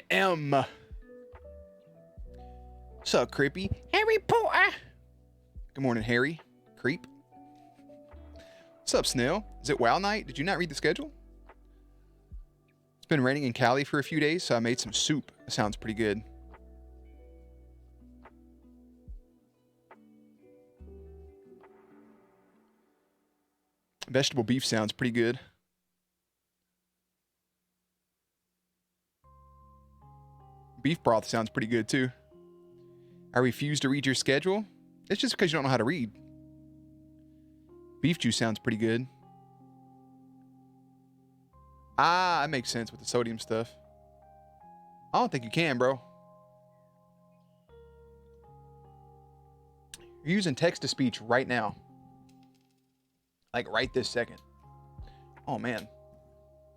M. What's up, Creepy? Harry Potter. Good morning, Harry. Creep. What's up, Snail? Is it WoW night? Did you not read the schedule? It's been raining in Cali for a few days, so I made some soup. That sounds pretty good. Vegetable beef sounds pretty good. Beef broth sounds pretty good too. I refuse to read your schedule. It's just because you don't know how to read. Beef juice sounds pretty good. Ah, that makes sense with the sodium stuff. I don't think you can, bro. You're using text-to-speech right now. Like right this second. Oh, man.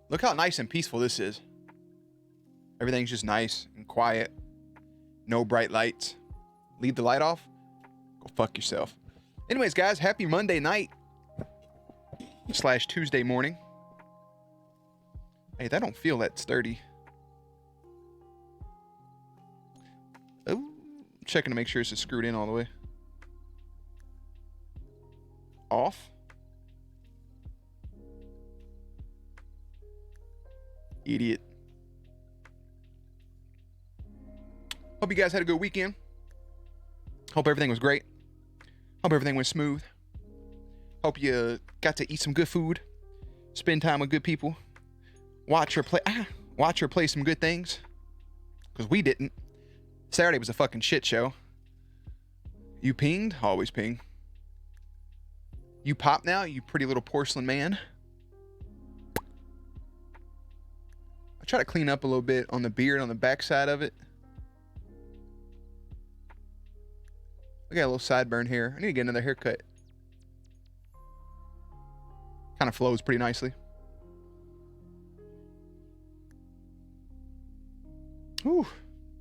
Look how nice and peaceful this is. Everything's just nice and quiet. No bright lights. Leave the light off. Go fuck yourself. Anyways, guys, happy Monday night. / Tuesday morning. Hey, that don't feel that sturdy. Oh, checking to make sure it's screwed in all the way. Off. Idiot. Hope you guys had a good weekend. Hope everything was great. Hope everything went smooth. Hope you got to eat some good food. Spend time with good people. Watch her play some good things. Because we didn't. Saturday was a fucking shit show. You pinged? Always ping. You pop now, you pretty little porcelain man. I try to clean up a little bit on the beard on the backside of it. I got a little sideburn here. I need to get another haircut. Kind of flows pretty nicely. Whew.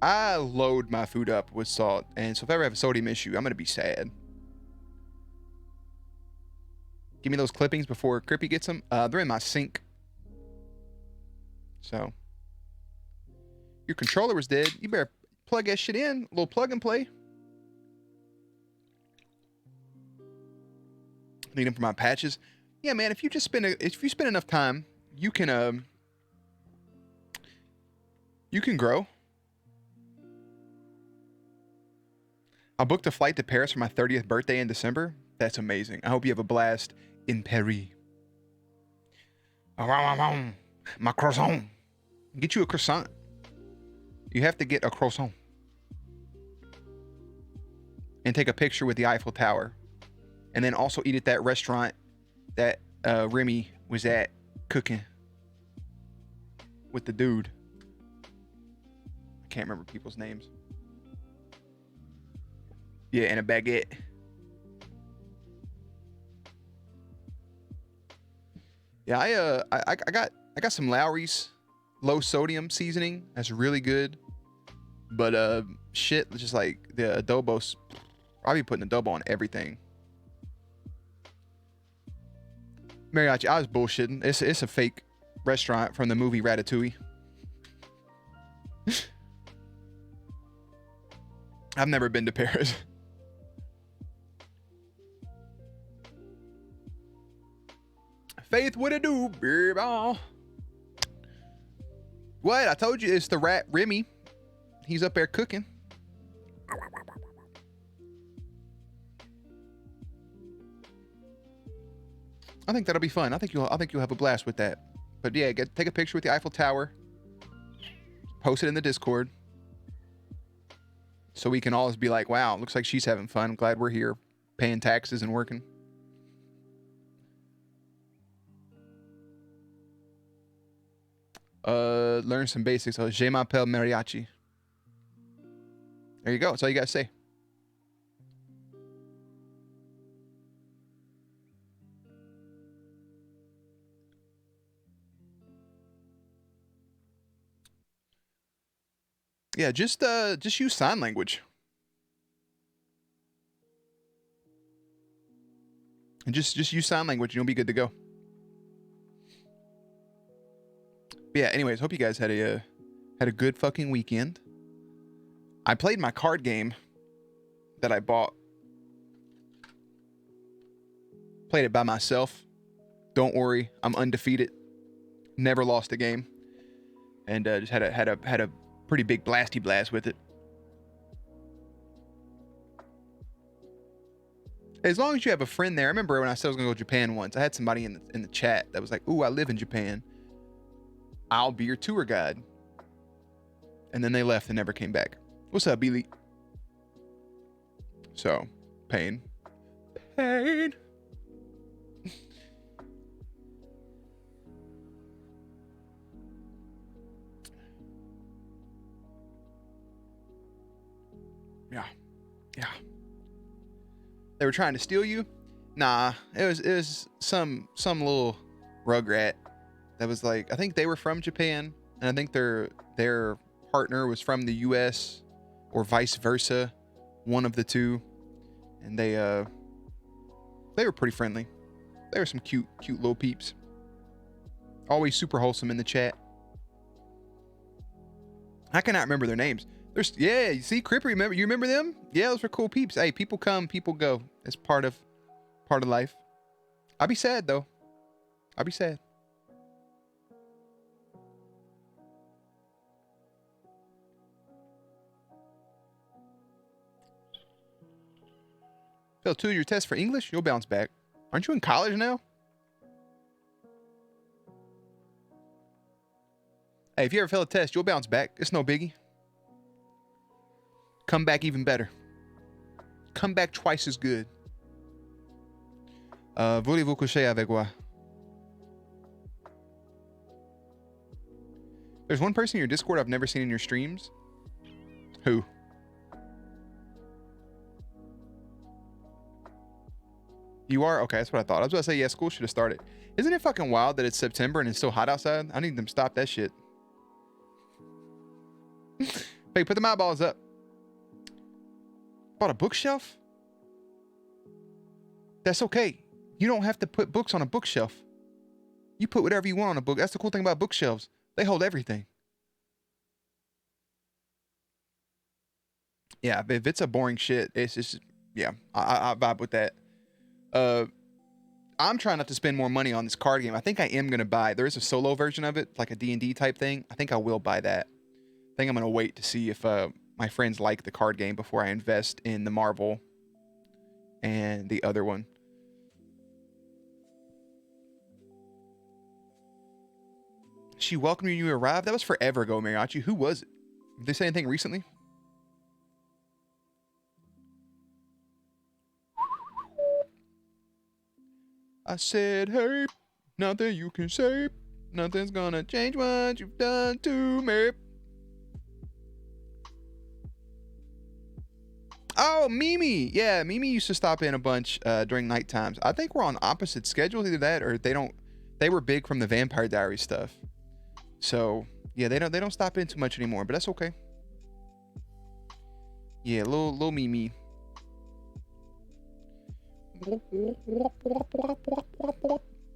I load my food up with salt, and so if I ever have a sodium issue, I'm going to be sad. Give me those clippings before Crippy gets them. They're in my sink. So. Your controller was dead. You better plug that shit in. A little plug and play. Need them for my patches. Yeah, man, if you spend enough time, you can grow. I booked a flight to Paris for my 30th birthday in December. That's amazing. I hope you have a blast in Paris. My croissant. Get you a croissant. You have to get a croissant. And take a picture with the Eiffel Tower. And then also eat at that restaurant that Remy was at cooking with the dude. I can't remember people's names. Yeah, and a baguette. Yeah, I got some Lowry's low sodium seasoning. That's really good. But shit, just like the adobos, I'll be putting adobo on everything. Mariachi, I was bullshitting. It's a fake restaurant from the movie Ratatouille. I've never been to Paris. Faith, what it do, baby? What? I told you it's the rat Remy. He's up there cooking. I think that'll be fun. I think you'll have a blast with that. But yeah, take a picture with the Eiffel Tower. Post it in the Discord. So we can always be like, wow, looks like she's having fun. I'm glad we're here paying taxes and working. Learn some basics. Oh, je m'appelle mariachi. There you go. That's all you gotta say. Yeah, just use sign language. And just use sign language and you'll be good to go. But yeah, anyways, hope you guys had a Had a good fucking weekend. I played my card game that I bought. Played it by myself. Don't worry, I'm undefeated. Never lost a game, and just had a pretty big blasty blast with it. As long as you have a friend there. I remember when I said I was gonna go to Japan once, I had somebody in the chat that was like, "Ooh, I live in Japan. I'll be your tour guide." And then they left and never came back. What's up, Billy? So, pain. Pain. Yeah. They were trying to steal you? Nah, it was some little rugrat that was like, I think they were from Japan, and I think their partner was from the US or vice versa, one of the two. And they were pretty friendly. They were some cute little peeps. Always super wholesome in the chat. I cannot remember their names. Yeah, you see, Cripper, you remember them? Yeah, those were cool peeps. Hey, people come, people go. It's part of life. I'll be sad though. I'll be sad. Fail 2 of your tests for English, you'll bounce back. Aren't you in college now? Hey, if you ever fail a test, you'll bounce back. It's no biggie. Come back even better. Come back twice as good. Voulez-vous coucher avec moi? There's one person in your Discord I've never seen in your streams. Who? You are? Okay, that's what I thought. I was about to say, yeah, school should have started. Isn't it fucking wild that it's September and it's still hot outside? I need them to stop that shit. Hey, put the eyeballs up. Bought a bookshelf? That's okay. You don't have to put books on a bookshelf. You put whatever you want on a book. That's the cool thing about bookshelves. They hold everything. Yeah, if it's a boring shit, it's just, yeah, I vibe with that. I'm trying not to spend more money on this card game. I think I am going to buy, there is a solo version of it, like a D&D type thing. I think I will buy that. I think I'm going to wait to see if my friends like the card game before I invest in the Marvel and the other one. She welcomed you when you arrived? That was forever ago, Mariachi. Who was it? Did they say anything recently? I said, hey, nothing you can say. Nothing's gonna change what you've done to me. Oh, Mimi. Yeah, Mimi used to stop in a bunch during night times. I think we're on opposite schedules, either that or they were big from the Vampire Diaries stuff. So, yeah, they don't stop in too much anymore, but that's okay. Yeah, little Mimi.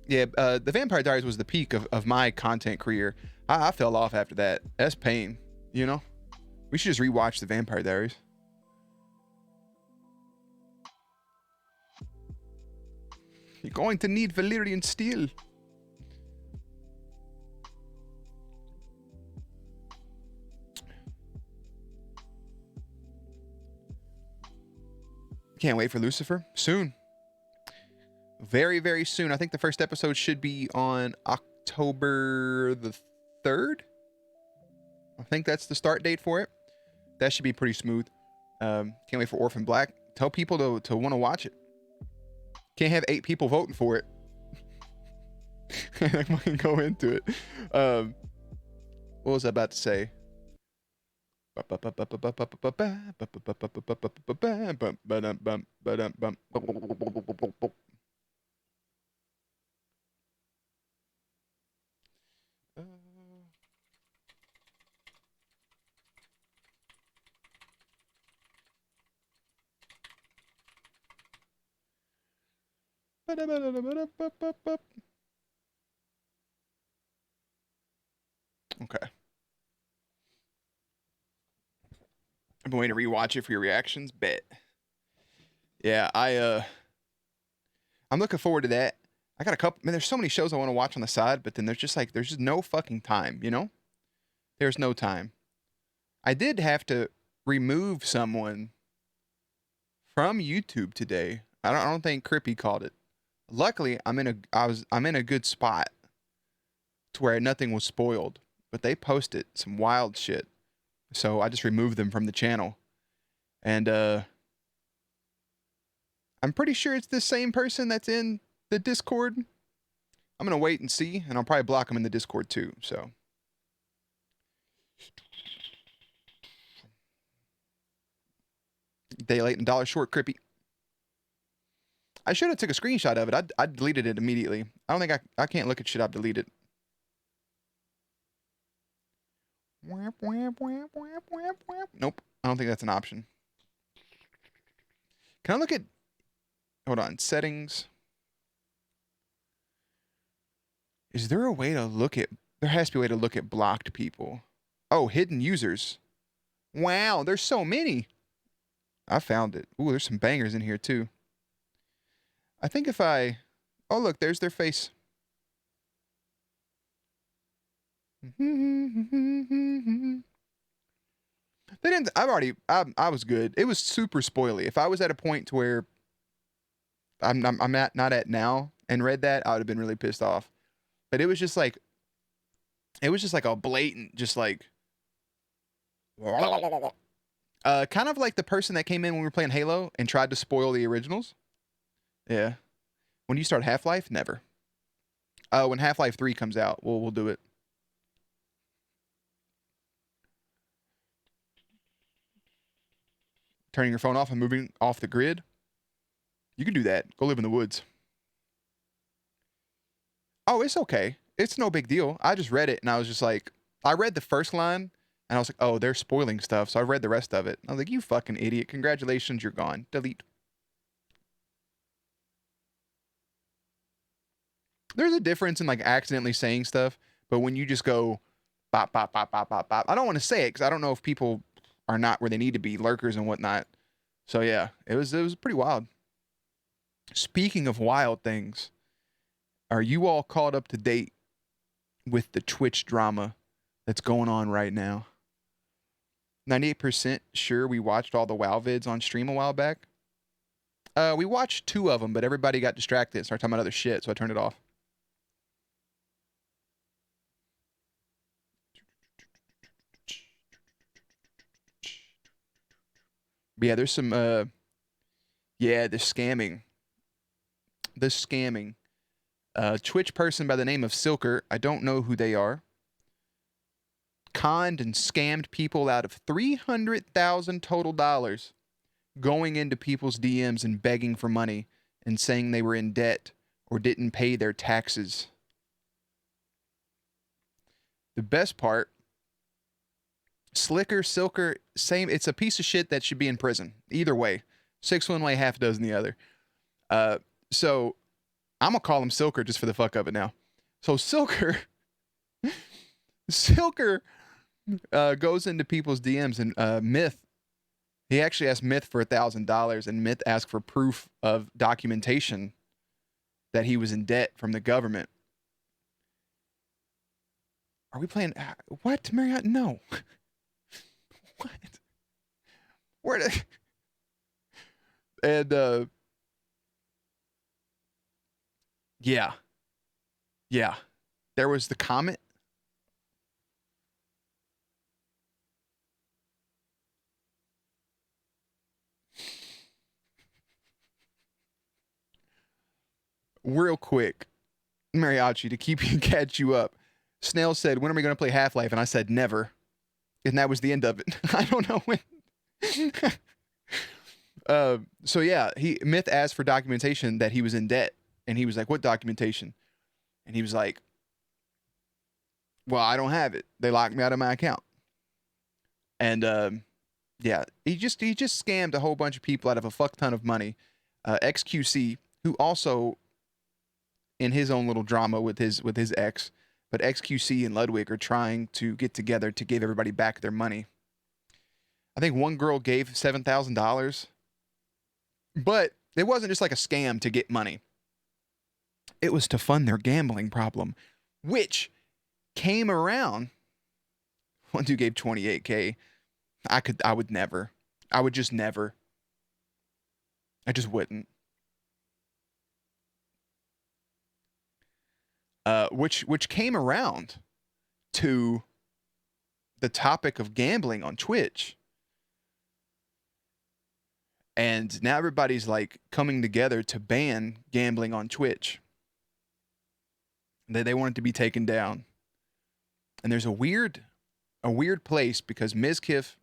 Yeah, the Vampire Diaries was the peak of my content career. I fell off after that. That's pain, you know? We should just rewatch the Vampire Diaries. You're going to need Valyrian steel. Can't wait for Lucifer. Soon. Very, very soon. I think the first episode should be on October the 3rd. I think that's the start date for it. That should be pretty smooth. Can't wait for Orphan Black. Tell people to want to watch it. Can't have 8 people voting for it. I can go into it. What was I about to say? Okay. I've been waiting to rewatch it for your reactions. Bet. Yeah, I'm looking forward to that. I got a couple. Man, there's so many shows I want to watch on the side, but then there's just no fucking time. You know, there's no time. I did have to remove someone from YouTube today. I don't think Crippy called it. Luckily, I'm in a good spot to where nothing was spoiled, but they posted some wild shit. So I just removed them from the channel. And I'm pretty sure it's the same person that's in the Discord. I'm going to wait and see, and I'll probably block them in the Discord too. So day late and dollar short, Crippy. I should have took a screenshot of it. I deleted it immediately. I don't think I can't look at shit I've deleted. Nope. I don't think that's an option. Can I look at... Hold on. Settings. Is there a way to look at... There has to be a way to look at blocked people. Oh, hidden users. Wow, there's so many. I found it. Ooh, there's some bangers in here too. I think if I... Oh, look, there's their face. They didn't... I was good. It was super spoily. If I was at a point to where I'm not at now and read that, I would have been really pissed off. But it was just like... It was just like a blatant, just like... kind of like the person that came in when we were playing Halo and tried to spoil the originals. Yeah. When you start Half-Life, never. When Half-Life 3 comes out, we'll do it. Turning your phone off and moving off the grid. You can do that. Go live in the woods. Oh, it's okay. It's no big deal. I just read it and I was just like, I read the first line and I was like, oh, they're spoiling stuff. So I read the rest of it. I was like, you fucking idiot. Congratulations, you're gone. Delete. There's a difference in like accidentally saying stuff, but when you just go bop, bop, bop, bop, bop, bop. I don't want to say it because I don't know if people are not where they need to be, lurkers and whatnot. So yeah, it was pretty wild. Speaking of wild things, are you all caught up to date with the Twitch drama that's going on right now? 98% sure we watched all the WoW vids on stream a while back. We watched 2 of them, but everybody got distracted and started talking about other shit, so I turned it off. But yeah, there's some, yeah, the scamming. The scamming. Twitch person by the name of Silker, I don't know who they are, conned and scammed people out of $300,000 total dollars, going into people's DMs and begging for money and saying they were in debt or didn't pay their taxes. The best part, Slicker, Silker, same, it's a piece of shit that should be in prison. Either way. 6 one way, half a dozen the other. So I'm gonna call him Silker just for the fuck of it now. So Silker goes into people's DMs and Myth, he actually asked Myth for $1,000 and Myth asked for proof of documentation that he was in debt from the government. Are we playing? What, Marriott? No. What? Where did? And yeah, there was the comment. Real quick, Mariachi, to catch you up. Snail said, when are we going to play Half-Life? And I said, never. And that was the end of it. I don't know when. So yeah, Myth asked for documentation that he was in debt. And he was like, what documentation? And he was like, well, I don't have it. They locked me out of my account. And yeah, he just scammed a whole bunch of people out of a fuck ton of money. XQC, who also in his own little drama with his ex, but XQC and Ludwig are trying to get together to give everybody back their money. I think one girl gave $7,000, but it wasn't just like a scam to get money. It was to fund their gambling problem, which came around. One dude gave 28K. I would never. I would just never. I just wouldn't. Which came around to the topic of gambling on Twitch. And now everybody's like coming together to ban gambling on Twitch. They want it to be taken down. And there's a weird place because Mizkif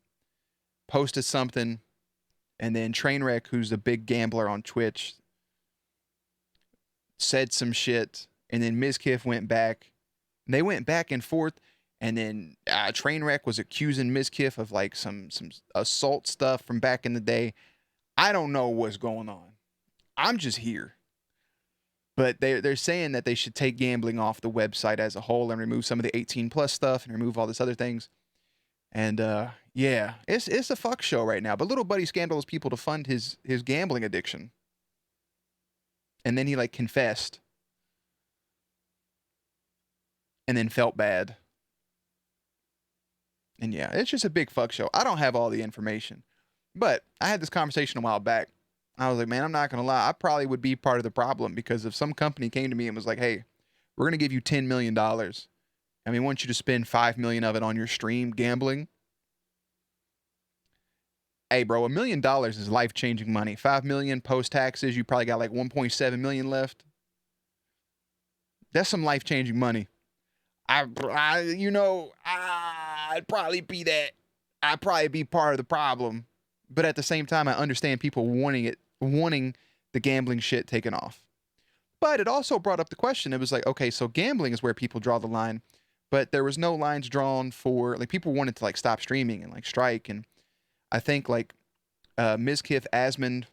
posted something, and then Trainwreck, who's a big gambler on Twitch, said some shit, and then Mizkif went back. And they went back and forth, and then Trainwreck was accusing Mizkif of like some assault stuff from back in the day. I don't know what's going on. I'm just here. But they're saying that they should take gambling off the website as a whole and remove some of the 18 plus stuff and remove all this other things. And yeah, it's a fuck show right now. But Little Buddy scammed all those people to fund his gambling addiction. And then he like confessed. And then felt bad. And yeah, it's just a big fuck show. I don't have all the information. But I had this conversation a while back. I was like, man, I'm not going to lie. I probably would be part of the problem because if some company came to me and was like, hey, we're going to give you $10 million. And we want you to spend $5 million of it on your stream gambling. Hey, bro, $1 million is life-changing money. $5 million post-taxes, you probably got like $1.7 million left. That's some life-changing money. I'd probably be that. I'd probably be part of the problem. But at the same time, I understand people wanting the gambling shit taken off. But it also brought up the question. It was like, okay, so gambling is where people draw the line, but there was no lines drawn for, like, people wanted to like stop streaming and like strike. And I think like Mizkif, Asmund,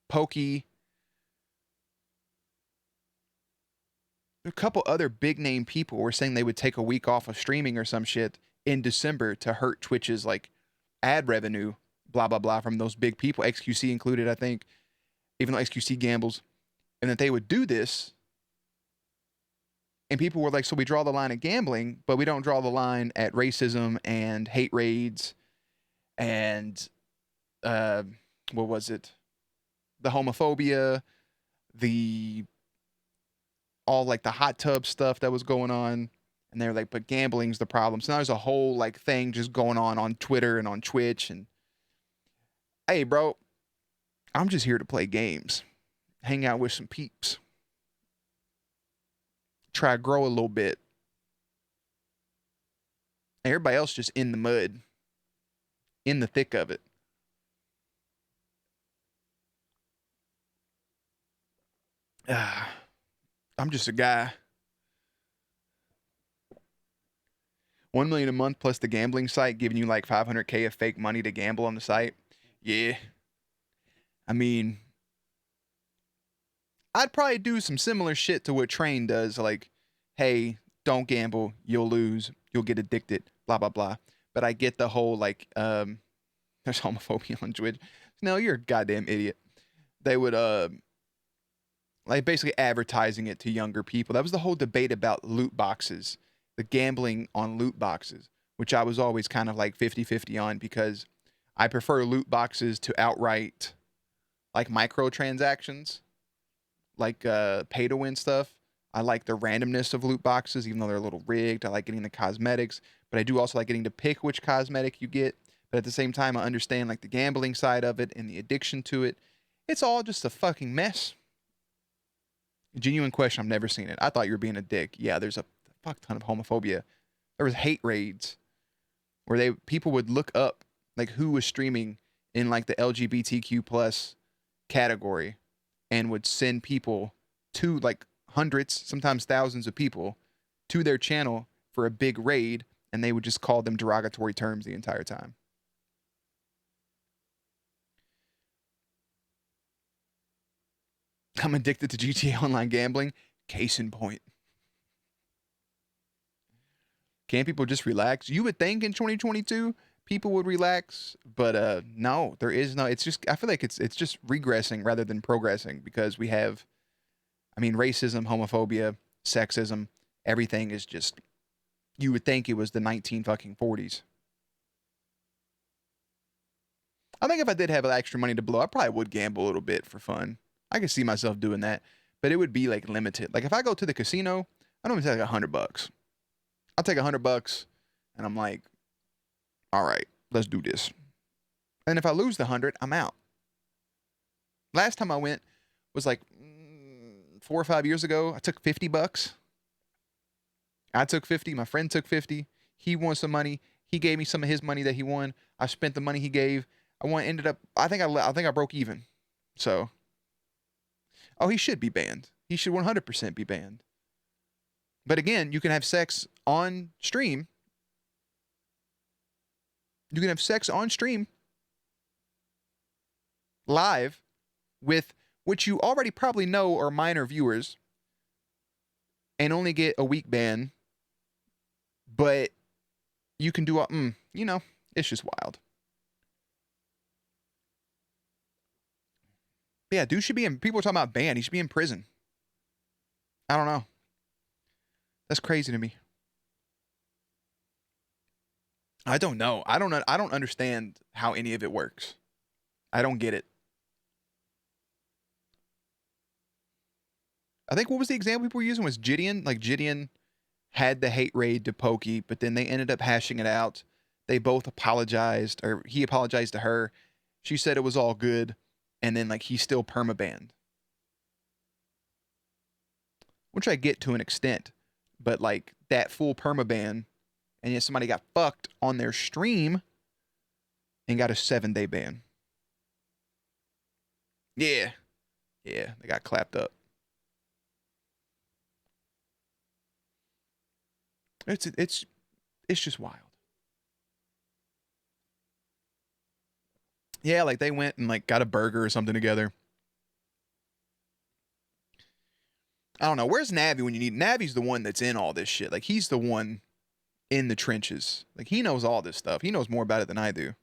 Pokey, a couple other big name people were saying they would take a week off of streaming or some shit in December to hurt Twitch's like ad revenue, blah, blah, blah, from those big people, XQC included, I think, even though XQC gambles, and that they would do this. And people were like, so we draw the line at gambling, but we don't draw the line at racism and hate raids and, what was it? The homophobia, all like the hot tub stuff that was going on. And they're like, but gambling's the problem. So now there's a whole like thing just going on Twitter and on Twitch. And hey, bro, I'm just here to play games, hang out with some peeps, try to grow a little bit. Everybody else just in the mud, in the thick of it. I'm just a guy. 1 million a month plus the gambling site giving you like 500K of fake money to gamble on the site. Yeah. I mean, I'd probably do some similar shit to what Train does. Like, hey, don't gamble. You'll lose. You'll get addicted. Blah, blah, blah. But I get the whole like, there's homophobia on Twitch. No, you're a goddamn idiot. They would, like basically advertising it to younger people. That was the whole debate about loot boxes. The gambling on loot boxes, which I was always kind of like 50-50 on because I prefer loot boxes to outright like microtransactions, like pay to win stuff. I like the randomness of loot boxes, even though they're a little rigged. I like getting the cosmetics, but I do also like getting to pick which cosmetic you get. But at the same time, I understand like the gambling side of it and the addiction to it. It's all just a fucking mess. Genuine question. I've never seen it. I thought you were being a dick. Yeah, there's a fuck ton of homophobia. There was hate raids where people would look up like who was streaming in like the LGBTQ plus category and would send people to like hundreds, sometimes thousands of people to their channel for a big raid, and they would just call them derogatory terms the entire time. I'm addicted to GTA Online gambling. Case in point. Can't people just relax? You would think in 2022 people would relax, but no, there is no. It's just I feel like it's just regressing rather than progressing because we have, I mean, racism, homophobia, sexism, everything is just. You would think it was the 19 fucking 40s. I think if I did have extra money to blow, I probably would gamble a little bit for fun. I could see myself doing that, but it would be like limited. Like if I go to the casino, I don't even take like $100. I'll take $100, and I'm like, all right, let's do this. And if I lose the 100, I'm out. Last time I went was like 4 or 5 years ago. I took $50. I took 50. My friend took 50. He won some money. He gave me some of his money that he won. I spent the money he gave. I won. Ended up. I think I broke even. So. Oh, he should be banned. He should 100% be banned. But again, you can have sex on stream. You can have sex on stream live with which you already probably know are minor viewers and only get a week ban. But you can do it's just wild. But yeah, dude should be in. People are talking about ban. He should be in prison. I don't know. That's crazy to me. I don't know. I don't understand how any of it works. I don't get it. I think what was the example people were using was Gideon. Like Gideon had the hate raid to Pokey, but then they ended up hashing it out. They both apologized, or he apologized to her. She said it was all good, and then like he's still permabanned. Which I get to an extent, but like that full permaban, and yet somebody got fucked on their stream and got a 7-day ban. Yeah. Yeah, they got clapped up. It's just wild. Yeah, like they went and like got a burger or something together. I don't know. Where's Navi when you need Navi's the one that's in all this shit. Like he's the one in the trenches. Like he knows all this stuff. He knows more about it than I do.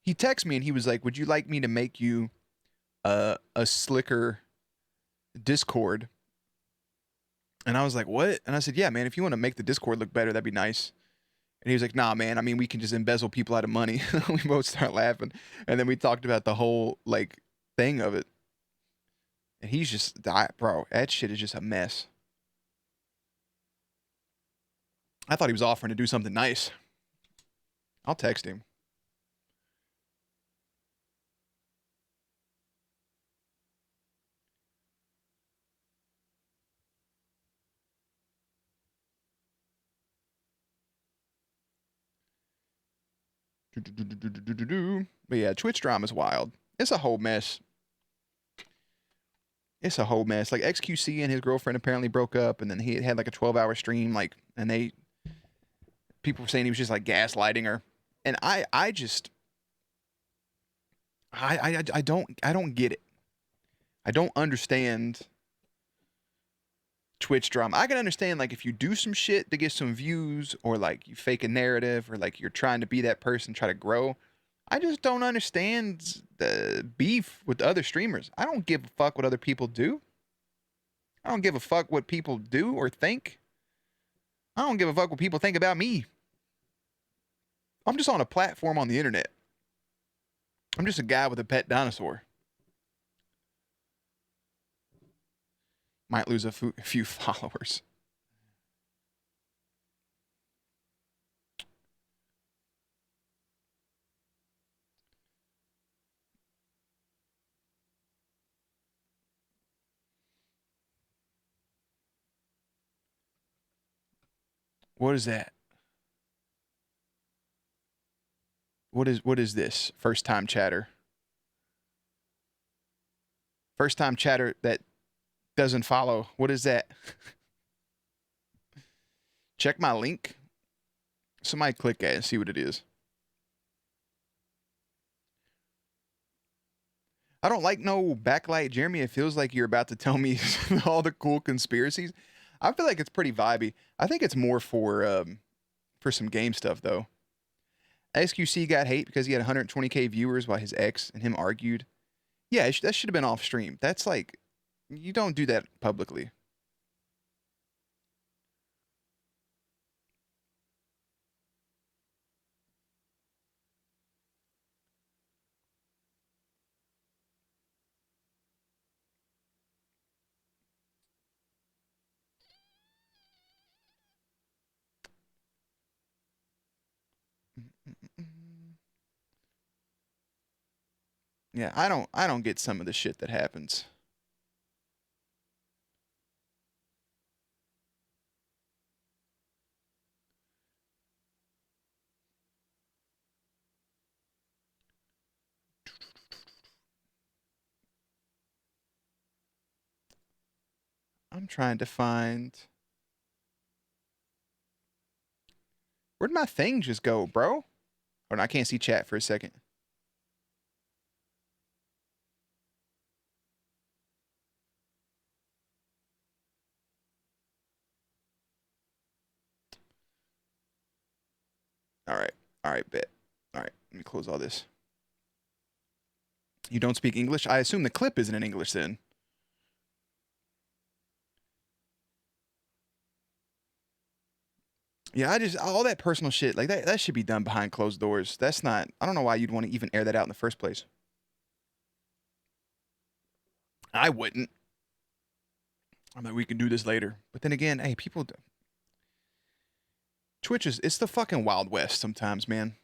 He texted me and he was like, "Would you like me to make you a slicker Discord?" And I was like, "What?" And I said, "Yeah, man, if you want to make the Discord look better, that'd be nice." And he was like, "Nah, man. I mean, we can just embezzle people out of money." We both start laughing, and then we talked about the whole like thing of it. And he's just, bro, that shit is just a mess. I thought he was offering to do something nice. I'll text him. But yeah, Twitch drama's wild. It's a whole mess. It's a whole mess. Like XQC and his girlfriend apparently broke up, and then he had like a 12-hour stream, like, and people were saying he was just like gaslighting her, and I don't get it. I don't understand Twitch drama. I can understand like if you do some shit to get some views, or like you fake a narrative, or like you're trying to be that person, try to grow. I just don't understand the beef with the other streamers. I don't give a fuck what other people do. I don't give a fuck what people do or think. I don't give a fuck what people think about me. I'm just on a platform on the internet. I'm just a guy with a pet dinosaur. Might lose a few followers. What is that? What is this? First time chatter. First time chatter that doesn't follow. What is that? Check my link. Somebody click that and see what it is. I don't like no backlight, Jeremy. It feels like you're about to tell me all the cool conspiracies. I feel like it's pretty vibey. I think it's more for some game stuff though. XQC got hate because he had 120K viewers while his ex and him argued. Yeah, that should have been off stream. That's like, you don't do that publicly. Yeah, I don't get some of the shit that happens. I'm trying to find. Where'd my thing just go, bro? Oh, no, I can't see chat for a second. All right. All right, bet. All right, let me close all this. You don't speak English? I assume the clip isn't in English then. Yeah, I just all that personal shit like that should be done behind closed doors. That's not. I don't know why you'd want to even air that out in the first place. I wouldn't. I'm like, we can do this later. But then again, hey, people. Twitch is it's the fucking Wild West sometimes, man.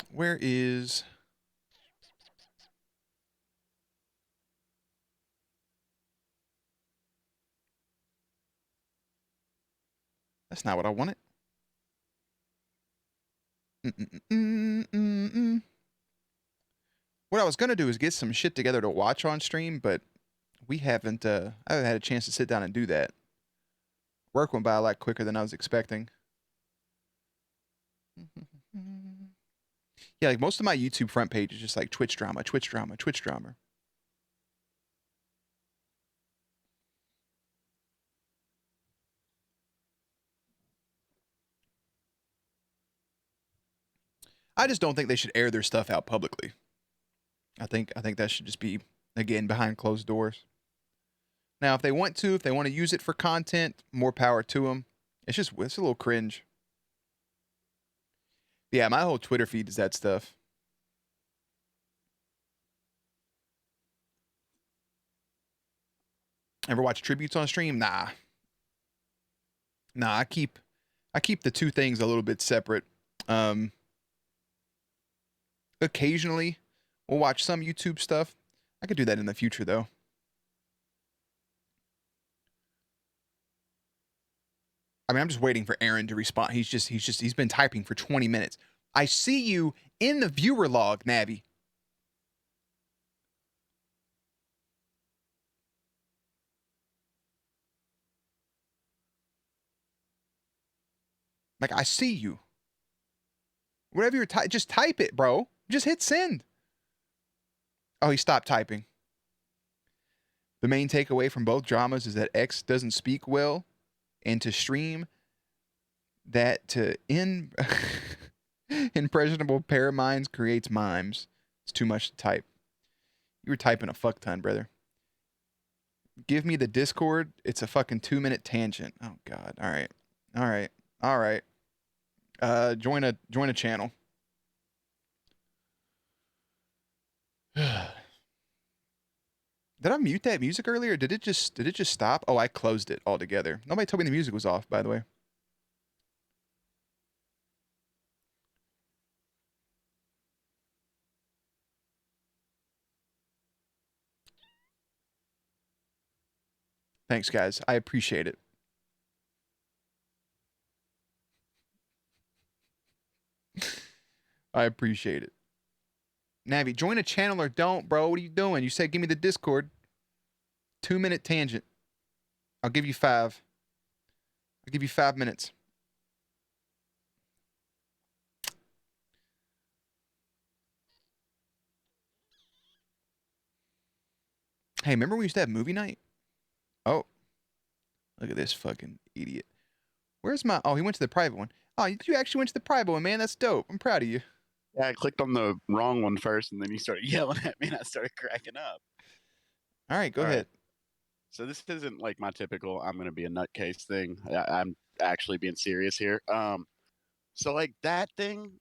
Where is? That's not what I wanted. What I was gonna do is get some shit together to watch on stream, but we haven't. I haven't had a chance to sit down and do that. Work went by a lot quicker than I was expecting. Yeah, like most of my YouTube front page is just like Twitch drama, Twitch drama, Twitch drama. I just don't think they should air their stuff out publicly. I think that should just be again behind closed doors. Now, if they want to use it for content, more power to them. It's a little cringe. Yeah, my whole Twitter feed is that stuff. Ever watch tributes on stream? Nah. I keep the two things a little bit separate. Occasionally, we'll watch some YouTube stuff. I could do that in the future though. I mean, I'm just waiting for Aaron to respond. He's been typing for 20 minutes. I see you in the viewer log, Navi. Like, I see you. Whatever you're just type it, bro. Just hit send. Oh, he stopped typing. The main takeaway from both dramas is that X doesn't speak well, and to stream that to impressionable pair of minds creates mimes. It's too much to type. You were typing a fuck ton, brother. Give me the Discord. It's a fucking 2-minute tangent. Oh god. All right. All right. All right. Join a channel. Did I mute that music earlier? Did it just stop? Oh, I closed it altogether. Nobody told me the music was off, by the way. Thanks, guys. I appreciate it. I appreciate it. Navi, join a channel or don't, bro. What are you doing? You said give me the Discord. 2-minute tangent. I'll give you 5. I'll give you 5 minutes. Hey, remember we used to have movie night? Oh, look at this fucking idiot. Where's my? Oh, he went to the private one. Oh, you actually went to the private one, man. That's dope. I'm proud of you. Yeah, I clicked on the wrong one first, and then you started yelling at me, and I started cracking up. All right, go All right, ahead. so this isn't like my typical "I'm gonna be a nutcase" thing. I'm actually being serious here. So like that thing,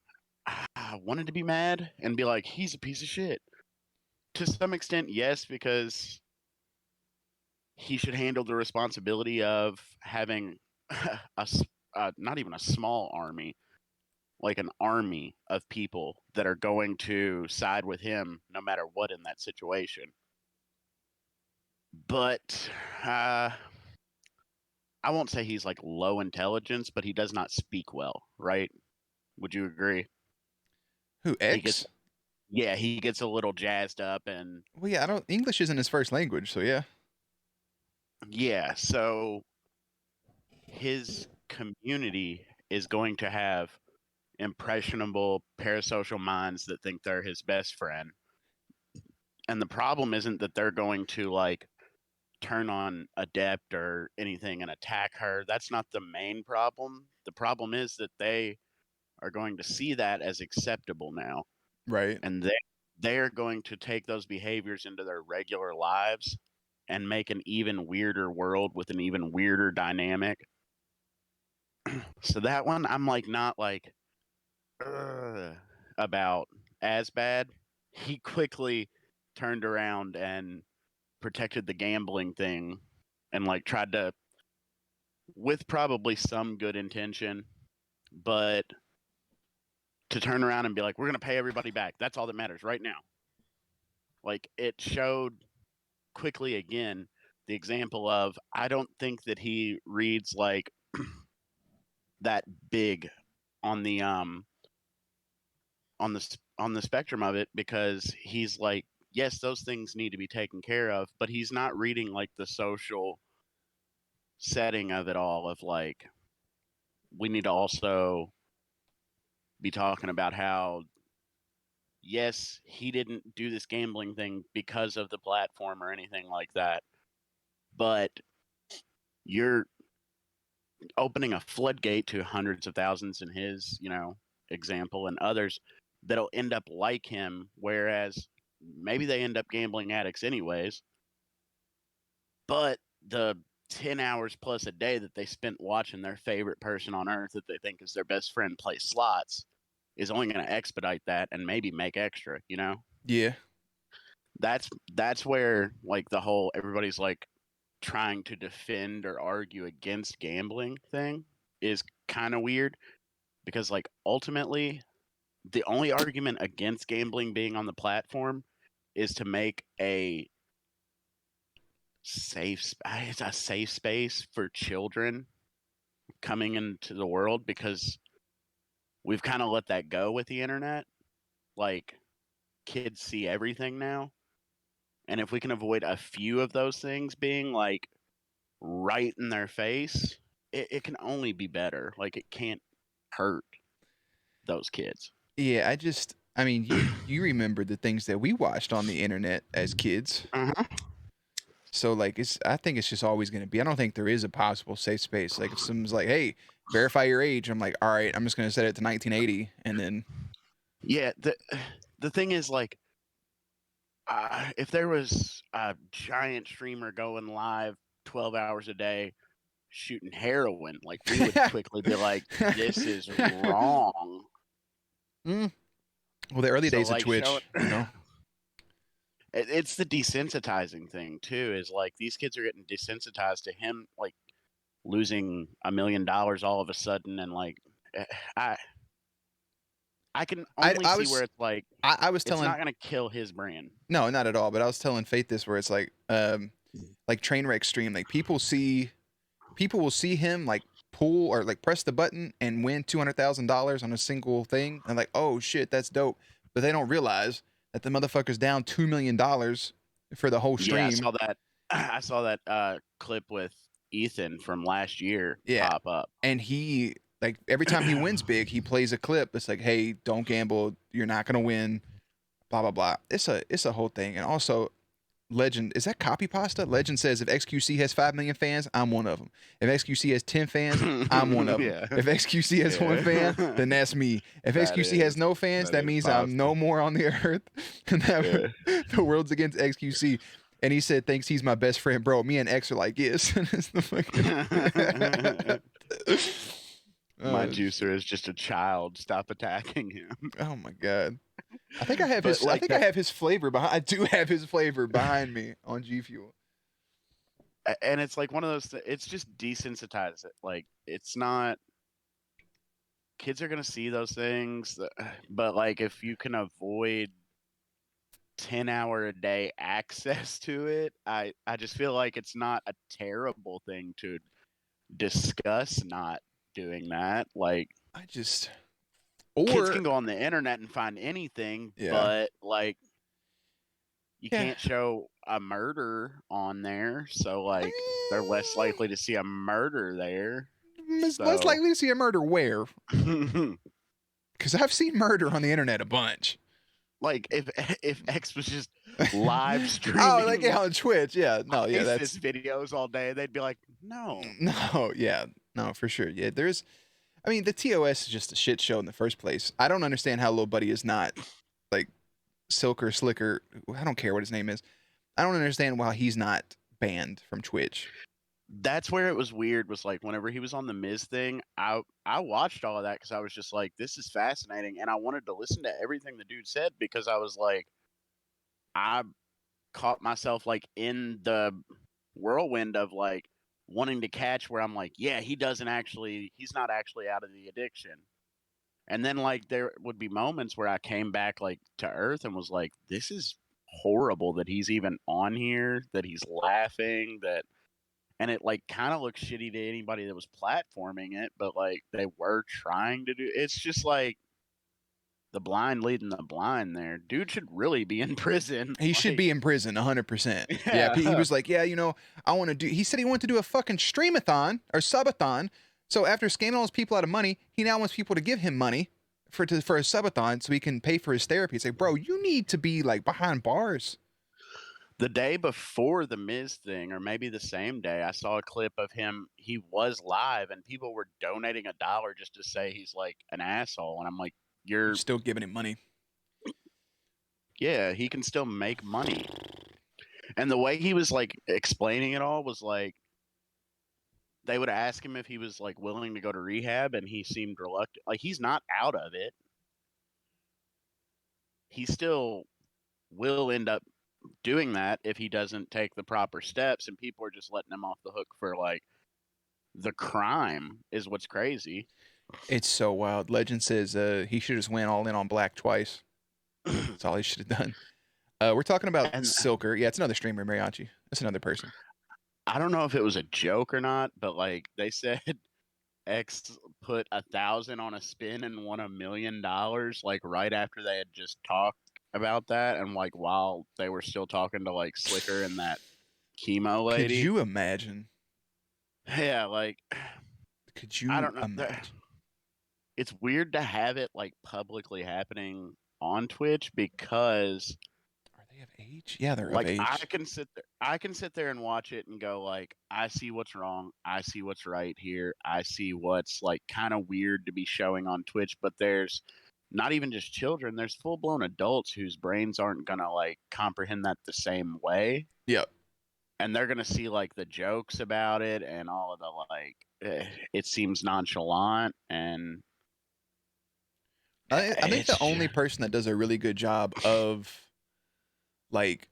I wanted to be mad and be like, "He's a piece of shit." To some extent, yes, because he should handle the responsibility of having not even a small army, like an army of people that are going to side with him no matter what in that situation. But uh, I won't say he's like low intelligence, but he does not speak well, right? Would you agree? Who, He gets, X? yeah, he gets a little jazzed up, and Well, yeah, I don't. English isn't his first language, so yeah. yeah, so his community is going to have impressionable parasocial minds that think they're his best friend. And the problem isn't that they're going to like turn on Adept or anything and attack her. That's not the main problem. The problem is that they are going to see that as acceptable now, Right. and they're going to take those behaviors into their regular lives and make an even weirder world with an even weirder dynamic. So that one I'm like not like about as bad. He quickly turned around and protected the gambling thing and like tried to, with probably some good intention, but to turn around and be like, we're going to pay everybody back. That's all that matters right now. Like it showed quickly again the example of I don't think that he reads like that big on the on the spectrum of it, because he's like, yes, those things need to be taken care of, but he's not reading like the social setting of it all of like we need to also be talking about how yes, he didn't do this gambling thing because of the platform or anything like that, but you're opening a floodgate to hundreds of thousands in his, example, and others that'll end up like him, whereas maybe they end up gambling addicts anyways, but the 10 hours plus a day that they spent watching their favorite person on earth that they think is their best friend play slots is only going to expedite that and maybe make extra. Yeah. That's where like the whole everybody's like trying to defend or argue against gambling thing is kind of weird, because like ultimately the only argument against gambling being on the platform is to make it's a safe space for children coming into the world, because we've kind of let that go with the internet. Like kids see everything now, and if we can avoid a few of those things being like right in their face, it can only be better. Like it can't hurt those kids. Yeah, I mean, you remember the things that we watched on the internet as kids. Uh-huh. So like I think it's just always going to be. I don't think there is a possible safe space. Like if someone's like, "Hey, verify your age." I'm like, "All right, I'm just going to set it to 1980." And then Yeah, the thing is like if there was a giant streamer going live 12 hours a day shooting heroin, like we would quickly be like, this is wrong. Mm. Well, the early So days of like showing Twitch, you know. it's the desensitizing thing too, is like these kids are getting desensitized to him like losing $1 million all of a sudden, and like eh, I I can I only I see where was it's like I was it's telling not gonna kill his brand. no, not at all, but I was telling Faith this where it's like Trainwreck stream, like people will see him like pull or like press the button and win $200,000 on a single thing, and like, oh shit, that's dope. But they don't realize that the motherfucker's down $2 million for the whole Yeah, I stream. saw that. I saw that clip with Ethan from last year Yeah, pop up. and he like every time he wins big, he plays a clip. It's like, hey, don't gamble. You're not gonna win. Blah blah blah. It's a whole thing, and also Legend, is that copy pasta? Legend says if XQC has 5 million fans, I'm one of them. If XQC has 10 fans, I'm one of them. Yeah. If XQC has one fan, Yeah. then that's me. If That XQC has no fans, that is means I'm no pasta. more on the earth. And that Yeah. the world's against XQC. And he said, thinks he's my best friend, bro. Me and X are like, yes. And it's the fucking. My juicer is just a child. Stop attacking him. Oh my god. I think I have But his. I like think I that, have his flavor behind. I do have his flavor behind me on G Fuel. and it's like one of those. It's just desensitized. Like it's not. Kids are gonna see those things, but like if you can avoid 10-hour a day access to it, I just feel like it's not a terrible thing to discuss not doing that. Like I just. kids Or can go on the internet and find anything, yeah. but like you Yeah. can't show a murder on there, so like they're less likely to see a murder there. Less So likely to see a murder where? Because I've seen murder on the internet a bunch. like if X was just live Oh, streaming like yeah, on Twitch. Yeah, no, yeah, ISIS that's videos all day, they'd be like, no. no, yeah, no, for sure. Yeah, there's. I mean, the TOS is just a shit show in the first place. I don't understand how Lil Buddy is not like Silk or Slicker. I don't care what his name is. I don't understand why he's not banned from Twitch. That's where it was weird. Was like whenever he was on the Miz thing, I watched all of that because I was just like, this is fascinating, and I wanted to listen to everything the dude said because I was like, I caught myself like in the whirlwind of like wanting to catch where I'm like, yeah, he's not actually out of the addiction. And then like there would be moments where I came back like to earth and was like, this is horrible that he's even on here, that he's laughing, that and it like kind of looks shitty to anybody that was platforming it, but like they were trying to do it's just like the blind leading the blind there. Dude should really be in prison. He should Like, be in prison 100%. Yeah, he yeah. was like, yeah, I want to do. He said he wanted to do a fucking streamathon or subathon. So after scamming all those people out of money, he now wants people to give him money for a subathon so he can pay for his therapy. It's like, bro, you need to be like behind bars. The day before the Miz thing, or maybe the same day, I saw a clip of him. He was live, and people were donating $1 just to say he's like an asshole. And I'm like, You're still giving him money. yeah, he can still make money. And the way he was like explaining it all was like, they would ask him if he was like willing to go to rehab, and he seemed reluctant. Like he's not out of it. He still will end up doing that if he doesn't take the proper steps, and people are just letting him off the hook for like the crime is what's crazy. It's so wild. Legend says he should have just went all in on Black twice. That's all he should have done. We're talking about And Silker. Yeah, it's another streamer, Mariachi. That's another person. I don't know if it was a joke or not, but like they said X put 1,000 on a spin and won $1 million like right after they had just talked about that, and like while they were still talking to like Slicker and that chemo Could lady. you imagine? Yeah, like Could you I don't know. imagine? It's weird to have it like publicly happening on Twitch because Are they of age? Yeah, they're of like age. I can sit there and watch it and go like, I see what's wrong, I see what's right here, I see what's like kind of weird to be showing on Twitch, but there's not even just children, there's full-blown adults whose brains aren't gonna like comprehend that the same way. Yep. And they're gonna see like the jokes about it and all of the like it seems nonchalant, and I think the it's only person that does a really good job of like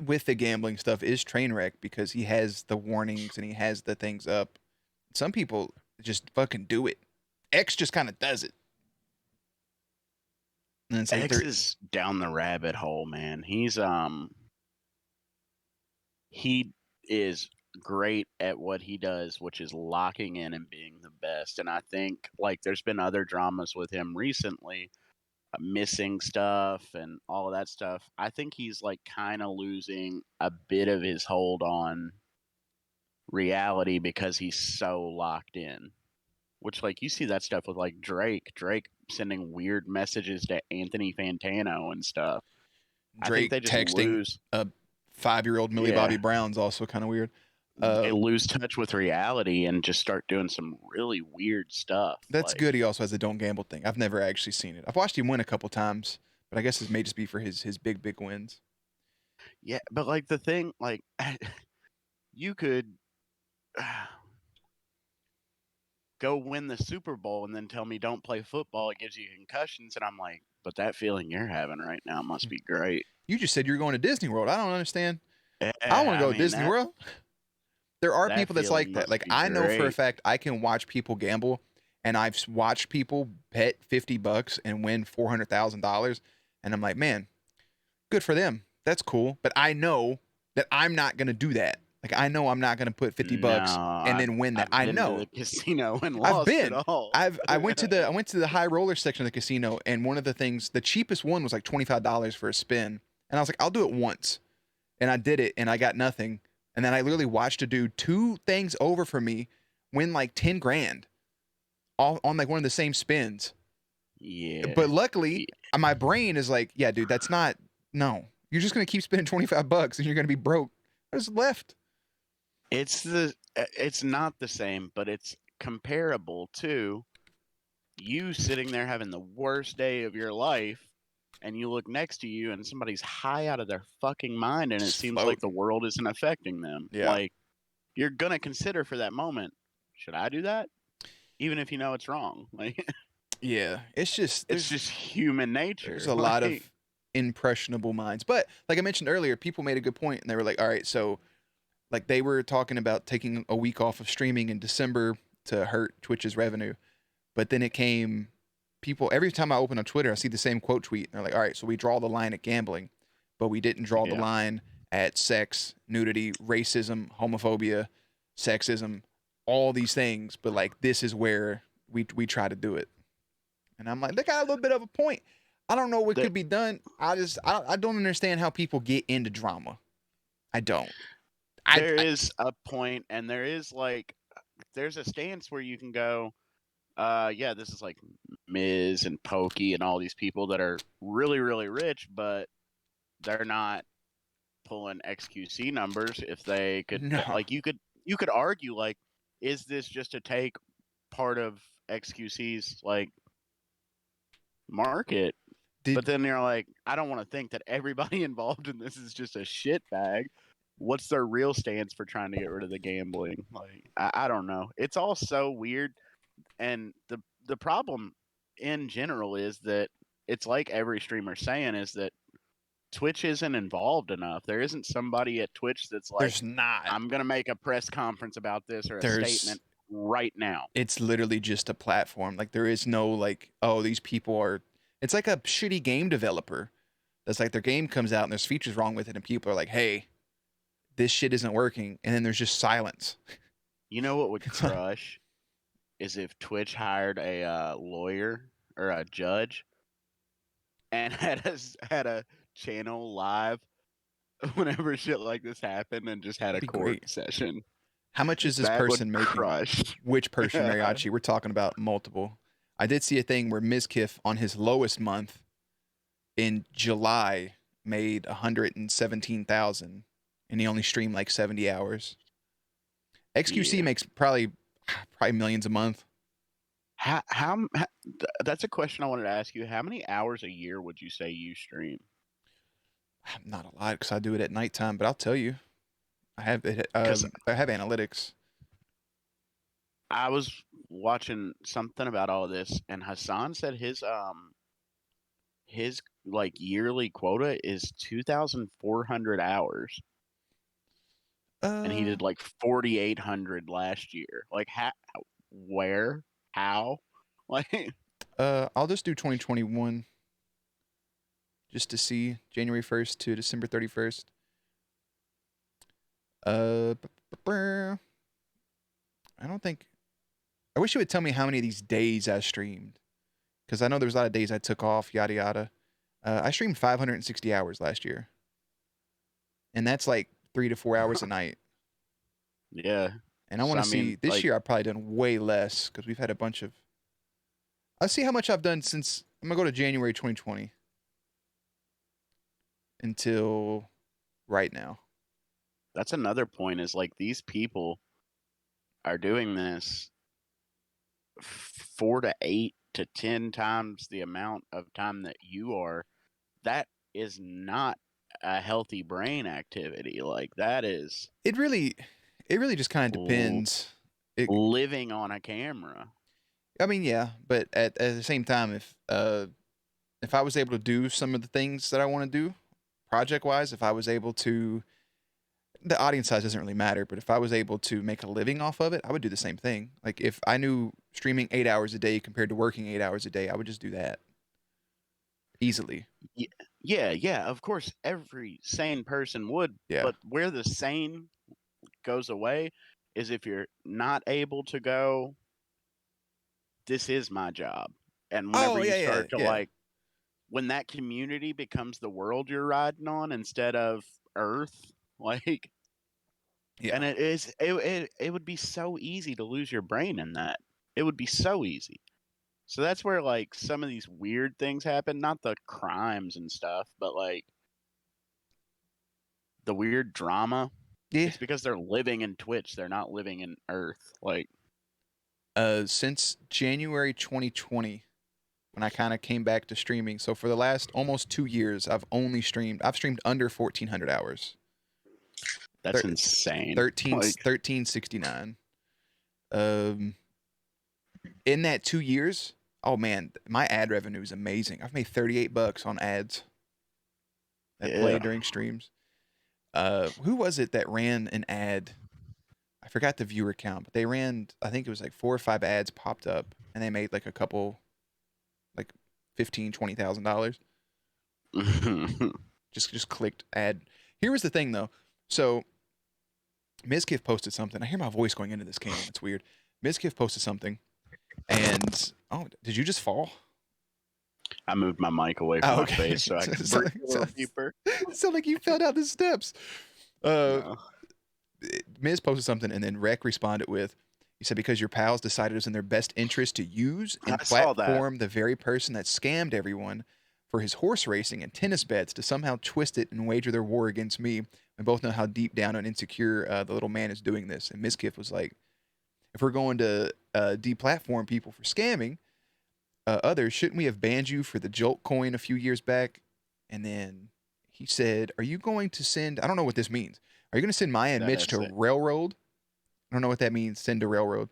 with the gambling stuff is Trainwreck because he has the warnings and he has the things up. Some people just fucking do it. X just kind of does it. And it's like X is down the rabbit hole, man. He is great at what he does, which is locking in and being the best. And I think like there's been other dramas with him recently, missing stuff and all of that stuff. I think he's like kind of losing a bit of his hold on reality because he's so locked in. Which like you see that stuff with like Drake sending weird messages to Anthony Fantano and stuff. I think Drake they just texting lose. a 5-year-old Millie Yeah, Bobby Brown's also kind of weird. they lose touch with reality and just start doing some really weird stuff. That's Like, good. He also has the don't gamble thing. I've never actually seen it. I've watched him win a couple times, but I guess it may just be for his big wins. yeah, but like the thing, like you could go win the Super Bowl and then tell me don't play football, it gives you concussions, and I'm like, but that feeling you're having right now must be great. You just said you were going to Disney World. I don't understand. I don't want Yeah, to I go to mean Disney World. There are that people that's like feeling that. must Like be I know for a great. fact I can watch people gamble, and I've watched people bet $50 and win $400,000, and I'm like, man, good for them. That's cool. But I know that I'm not gonna do that. Like I know I'm not gonna put No, $50 and then win that. I've I been to know. the casino and I've lost it been. all. I went to the high roller section of the casino, and one of the things, the cheapest one was like $25 for a spin, and I was like, I'll do it once, and I did it, and I got nothing, and then I literally watched a dude two things over from me win like 10 grand, all on like one of the same spins. Yeah. But luckily, my brain is like, yeah, dude, that's not no. You're just gonna keep spending $25 and you're gonna be broke. What's left? It's not the same, but it's comparable to you sitting there having the worst day of your life, and you look next to you and somebody's high out of their fucking mind, and it Just seems like float. the world isn't affecting them. Yeah. Like, you're gonna consider for that moment, should I do that? Even if you know it's wrong. Like, Yeah. It's just it's just human there's nature. a lot of Like, impressionable minds. But like I mentioned earlier, people made a good point and they were like, all right, so like they were talking about taking a week off of streaming in December to hurt Twitch's revenue. But then it came people every time I open on Twitter, I see the same quote tweet. And they're like, all right, so we draw the line at gambling, but we didn't draw the yeah. line at sex, nudity, racism, homophobia, sexism, all these things. But like this is where we try to do it. And I'm like, they got a little bit of a point. I don't know what There, could be done. I don't understand how people get into drama. I don't. there I is a point, and there is like, there's a stance where you can go, yeah, this is like Miz and Pokey and all these people that are really, really rich, but they're not pulling XQC numbers. If they could, no. like, you could argue like, is this just to take part of XQC's like market? But Did then you're like, I don't want to think that everybody involved in this is just a shit bag. What's their real stance for trying to get rid of the gambling? Like, I don't know. It's all so weird, and the problem in general is that it's like every streamer saying is that Twitch isn't involved enough. There isn't somebody at Twitch that's like, there's not. I'm gonna make a press conference about this or a There's statement right now. it's literally just a platform. Like there is no like, oh, these people are it's like a shitty game developer. That's like their game comes out and there's features wrong with it and people are like, hey, this shit isn't working. And then there's just silence. You know what would It's like, crush is if Twitch hired a lawyer or a judge and had a channel live whenever shit like this happened and just had that'd a be court great. session. How much is this That would person making? crush. Which person, Mariachi? We're talking about multiple. I did see a thing where Mizkif on his lowest month in July made 117,000 and he only streamed like 70 hours. XQC Yeah. makes probably millions a month. That's a question I wanted to ask you. How many hours a year would you say you stream? Not a lot because I do it at nighttime, but I'll tell you, I have it. Because I have analytics. I was watching something about all of this, and Hassan said his like yearly quota is 2,400 hours, and he Uh, did like 4,800 last year. Like, where, how, like, I'll just do 2021 just to see January 1st to December 31st. I don't think. I wish you would tell me how many of these days I streamed, because I know there was a lot of days I took off. Yada yada. I streamed 560 hours last year, and that's like 3 to 4 hours a night. yeah. And I So want I to mean, see this like, year. I've probably done way less because we've had a bunch of. I'll see how much I've done since. I'm gonna go to January 2020. until right now. That's another point is like these people are doing this 4 to 8 to 10 times the amount of time that you are. That is not a healthy brain activity. Like that is It really just kind of l- depends. It, living on a camera. I mean, yeah, but at the same time, if I was able to do some of the things that I want to do, project wise, if I was able to, the audience size doesn't really matter, but if I was able to make a living off of it, I would do the same thing. Like if I knew streaming 8 hours a day compared to working 8 hours a day, I would just do that easily. Y- Yeah, yeah, of course every sane person would, Yeah. but where the sane goes away is if you're not able to go, this is my job. And whenever Oh you yeah, yeah, start to yeah, like when that community becomes the world you're riding on instead of Earth, like, yeah. and it would be so easy to lose your brain in that. It would be so easy. So that's where like some of these weird things happen, not the crimes and stuff, but like the weird drama. Yeah. It's because they're living in Twitch. They're not living in Earth. Like, Since January 2020, when I kind of came back to streaming. So for the last almost 2 years, I've streamed under 1,400 hours. that's Thir- insane. 13, Like, 1369. Um, in that 2 years, oh man, my ad revenue is amazing. I've made $38 on ads that play yeah. during streams. Who was it that ran an ad? I forgot the viewer count, but they ran, I think it was like 4 or 5 ads popped up and they made like a couple, like 15, $20,000. Just clicked ad. Here was the thing though. So Mizkif posted something. I hear my voice going into this cam. It's weird. Mizkif posted something, and oh, did you just fall? I moved my mic away from Oh, my okay. face so I could so, breathe a so, little deeper. so like you fell down the steps. Uh, No. Miz posted something, and then Rec responded with, he said, because your pals decided it was in their best interest to use and I saw that. platform the very person that scammed everyone for his horse racing and tennis bets to somehow twist it and wager their war against me. We both know how deep down and insecure the little man is doing this. And Mizkif was like, if we're going to deplatform people for scamming others, shouldn't we have banned you for the Jolt coin a few years back? And then he said, are you going to send, I don't know what this means. Are you going to send Maya and That Mitch to essay. Railroad? I don't know what that means, send to Railroad.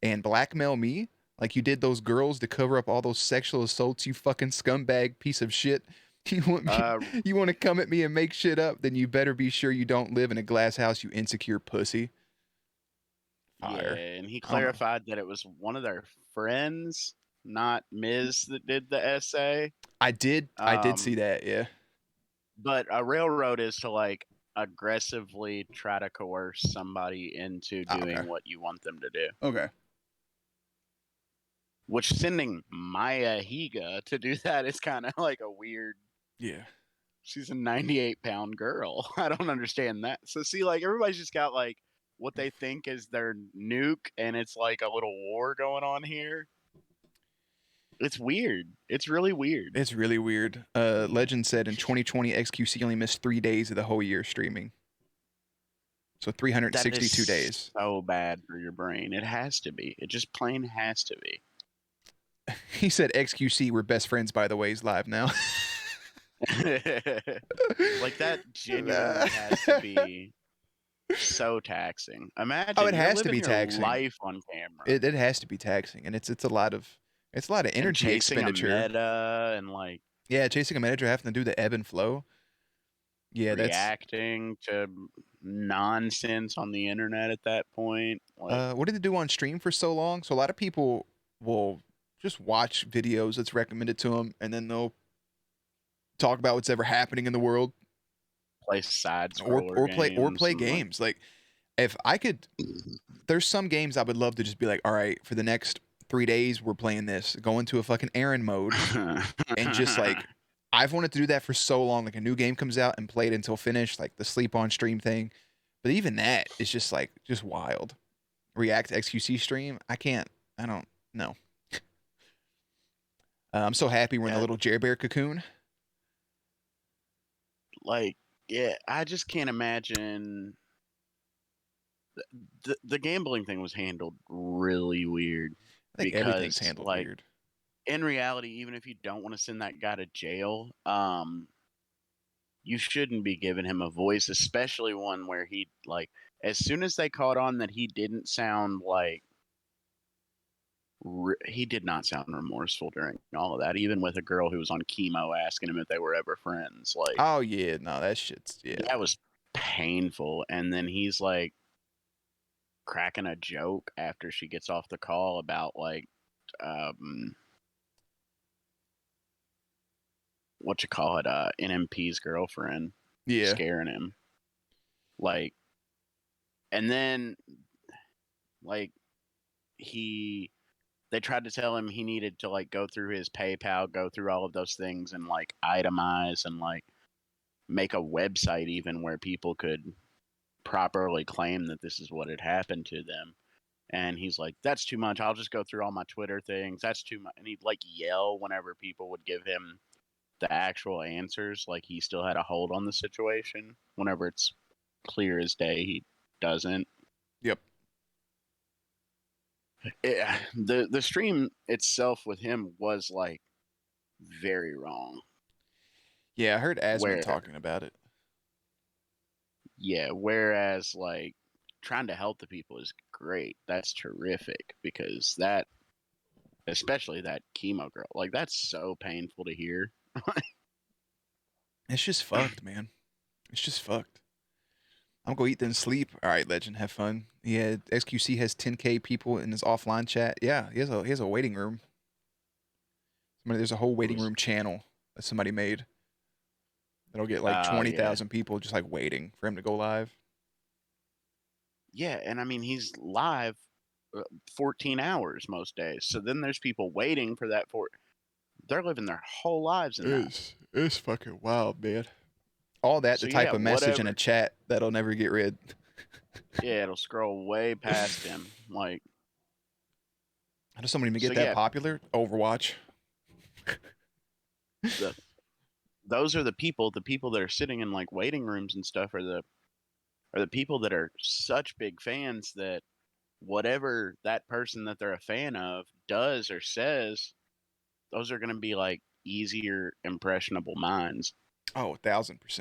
And blackmail me like you did those girls to cover up all those sexual assaults, you fucking scumbag piece of shit. You want me, Uh, you want to come at me and make shit up? Then you better be sure you don't live in a glass house, you insecure pussy. yeah, Fire. and he I don't know. clarified that it was one of their friends, not Ms. that did the essay. I did see that, yeah. But a railroad is to like aggressively try to coerce somebody into Oh, okay. doing what you want them to do. Okay. Which sending Maya Higa to do that is kind of like a weird. Yeah. She's a 98-pound girl. I don't understand that. So see, like everybody's just got like what they think is their nuke, and it's like a little war going on here. It's weird. It's really weird. It's really weird. Legend said in 2020, XQC only missed 3 days of the whole year streaming. So That 362 is days. so bad for your brain. It has to be. It just plain has to be. He said XQC, we're best friends, by the way, is live now. Like that genuinely has to be so taxing. Oh, Imagine it you're has to living be your taxing. life on camera It has to be taxing, and it's a lot of and energy chasing a expenditure. meta and like Yeah, chasing a manager, having to do the ebb and flow. Yeah, that's reacting to nonsense on the internet at that point. Like, what did they do on stream for so long? So a lot of people will just watch videos that's recommended to them, and then they'll talk about what's ever happening in the world, play side or scroller or play or games play and like, games. Like if I could, there's some games I would love to just be like, all right, for the next 3 days we're playing this, go into a fucking Aaron mode, and just like I've wanted to do that for so long. Like a new game comes out and play it until finish, like the sleep on stream thing. But even that is just like just wild. React to XQC stream, I can't. I don't know. I'm so happy we're in the yeah, little Jer Bear cocoon. like, yeah, I just can't imagine. The gambling thing was handled really weird I think everything's because, handled like, weird. in reality, even if you don't want to send that guy to jail, you shouldn't be giving him a voice, especially one where he, like, as soon as they caught on that he didn't sound like he did not sound remorseful during all of that, even with a girl who was on chemo asking him if they were ever friends. Like, Oh yeah, no, that shit's that was painful. And then he's like cracking a joke after she gets off the call about, like, what you call it, NMP's girlfriend yeah. scaring him. Like, and then, like, they tried to tell him he needed to, like, go through his PayPal, go through all of those things and, like, itemize and, like, make a website even where people could properly claim that this is what had happened to them. And he's like, that's too much. I'll just go through all my Twitter things. That's too much. And he'd, like, yell whenever people would give him the actual answers. Like, he still had a hold on the situation. Whenever it's clear as day, he doesn't. Yep. The stream itself with him was, like, very wrong. Yeah, I heard Asmund talking about it. Yeah, whereas, like, trying to help the people is great. That's terrific, because that, especially that chemo girl, like, that's so painful to hear. It's just fucked, man. It's just fucked. I'm gonna go eat then sleep. All right, legend, have fun. Yeah, XQC has 10K people in his offline chat. Yeah, he has a waiting room. There's a whole waiting room channel that somebody made. That'll get like Yeah. 20,000 people just like waiting for him to go live. Yeah, and I mean, he's live 14 hours most days. So then there's people waiting for that they're living their whole lives in that. It's fucking wild, man. All that So to type yeah, a message in a whatever. chat that'll never get read. Yeah, it'll scroll way past him. Like, How does someone even so get that yeah, popular? Overwatch. those are the people that are sitting in, like, waiting rooms and stuff, are the people that are such big fans that whatever that person that they're a fan of does or says, those are going to be, like, easier impressionable minds. Oh, 1,000%.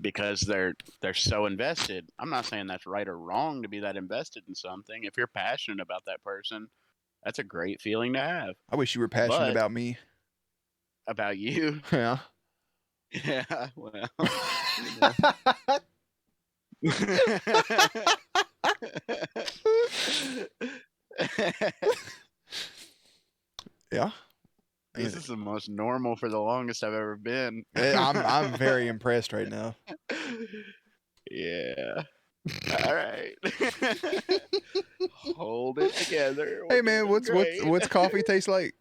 Because they're so invested. I'm not saying that's right or wrong to be that invested in something. If you're passionate about that person, that's a great feeling to have. I wish you were passionate But about me. about you, Yeah. yeah, well, you know. Yeah. This is the most normal for the longest I've ever been. I'm very impressed right now. Yeah. All right. Hold it together. We're Hey man, doing great. what's coffee taste like?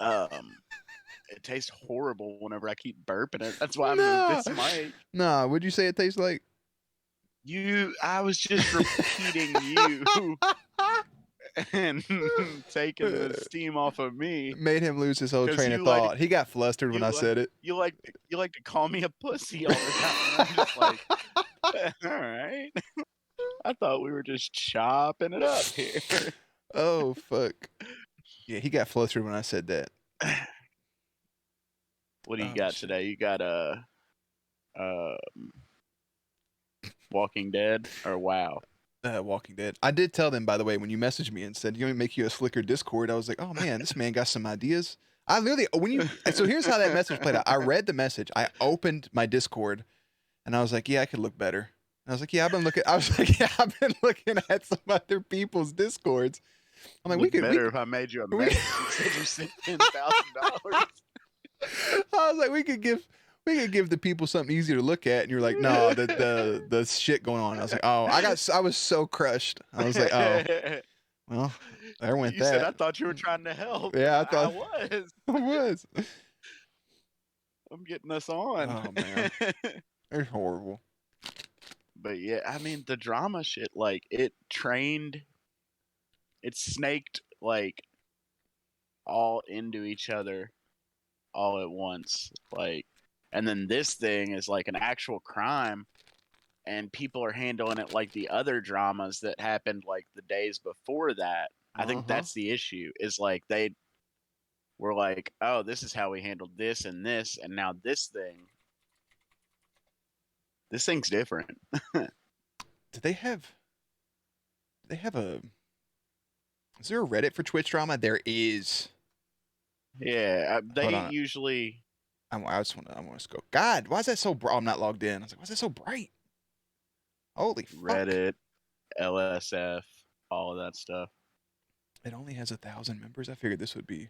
It tastes horrible whenever I keep burping it. That's why I moved Nah. this mic. Nah, what'd you say it tastes like? I was just repeating you and taking the steam off of me. Made him lose his whole 'Cause train of you like thought. He got flustered when I said it. you like to call me a pussy all the time. I'm just like, all right. I thought we were just chopping it up here. Oh fuck. Yeah, he got flustered when I said that. What do you Oh, got shit. today? You got Walking Dead or WoW? Walking Dead. I did tell them, by the way, when you messaged me and said, "You want me to make you a slicker Discord?" I was like, "Oh man, this man got some ideas." I literally, so here's how that message played out. I read the message. I opened my Discord, and I was like, "Yeah, I could look better." And I was like, "Yeah, I've been looking." I was like, "Yeah, I've been looking at some other people's Discords." I'm like, better if I made you a message and said you sent $10,000. I was like, we could give the people something easier to look at, and you're like, no, the shit going on. I was like, oh, I was so crushed. I was like, oh, well, there went You that. said I thought you were trying to help. Yeah, I I thought was. I was. I'm getting us on. Oh man, it's horrible. But yeah, I mean, the drama shit, like, it snaked, like, all into each other all at once. Like, And then this thing is like an actual crime, and people are handling it like the other dramas that happened like the days before that. I think Uh-huh. that's the issue. Is like they were like, oh, this is how we handled this, and now this thing's different. Do they have a is there a Reddit for Twitch drama? There is. Yeah, Hold they on. usually I just want to go. God, why is that so bright? I'm not logged in. I was like, why is that so bright? Holy fuck. Reddit, LSF, all of that stuff. It only has 1,000 members. I figured this would be.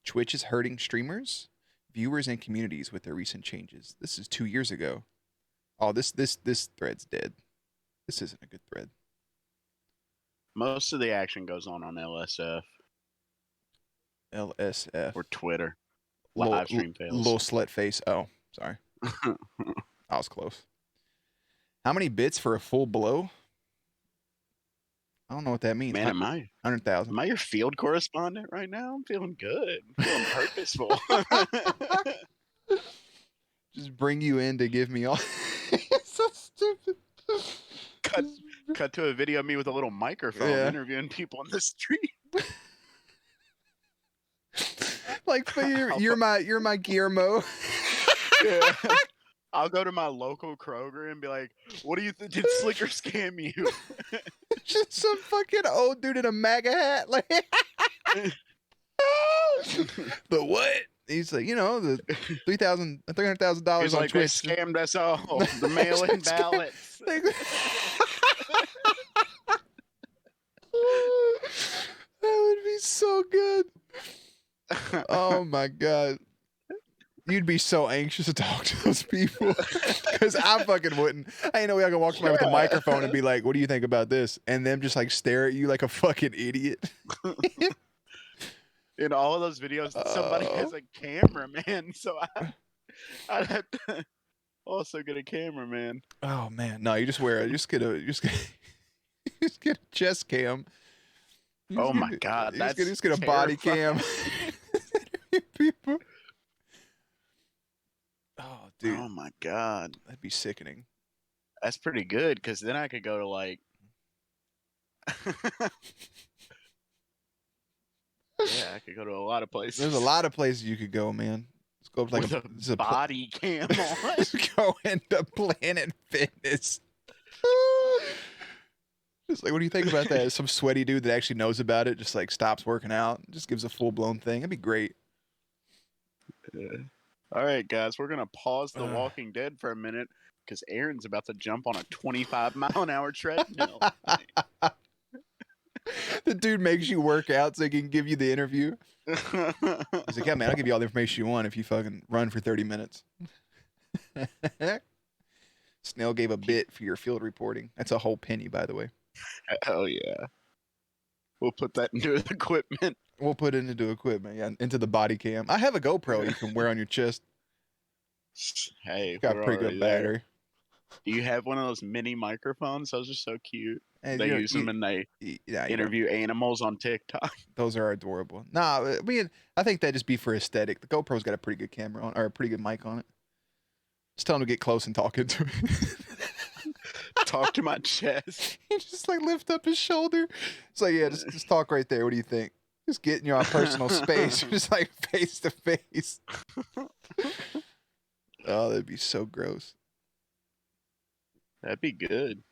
Twitch is hurting streamers, viewers, and communities with their recent changes. This is 2 years ago. Oh, this thread's dead. This isn't a good thread. Most of the action goes on LSF LSF. or Twitter. Little, Live stream little fails. slut face. Oh, sorry. I was close. How many bits for a full blow? I don't know what that means. Man, am I 100,000. your field correspondent right now? I'm feeling good. I'm feeling purposeful. Just bring you in to give me all. It's so stupid. Cut to a video of me with a little microphone interviewing people in the street. Like you're my Guillermo. Yeah. I'll go to my local Kroger and be like, "What do you think? Did Slicker scam you?" Just some fucking old dude in a MAGA hat, like the what? He's like, the $300,000 He's on like, Twitch. they scammed us all. The mail-in ballots. That would be so good. Oh my god. You'd be so anxious to talk to those people. Because I fucking wouldn't. I ain't no way I can walk somebody with a microphone and be like, what do you think about this? And them just like stare at you like a fucking idiot. In all of those videos, somebody has a cameraman, so I'd have to also get a cameraman. Oh man. No, you just get a chest cam. Oh my god, that's just get a body cam. People. Oh, dude. Oh my god. That'd be sickening. That's pretty good, because then I could go to like yeah, I could go to a lot of places. There's a lot of places you could go, man. Let's go up like with a body cam on. Let's go into Planet Fitness. Just like, what do you think about that? Some sweaty dude that actually knows about it just like stops working out, just gives a full blown thing. That'd be great. All right, guys, we're gonna pause The Walking Dead for a minute because Aaron's about to jump on a 25-mile-an-hour treadmill. The dude makes you work out so he can give you the interview. He's like, yeah, man, I'll give you all the information you want if you fucking run for 30 minutes. Snell gave a bit for your field reporting. That's a whole penny, by the way. Hell yeah. We'll put that into the equipment. We'll put it into equipment, yeah, into the body cam. I have a GoPro you can wear on your chest. Hey, got pretty good battery. Do you have one of those mini microphones? Those are so cute. And they use them and they interview animals on TikTok. Those are adorable. Nah, I think that'd just be for aesthetic. The GoPro's got a pretty good camera on, or a pretty good mic on it. Just tell him to get close and talk into it. Talk to my chest. He just like lift up his shoulder. It's like, yeah, just talk right there. What do you think? Just getting you on personal space, just like face to face. Oh, that'd be so gross. That'd be good.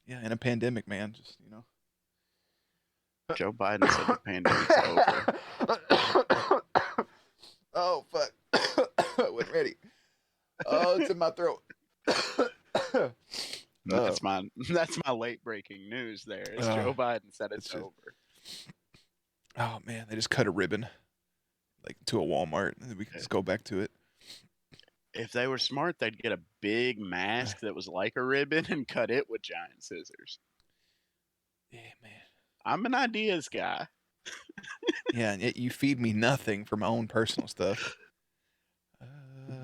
Yeah, in a pandemic, man. Just Joe Biden said the pandemic's over. Oh fuck! I wasn't ready. Oh, it's in my throat. That's my late breaking news. There is Joe Biden said it's over. Oh man, they just cut a ribbon, like to a Walmart, and we can just go back to it. If they were smart, they'd get a big mask that was like a ribbon and cut it with giant scissors. Yeah, man. I'm an ideas guy. Yeah, and yet you feed me nothing for my own personal stuff.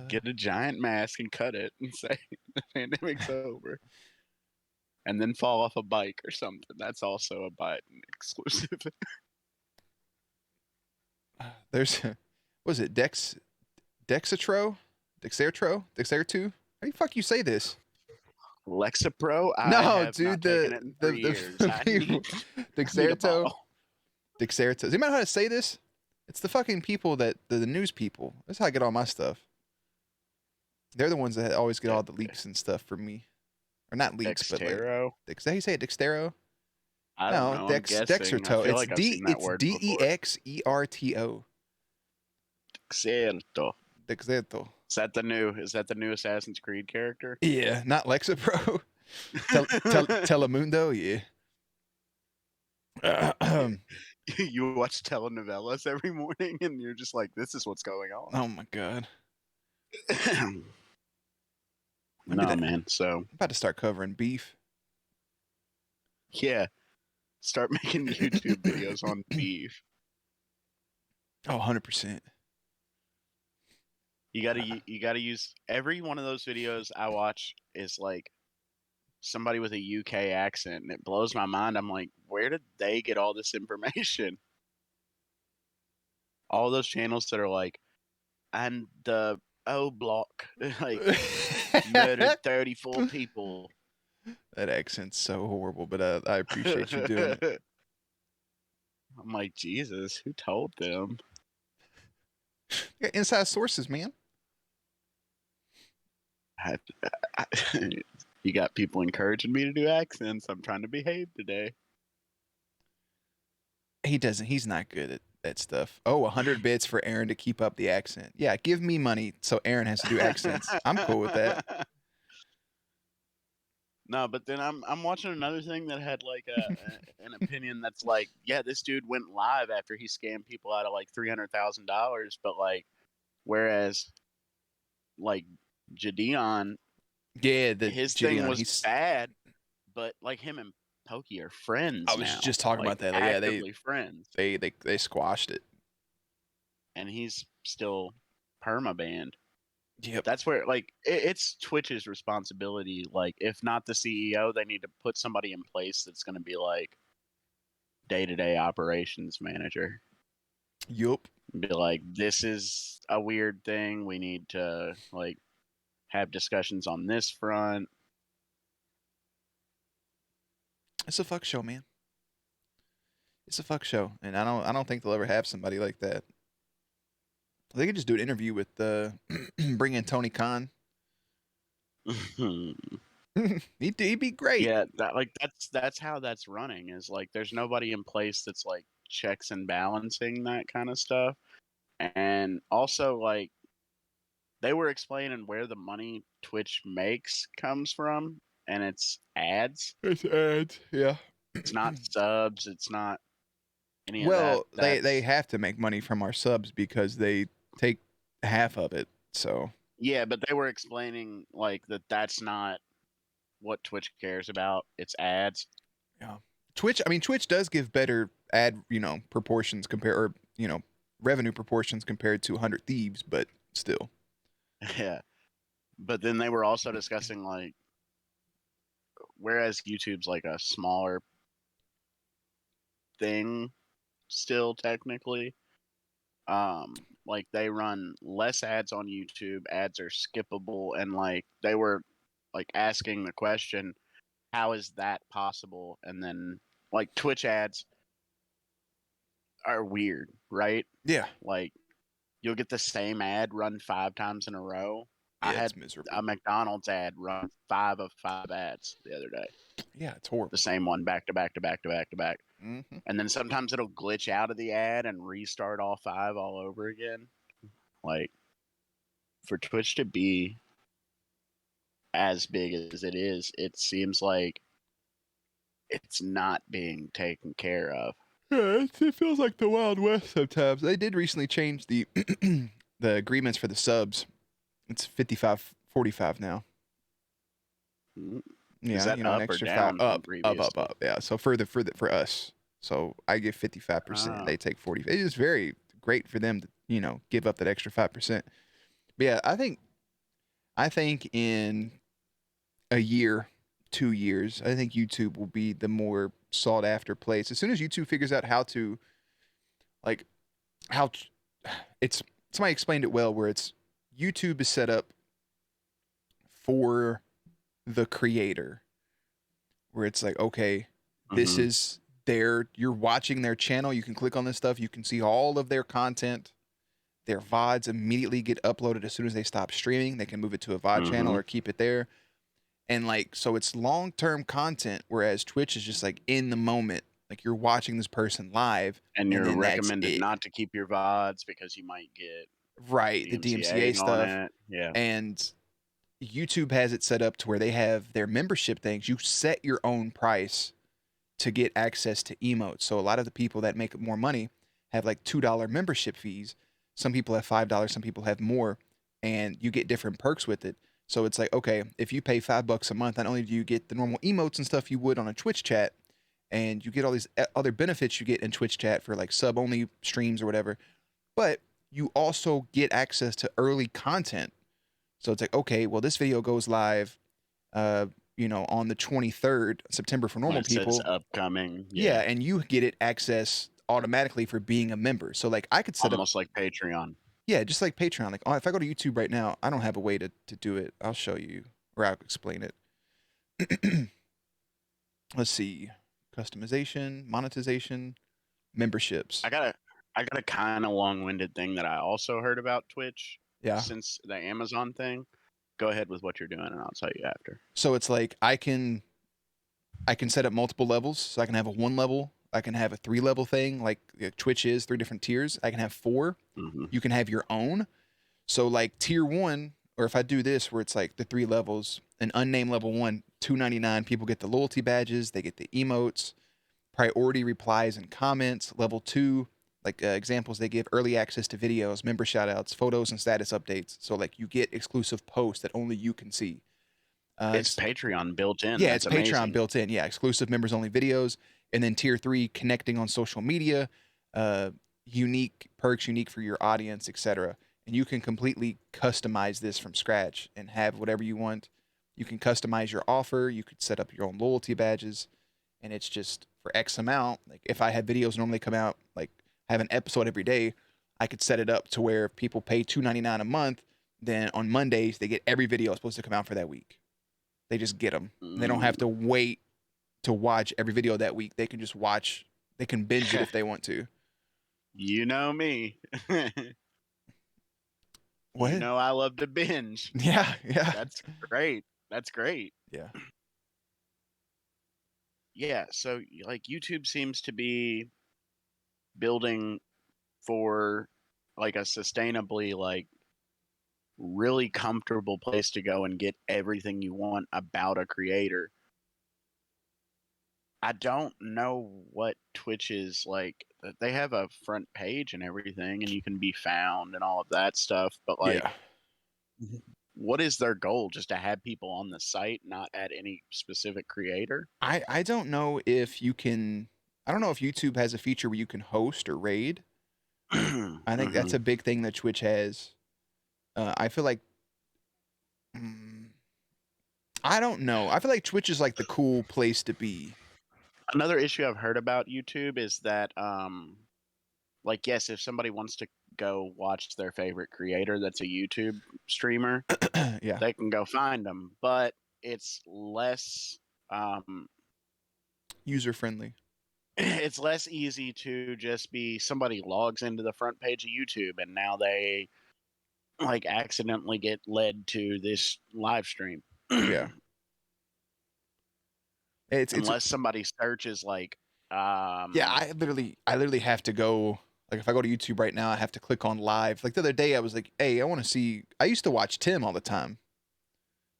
Get a giant mask and cut it and say the pandemic's over. And then fall off a bike or something. That's also a Biden exclusive. There's, was it Dexatro? Dexerto? How do you fuck you say this? Lexapro? I No, have dude, not taken it in 3 years. the I people, need a Dexerto, bottle. Dexerto. Does anybody know how to say this? It's the fucking people that the news people. That's how I get all my stuff. They're the ones that always get all the leaks and stuff from me, or not leaks, but like, Dextero? is that how you say it, Dextero? I don't No, know. I'm guessing. I Dexerto. feel like I've seen that It's word before. Dexerto. Dexerto. Dexerto. Is that the new Assassin's Creed character? Yeah, not Lexapro. Telemundo, yeah. You watch telenovelas every morning and you're just like, this is what's going on. Oh my god. No, man. So I'm about to start covering beef. yeah, start making YouTube videos on beef. Oh, 100%. You gotta use every one of those videos I watch is like somebody with a UK accent, and it blows my mind. I'm like, where did they get all this information? All those channels that are like, and the O block like murdered 34 people. That accent's so horrible, but I appreciate you doing it. I'm like, Jesus, who told them? Yeah, inside sources, man. You got people encouraging me to do accents. I'm trying to behave today. He's not good at that stuff. Oh, 100 bits for Aaron to keep up the accent. Yeah, give me money so Aaron has to do accents. I'm cool with that. No, but then I'm watching another thing that had like an opinion that's like, yeah, this dude went live after he scammed people out of like $300,000, but like, whereas like Jadeon, Yeah, his thing was bad, but like him and Pokey are friends I was now. just talking like, about that. actively friends, They squashed it. and he's still perma-banned. Yep. That's where like it's Twitch's responsibility. Like, if not the CEO, they need to put somebody in place that's going to be like day-to-day operations manager. Yup. Be like, this is a weird thing. We need to like have discussions on this front. It's a fuck show, man. It's a fuck show, and I don't think they'll ever have somebody like that. They could just do an interview with bring in Tony Khan. He'd be great. Yeah, that's how that's running. Is like there's nobody in place that's like checks and balancing that kind of stuff. And also like they were explaining where the money Twitch makes comes from, and it's ads. It's ads, yeah. It's not subs. It's not any of that. Well, they have to make money from our subs because they take half of it. So yeah, but they were explaining like that's not what Twitch cares about. It's ads. yeah, Twitch. I mean, Twitch does give better ad, proportions revenue proportions compared to 100 Thieves, but still. Yeah, but then they were also discussing like, whereas YouTube's like a smaller thing, still technically, like they run less ads on YouTube. Ads are skippable, and like they were like asking the question, how is that possible? And then like Twitch ads are weird, right? Yeah. Like you'll get the same ad run 5 times in a row. Yeah, I had it's miserable. a McDonald's ad run 5 of 5 ads the other day. Yeah, it's horrible. The same one back to back to back to back to back. Mm-hmm. And then sometimes it'll glitch out of the ad and restart all 5 all over again. Like, for Twitch to be as big as it is, it seems like it's not being taken care of. Yeah, it feels like the Wild West sometimes. They did recently change the the agreements for the subs. It's 55-45 now. Yeah, Is that an up or extra down 5 from up. Yeah, so for us. So I give 55%. They take 40. It is very great for them to, give up that extra 5%. But yeah, I think in a year, 2 years, I think YouTube will be the more sought after place. As soon as YouTube figures out how it's somebody explained it well, where it's YouTube is set up for the creator, where it's like, okay, this Mm-hmm. is you're watching their channel. You can click on this stuff. You can see all of their content. Their VODs immediately get uploaded as soon as they stop streaming. They can move it to a VOD channel Mm-hmm. or keep it there. And like, so it's long term content, whereas Twitch is just like in the moment. Like you're watching this person live, And and you're then that's recommended it. not to keep your VODs because you might get Right. The DMCA DMCA on stuff. it. Yeah. And YouTube has it set up to where they have their membership things. You set your own price to get access to emotes. So a lot of the people that make more money have like $2 membership fees. Some people have $5, some people have more, and you get different perks with it. So it's like, okay, if you pay $5 a month, not only do you get the normal emotes and stuff you would on a Twitch chat, and you get all these other benefits you get in Twitch chat for like sub only streams or whatever, but you also get access to early content. So it's like, okay, well, this video goes live, uh, on the 23rd September for When normal it says people. upcoming, Yeah, yeah. and you get it access automatically for being a member. So like I could set up, Almost like Patreon. yeah, just like Patreon. Like, oh, if I go to YouTube right now, I don't have a way to do it. I'll show you or I'll explain it. Let's see. Customization, monetization, memberships. I got a kind of long-winded thing that I also heard about Twitch Yeah. since the Amazon thing. Go ahead with what you're doing and I'll tell you after. So it's like I can set up multiple levels. So I can have a 1 level, I can have a 3 level thing like Twitch is 3 different tiers. I can have 4. Mm-hmm. You can have your own. So like tier 1, or if I do this where it's like the 3 levels, an unnamed level 1, $2.99, people get the loyalty badges, they get the emotes, priority replies and comments. Level 2, like examples, they give early access to videos, member shoutouts, photos, and status updates. So like you get exclusive posts that only you can see. It's Patreon built in. Yeah, it's That's Patreon amazing. built in. Yeah, exclusive members only videos. And then tier 3, connecting on social media, uh, unique perks, unique for your audience, etc. And you can completely customize this from scratch and have whatever you want. You can customize your offer. You could set up your own loyalty badges, and it's just for X amount. Like if I had videos normally come out, like I have an episode every day, I could set it up to where if people pay $2.99 a month, then on Mondays they get every video supposed to come out for that week. They just get them. And they don't have to wait to watch every video that week. They can just watch. They can binge it if they want to. You know me. What? You know I love to binge. Yeah, yeah, That's great. That's great. yeah. Yeah, so like YouTube seems to be building for like a sustainably like really comfortable place to go and get everything you want about a creator. I don't know what Twitch is like. They have a front page and everything, and you can be found and all of that stuff. But like, Yeah. what is their goal? Just to have people on the site, not at any specific creator? I don't know if you can. I don't know if YouTube has a feature where you can host or raid. I think that's Mm-hmm. a big thing that Twitch has. I feel like. mm, I don't know. I feel like Twitch is like the cool place to be. Another issue I've heard about YouTube is that, like, yes, if somebody wants to go watch their favorite creator that's a YouTube streamer, Yeah. they can go find them, but it's less, User friendly. it's less easy to just be somebody logs into the front page of YouTube and now they like accidentally get led to this live stream. Yeah. It's Unless somebody searches like, yeah, I literally have to go. Like if I go to YouTube right now, I have to click on live. Like the other day, I was like, "Hey, I want to see." I used to watch Tim all the time.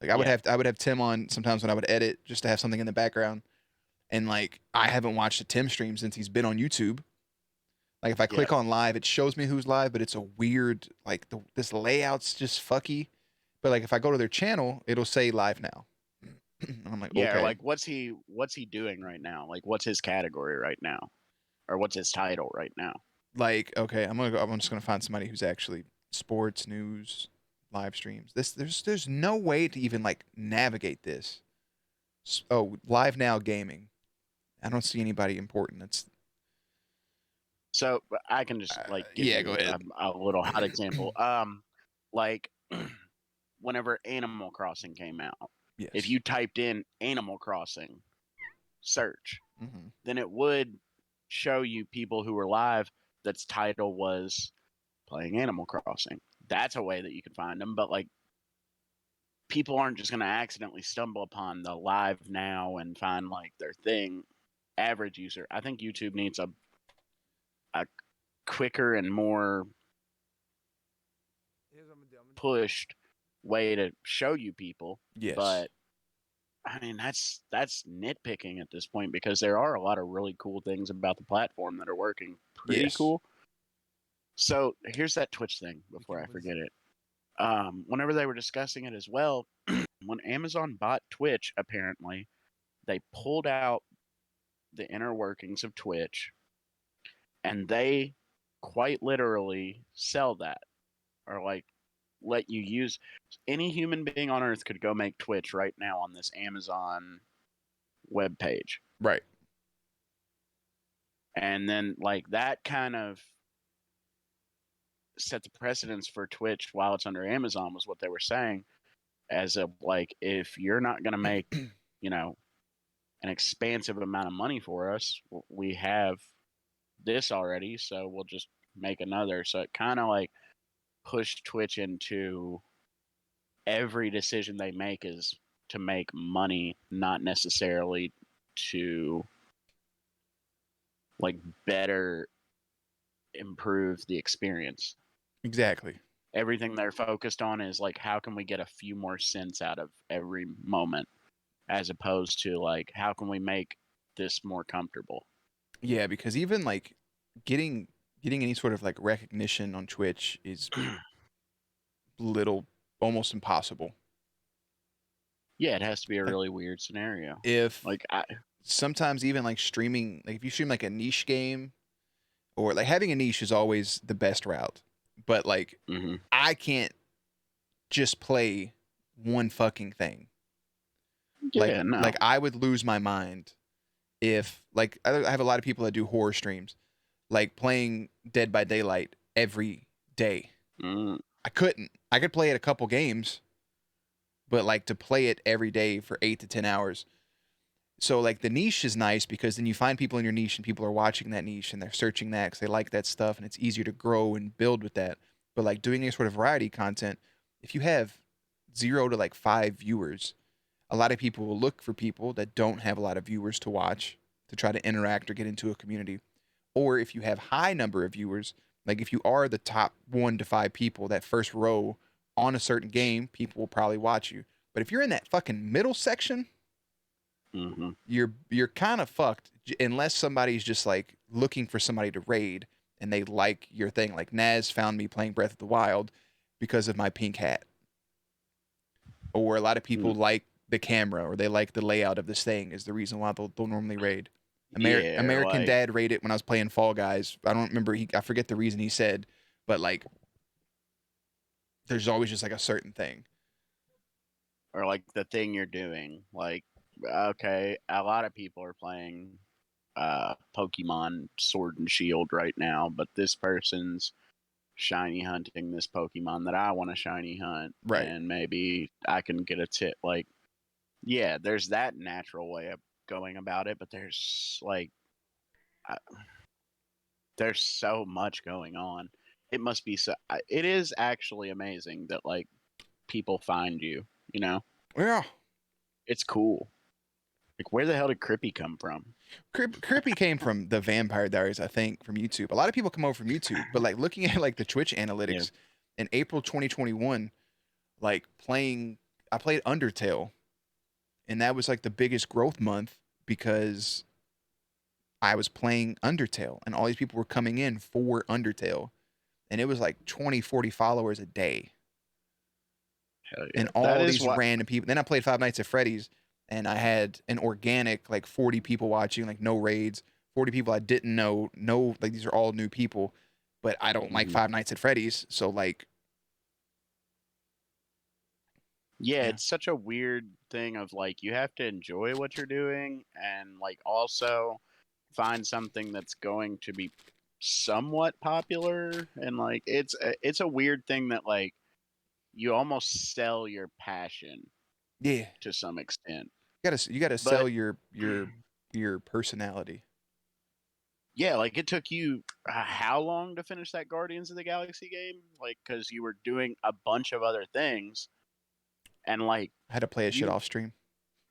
Like Yeah. I would have Tim on sometimes when I would edit just to have something in the background. And like I haven't watched a Tim stream since he's been on YouTube. Like if I Yeah. click on live, it shows me who's live, but it's a weird this layout's just fucky. But like if I go to their channel, it'll say live now. And I'm like, Yeah, okay. like what's he doing right now? Like what's his category right now? Or what's his title right now? Like okay, I'm just gonna find somebody who's actually sports news live streams. There's no way to even like navigate this. Oh, live now gaming. I don't see anybody important. That's So I can just like give yeah, go you ahead. a little hot example. Like whenever Animal Crossing came out, Yes. if you typed in Animal Crossing search, Mm-hmm. then it would show you people who were live that's title was playing Animal Crossing. That's a way that you can find them, but like people aren't just going to accidentally stumble upon the live now and find like their thing. Average user, I think YouTube needs a quicker and more pushed way to show you people. Yes. But I mean that's nitpicking at this point because there are a lot of really cool things about the platform that are working pretty Yes. cool. So here's that Twitch thing before I forget it. Whenever they were discussing it as well, when Amazon bought Twitch, apparently they pulled out the inner workings of Twitch and they quite literally sell that or like let you use any human being on earth could go make Twitch right now on this Amazon web page. Right. And then like that kind of set the precedence for Twitch while it's under Amazon was what they were saying as of like if you're not going to make, you know, an expansive amount of money for us, we have this already, so we'll just make another. So it kind of like pushed Twitch into every decision they make is to make money, not necessarily to like better improve the experience. Exactly. Everything they're focused on is like how can we get a few more cents out of every moment as opposed to like how can we make this more comfortable. Yeah, because even like getting any sort of like recognition on Twitch is little almost impossible. Yeah, it has to be a Like really weird scenario. if Like sometimes even like streaming, like if you stream like a niche game or like having a niche is always the best route. But like I can't just play one fucking thing. yeah, no. Like I would lose my mind if like I have a lot of people that do horror streams, like playing Dead by Daylight every day. I couldn't. I could play it a couple games, but like to play it every day for 8 to 10 hours. So like the niche is nice because then you find people in your niche and people are watching that niche and they're searching that because they like that stuff and it's easier to grow and build with that. But like doing any sort of variety content, if you have 0 to like 5 viewers, a lot of people will look for people that don't have a lot of viewers to watch to try to interact or get into a community. Or if you have high number of viewers, like if you are the top 1 to 5 people, that first row on a certain game, people will probably watch you. But if you're in that fucking middle section, you're kind of fucked unless somebody's just like looking for somebody to raid and they like your thing. Like Naz found me playing Breath of the Wild because of my pink hat. Or a lot of people like the camera or they like the layout of this thing is the reason why they'll normally raid. American like, Dad raided when I was playing Fall Guys. I don't remember. I forget the reason he said, but like, there's always just like a certain thing. Or like the thing you're doing. Like, okay, a lot of people are playing Pokemon Sword and Shield right now, but this person's shiny hunting this Pokemon that I want to shiny hunt. Right. And maybe I can get a tip. Like, yeah, there's that natural way of going about it, but there's like, there's so much going on. It must be so. It is actually amazing that like people find you. You know, Yeah. it's cool. Like, where the hell did Crippy come from? Crippy came from the Vampire Diaries, I think, from YouTube. A lot of people come over from YouTube, but like looking at like the Twitch analytics in April 2021, like I played Undertale, and that was like the biggest growth month because I was playing Undertale, and all these people were coming in for Undertale, and it was like 20, 40 followers a day. Hell yeah. And all That is these what. random people. Then I played Five Nights at Freddy's, and I had an organic like 40 people watching, like no raids, 40 people I didn't know. No, like these are all new people, but I don't like Five Nights at Freddy's, so like. Yeah, it's such a weird thing of like you have to enjoy what you're doing and like also find something that's going to be somewhat popular and like it's a weird thing that like you almost sell your passion Yeah, to some extent. you gotta But sell your personality. yeah, like it took you how long to finish that Guardians of the Galaxy game? Like, because you were doing a bunch of other things, and like I had to play a shit you, off stream.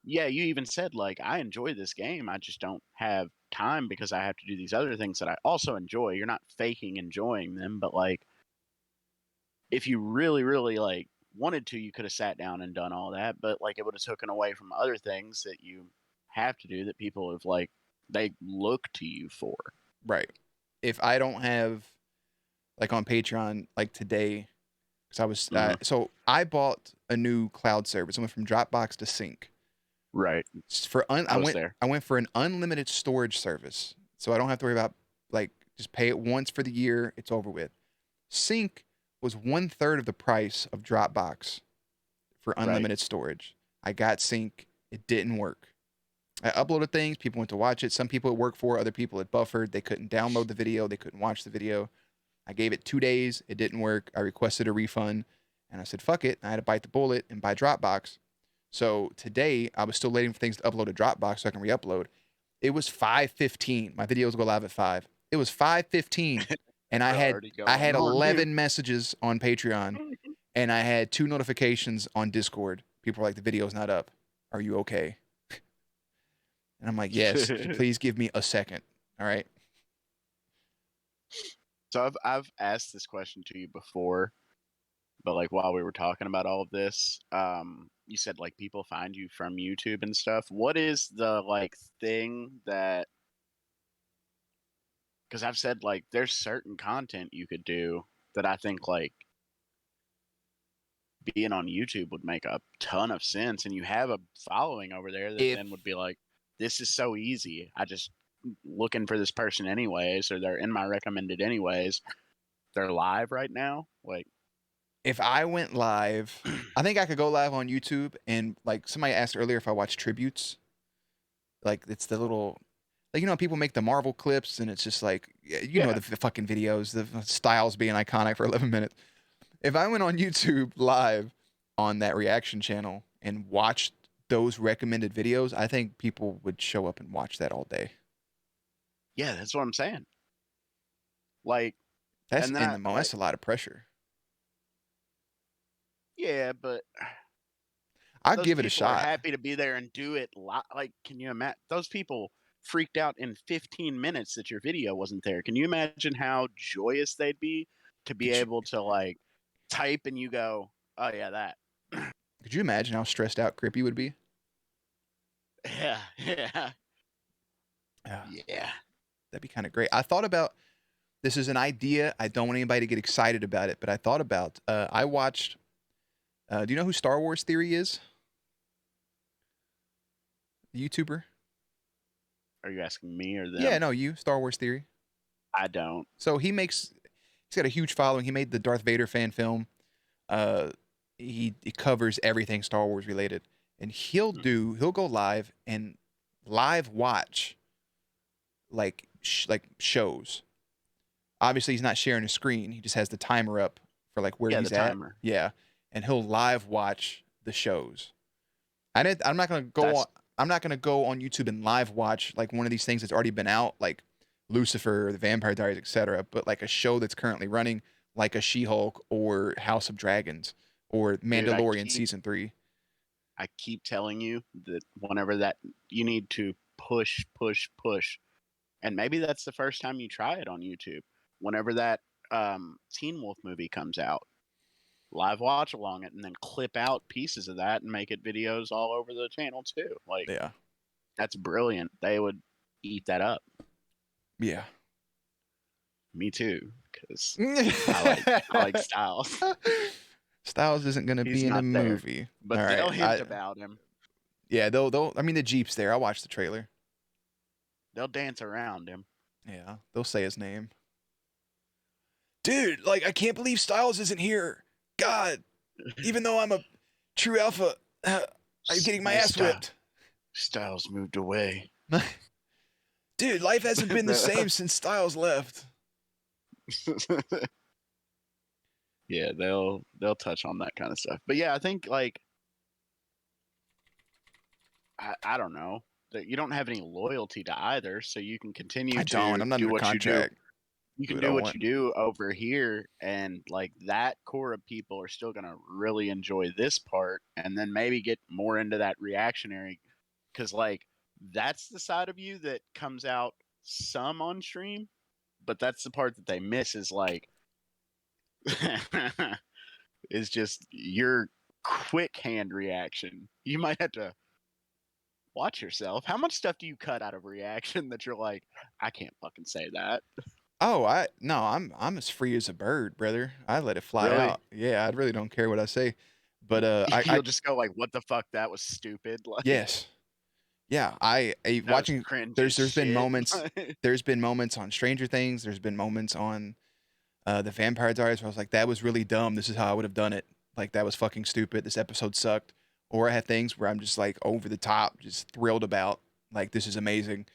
yeah, you even said like I enjoy this game, I just don't have time because I have to do these other things that I also enjoy. You're not faking enjoying them, but like if you really, really like wanted to, you could have sat down and done all that, but like it would have taken away from other ththings that you have to do that people have like they look to you for. Right. If I don't have like on Patreon like today, because I was Mm-hmm. so I bought a new cloud service. I went from Dropbox to Sync. Right. I I was went there. for an unlimited storage service, so I don't have to worry about like just pay it once for the year. It's over with. Sync was 1/3 of the price of Dropbox for Right. unlimited storage. I got Sync. It didn't work. I uploaded things. People went to watch it. Some people it worked for. Other people it buffered. They couldn't download the video. They couldn't watch the video. I gave it 2 days. It didn't work. I requested a refund, and I said, "Fuck it." I had to bite the bullet and buy Dropbox. So today I was still waiting for things to upload to Dropbox so I can re-upload. It was 5:15. My videos go live at 5. It was 5:15, and I We're had already I going had on here. 11 messages on Patreon, and I had 2 notifications on Discord. People were like, "The video's not up. Are you okay?" And I'm like, "Yes. Please give me a second." All right. So I've asked this question to you before, but like while we were talking about all of this, you said like people find you from YouTube and stuff. What is the like thing that because I've said like there's certain content you could do that I think like being on YouTube would make a ton of sense, and you have a following over there that If then would be like, this is so easy. I just looking for this person anyways, or they're in my recommended anyways. They're live right now. Like, if I went live, I think I could go live on YouTube and like somebody asked earlier if I watch tributes. Like it's the little like people make the Marvel clips and it's just like yeah, the fucking videos, the Styles being iconic for 11 minutes. If I went on YouTube live on that reaction channel and watched those recommended videos, I think people would show up and watch that all day. yeah, that's what I'm saying. Like, That's and then in I the moment. like, That's a lot of pressure. yeah, but I'll those give it a people are shot. happy to be there and do it. Like, can you imagine? Those people freaked out in 15 minutes that your video wasn't there. Can you imagine how joyous they'd be to be Could you able to like type and you go, oh yeah, that. could you imagine how stressed out Crippy would be? Yeah, yeah, Yeah, yeah. that'd be kind of great. I thought about this is an idea. I don't want anybody to get excited about it, but I thought about. I watched. Do you know who Star Wars Theory is? The YouTuber. Are you asking me or Yeah, them? no, you Star Wars Theory. I don't. So he's got a huge following. He made the Darth Vader fan film. Uh, he covers everything Star Wars related, and he'll go live and live watch like shows. Obviously, he's not sharing a screen. He just has the timer up for like where Yeah, the he's at. timer. Yeah, and he'll live watch the shows. I'm not gonna go on. That's I'm not gonna go on YouTube and live watch like one of these things that's already been out, like Lucifer or the Vampire Diaries, etc. But like a show that's currently running, like a She-Hulk or House of Dragons or dude. Mandalorian season 3. I keep telling you that whenever that you need to push, push, push, and maybe that's the first time you try it on YouTube. Whenever that Teen Wolf movie comes out, live watch along it, and then clip out pieces of that and make it videos all over the channel too. Like Yeah, that's brilliant. They would eat that up. yeah. Me too, because I like Styles. Styles isn't gonna He's be in a not there, movie. All but right, they'll hint about him. yeah, they'll. I mean, the Jeep's there. I watched the trailer. They'll dance around him. Yeah, they'll say his name. Dude, like I can't believe Styles isn't here. God, even though I'm a true alpha, I'm getting my ass whipped. Styles moved away. Dude, life hasn't been the same since Styles left. Yeah, they'll touch on that kind of stuff. But yeah, I think like I don't know that you don't have any loyalty to either, so you can continue I don't. to I'm not do under what you do. contract. You Do can what I do what want. you do over here, and like that core of people are still gonna really enjoy this part, and then maybe get more into that reactionary, because like that's the side of you that comes out some on stream, but that's the part that they miss is like is just your quick hand reaction. You might have to watch yourself. How much stuff do you cut out of reaction that you're like, I can't fucking say that? Oh, no, I'm as free as a bird, brother. I let it fly Really? out. Yeah, I really don't care what I say. But I You'll just go like, what the fuck? That was stupid. Like yes, yeah. I that was watching. cringe as There's been shit. moments. There's been moments on Stranger Things. There's been moments on the Vampire Diaries where I was like, that was really dumb. This is how I would have done it. Like that was fucking stupid. This episode sucked. Or I had things where I'm just like over the top, just thrilled about. Like this is amazing.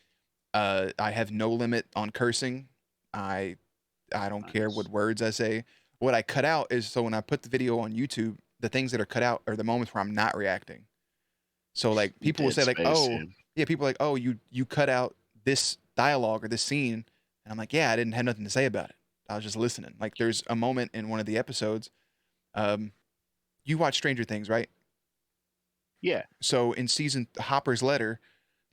I have no limit on cursing. I I don't care what Nice. words I say. What I cut out is so when I put the video on YouTube, the things that are cut out are the moments where I'm not reacting. So like people will Dead say like, space, "Oh, yeah. yeah," people are like, "Oh, you cut out this dialogue or this scene," and I'm like, "Yeah, I didn't have nothing to say about it. I was just listening." Like there's a moment in one of the episodes. Um, you watch Stranger Things, right? Yeah. So in season Hopper's letter,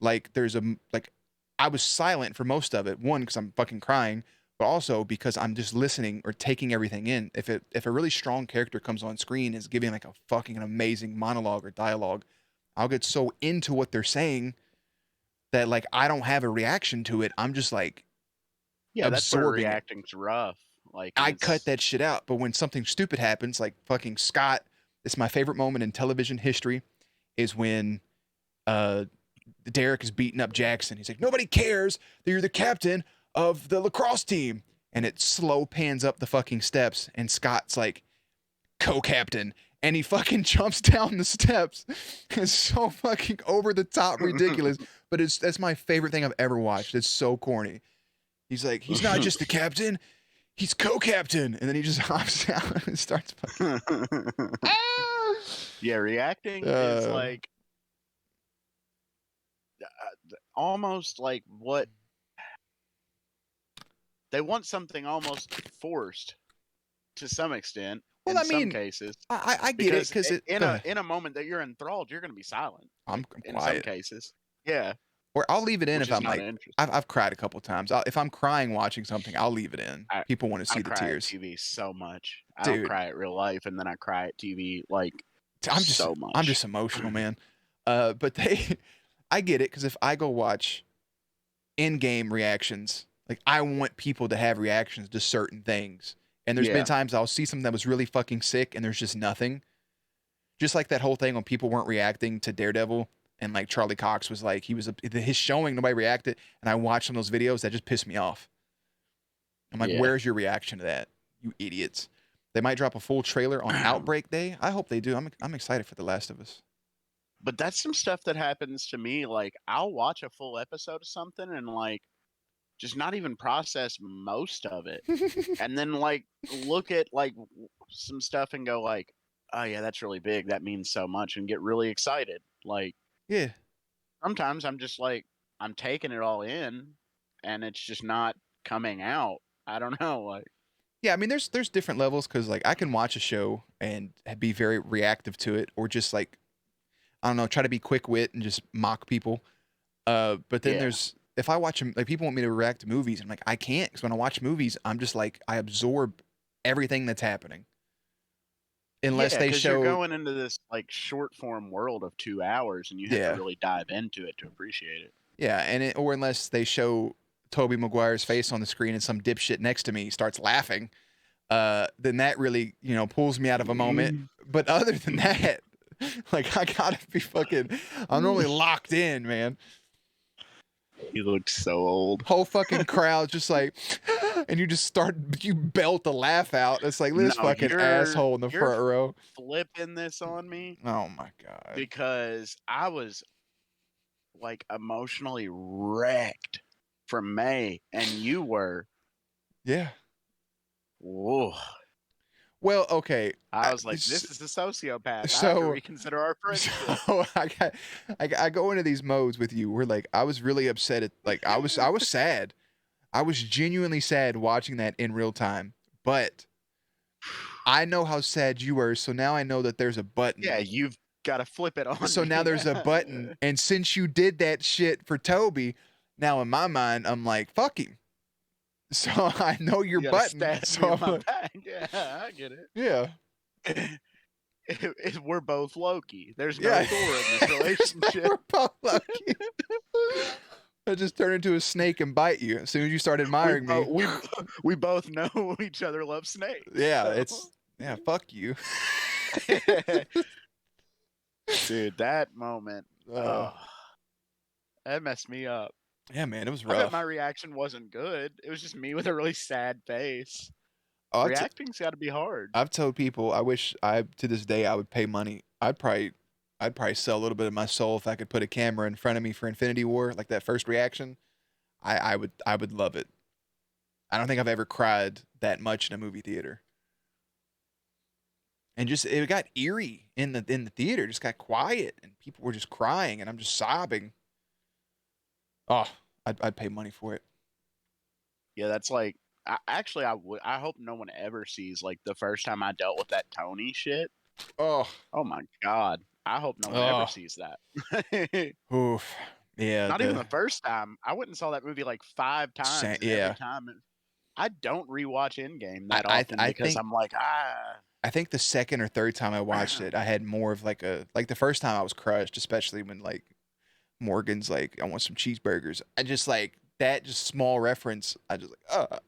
like there's a like I was silent for most of it. One, because I'm fucking crying, but also because I'm just listening or taking everything in. If a really strong character comes on screen is giving like a fucking amazing monologue or dialogue, I'll get so into what they're saying that like I don't have a reaction to it. I'm just like Yeah, that's where absorbing it. reacting's rough. Like, and I cut it's that shit out. But when something stupid happens, like fucking Scott, it's my favorite moment in television history, is when uh Derek is beating up Jackson. He's like, nobody cares that you're the captain of the lacrosse team. And it slow pans up the fucking steps, and Scott's like, co-captain. And he fucking jumps down the steps. It's so fucking over the top ridiculous. But that's my favorite thing I've ever watched. It's so corny. He's like, he's not just the captain, he's co-captain. And then he just hops down and starts fucking. Ah! yeah, reacting is Uh, like almost like what they want something almost forced to some extent well, in I some mean, cases, I get it because because it. in Go a ahead. in a moment that you're enthralled, you're going to be silent. I'm Like in some quiet. cases, yeah, Or I'll leave it in which if is I'm not like, interesting. I've cried a couple times. If I'm crying watching something, I'll leave it in. I People want to I see the cry at tears, TV so much. I don't dude. cry at real life, and then I cry at TV like I'm just so I'm much. just emotional, man. But they, I get it because if I go watch in-game reactions, like I want people to have reactions to certain things. And there's been Yeah, times I'll see something that was really fucking sick, and there's just nothing. Just like that whole thing when people weren't reacting to Daredevil, and like Charlie Cox was like, his showing, nobody reacted, and I watched some of those videos that just pissed me off. I'm like, yeah. where's your reaction to that, you idiots? They might drop a full trailer on Outbreak Day. I hope they do. I'm excited for The Last of Us. But that's some stuff that happens to me. Like I'll watch a full episode of something and like just not even process most of it, and then like look at like some stuff and go like, oh yeah, that's really big. That means so much, and get really excited. Like Yeah. sometimes I'm just like I'm taking it all in, and it's just not coming out. I don't know. Like Yeah, I mean, there's different levels because like I can watch a show and be very reactive to it, or just like I don't know, try to be quick wit and just mock people. But then yeah, there's if I watch them, like people want me to react to movies, I'm like I can't because when I watch movies, I'm just like I absorb everything that's happening unless yeah, they because you're show. going into this like short form world of 2 hours, and you have to Yeah, really dive into it to appreciate it. yeah, or unless they show Toby Maguire's face on the screen and some dipshit next to me starts laughing, then that really pulls me out of a moment. But other than that, like I gotta be fucking. I'm normally locked in, man. He looks so old. Whole fucking crowd just like, and you belt the laugh out. It's like this No, fucking asshole in the you're front row. flipping this on me Oh my god. because I was like emotionally wrecked from May, and you were. Yeah. Whoa. Well, okay. I was like, this is a sociopath. I have to So reconsider our friendship. so I go into these modes with you where like I was really upset at like I was sad. I was genuinely sad watching that in real time. But I know how sad you were, so now I know that there's a button. Yeah, you've got to flip it on So now me. there's a button, and since you did that shit for Toby, now in my mind I'm like, fuck him. So I know your You got to button. stab me So in I'm my like, back. Yeah, I get yeah. it. We're both Loki. There's no Yeah. Thor in this relationship. We're both lucky. I just turn into a snake and bite you as soon as you start admiring me. We both know each other love snakes. Yeah, So. fuck you. Dude, that moment, Uh, that messed me up. yeah, man, it was I bet rough. my reaction wasn't good. It was just me with a really sad face. Oh, Reacting's got to be hard. I've told people I wish I to this day I would pay money. I'd probably sell a little bit of my soul if I could put a camera in front of me for Infinity War, like that first reaction. I would love it. I don't think I've ever cried that much in a movie theater. And just it got eerie in the theater, it just got quiet and people were just crying and I'm just sobbing. Oh, I'd pay money for it. Yeah, that's like. Actually, I would. I hope no one ever sees like the first time I dealt with that Tony shit. Oh, Oh my god. I hope no one ever oh, sees that. oof. Yeah, Not even the first time. I went and saw that movie like 5 times, and yeah. every time I don't rewatch Endgame I that I, often I because think I'm like, I think the second or third time I watched it, I had more of like the first time I was crushed, especially when like Morgan's like, I want some cheeseburgers. I just like that just small reference. I just like,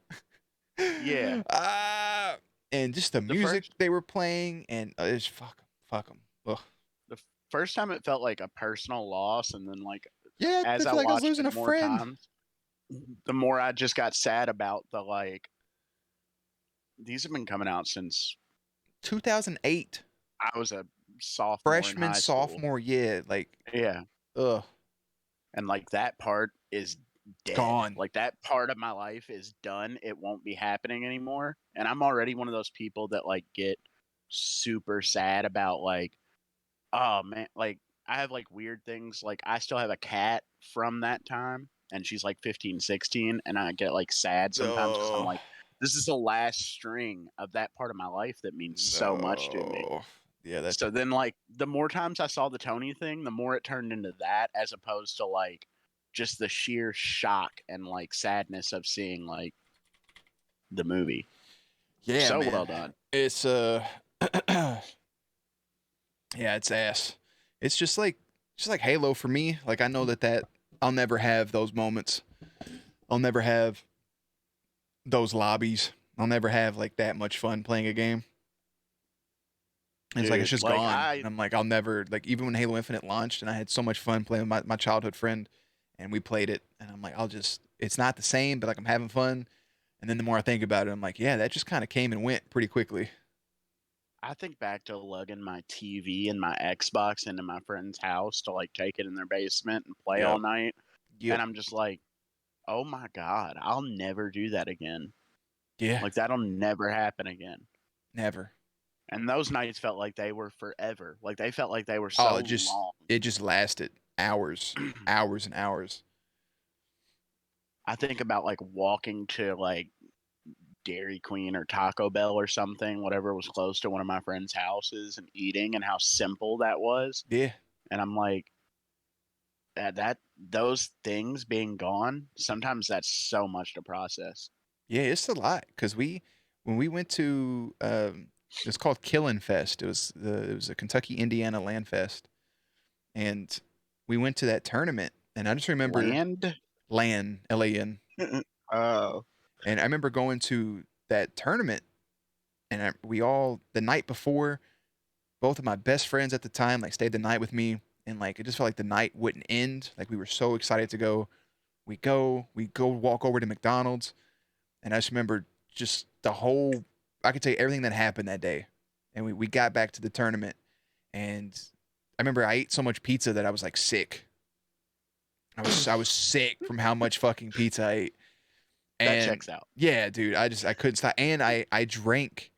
yeah. ah, and just the The music first they were playing, and it's fuck them. Ugh. the first time it felt like a personal loss, and then like Yeah, I as I feel like I was watched losing it a more friend. times, the more I just got sad about the like these have been coming out since 2008, I was a sophomore in freshman, high school. sophomore, yeah, like, Yeah. ugh, And like that part is dead. gone. Like that part of my life is done. It won't be happening anymore. And I'm already one of those people that like get super sad about like, oh man, like I have like weird things. Like I still have a cat from that time and she's like 15, 16, and I get like sad sometimes because I'm No, like, this is the last string of that part of my life that means so much to me. no. Yeah, that's So then, like, the more times I saw the Tony thing, the more it turned into that, as opposed to like just the sheer shock and like sadness of seeing like the movie. yeah, So man. well done. It's yeah, it's ass. It's just like Halo for me. Like I know that I'll never have those moments. I'll never have those lobbies. I'll never have like that much fun playing a game. And it's like it's Dude, just like gone. And I'm like, I'll never like even when Halo Infinite launched and I had so much fun playing with my childhood friend and we played it and I'm like, it's not the same, but like I'm having fun. And then the more I think about it, I'm like, yeah, that just kind of came and went pretty quickly. I think back to lugging my TV and my Xbox into my friend's house to like take it in their basement and play all Yep. night. Yep. And I'm just like, oh my God, I'll never do that again. Yeah. Like that'll never happen again. Never. And those nights felt like they were forever. Like they felt like they were Oh, so long. it just lasted hours, hours and hours. I think about like walking to like Dairy Queen or Taco Bell or something, whatever was close to one of my friends' houses, and eating and how simple that was. Yeah. And I'm like, that those things being gone, sometimes that's so much to process. Yeah, it's a lot because when we went to it's called Killin' Fest. It was a Kentucky Indiana Land Fest, and we went to that tournament, and I just remember Land? LAN, Oh. and I remember going to that tournament, and we all the night before, both of my best friends at the time like stayed the night with me, and like it just felt like the night wouldn't end. Like we were so excited to go. We go walk over to McDonald's. And I just remember just I could tell you everything that happened that day. And we got back to the tournament. And I remember I ate so much pizza that I was like sick. I was sick from how much fucking pizza I ate. That And checks out. yeah, dude, I couldn't stop. And I drank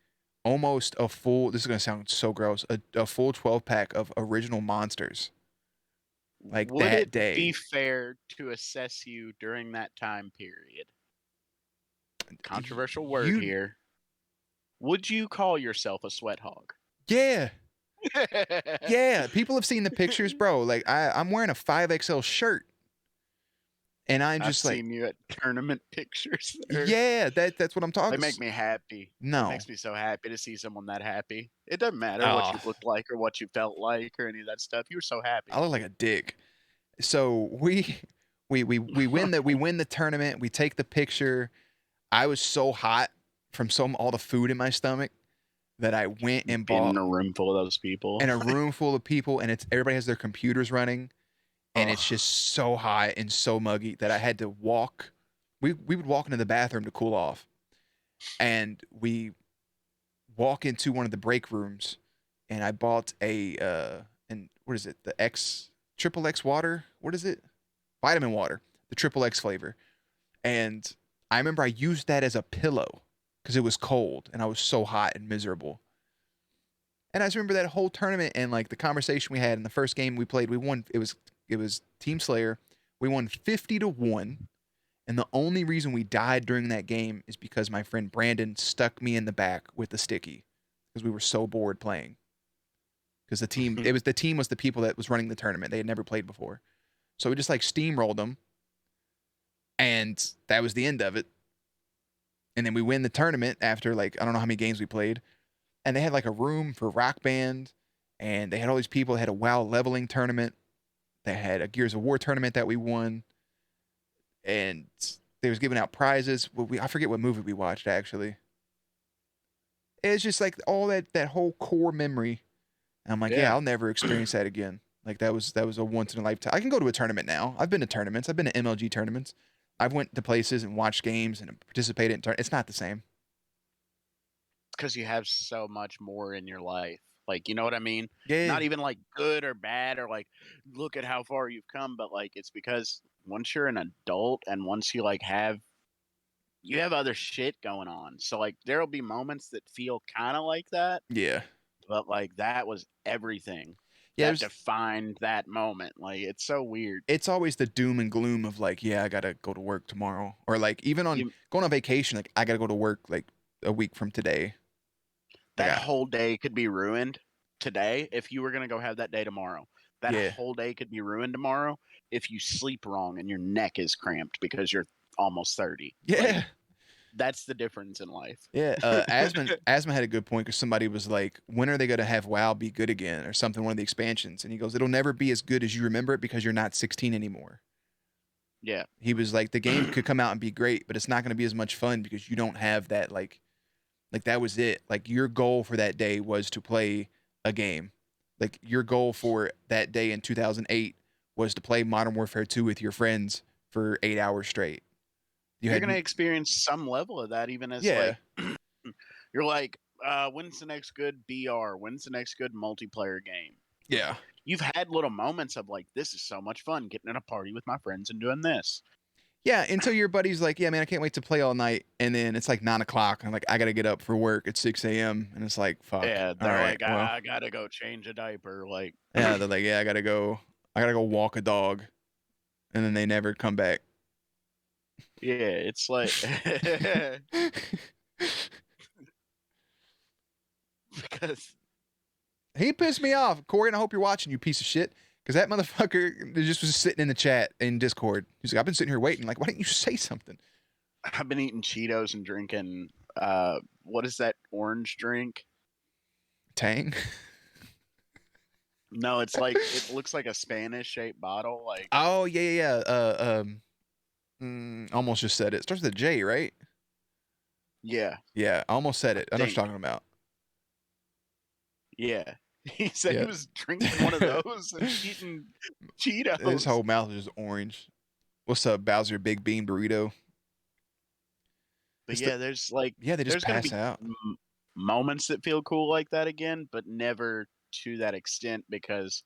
almost a full. This is gonna sound so gross. A full 12-pack of original monsters. Like Would that it be day. fair to assess you during that time period? Controversial word You here. Would you call yourself a sweat hog? yeah. Yeah, people have seen the pictures, bro. Like I'm wearing a 5XL shirt and I'm I've just like, seen you at tournament pictures there. yeah, that's what I'm They talking. make me happy. It No. makes me so happy to see someone that happy. It doesn't matter what Oh, you looked like or what you felt like or any of that stuff. You were so I happy. look like a dick. So we win the tournament. We take the picture. I was so hot from all the food in my stomach that I went and Being in bought a room full of those people. in a room full of people, and it's everybody has their computers running, and it's Oh, just so hot and so muggy that I had to walk. We would walk into the bathroom to cool off, and we walk into one of the break rooms, and I bought and what is it? The triple X water. What is it? Vitamin water, the triple X flavor. And I remember I used that as a pillow because it was cold and I was so hot and miserable. And I just remember that whole tournament and like the conversation we had in the first game we played. We won. It was Team Slayer. We won 50-1. And the only reason we died during that game is because my friend Brandon stuck me in the back with the sticky because we were so bored playing. Because the team was the people that was running the tournament. They had never played before, so we just like steamrolled them, and that was the end of it. And then we win the tournament after like I don't know how many games we played, and they had like a room for Rock Band, and they had all these people. They had a WoW leveling tournament. They had a Gears of War tournament that we won, and they was giving out prizes. I forget what movie we watched actually. It's just like all that whole core memory. And I'm like, yeah, yeah. I'll never experience that again. Like that was a once in a lifetime. I can go to a tournament now. I've been to tournaments. I've been to MLG tournaments. I've went to places and watched games and participated in tournaments. It's not the same. Because you have so much more in your life. Like, you know what I mean? Yeah, Not even like good or bad or like, look at how far you've come, but like, it's because once you're an adult and once you like you have other shit going on. So like, there'll be moments that feel kind of like that, yeah, but like, that was everything yeah. that defined that moment. Like, it's so weird. It's always the doom and gloom of like, yeah, I gotta go to work tomorrow, or like even on You, going on vacation, like I gotta go to work like a week from today. Like that whole day could be ruined today if you were going to go have that day tomorrow. That yeah, whole day could be ruined tomorrow if you sleep wrong and your neck is cramped because you're almost 30. Like, yeah, that's the difference in life. yeah. Asman had a good point because somebody was like, when are they gonna have WoW be good again or something? One of the expansions, and he goes, it'll never be as good as you remember it because you're not 16 anymore. Yeah. He was like, the game could come out and be great, but it's not going to be as much fun because you don't have that like that was it. Like your goal for that day was to play a game. Like your goal for that day in 2008 was to play Modern Warfare 2 with your friends for 8 hours straight. You You're going had to experience some level of that even as yeah, like, you're like, when's the next good BR? When's the next good multiplayer game? yeah. You've had little moments of like, this is so much fun getting in a party with my friends and doing this. Yeah, until your buddy's like, yeah, man, I can't wait to play all night. And then it's like 9 o'clock. And I'm like, I got to get up for work at 6 a.m. And it's like, fuck. Yeah, All they're right. like, Well, I gotta go change a diaper. Like, yeah, they're like, yeah, I got to go. I got to go walk a dog. And then they never come back. yeah, it's like because He pissed me off. Corey, and I hope you're watching, you piece of shit. Because that motherfucker just was sitting in the chat in Discord. He's like, I've been sitting here waiting. Like, why didn't you say something? I've been eating Cheetos and drinking what is that orange drink? Tang? No, it's like it looks like a Spanish shaped bottle. Like, Oh, yeah, yeah, yeah. Almost just said it. Starts with a J, right? yeah, Yeah, I almost said I it. I know what think. you're talking about. Yeah. He said he Yeah. was drinking one of those and eating His Cheetos. whole mouth is just orange. What's up, Bowser Big Bean Burrito? But It's the yeah, there's like yeah, they just there's gonna pass be out. moments that feel cool like that again, but never to that extent because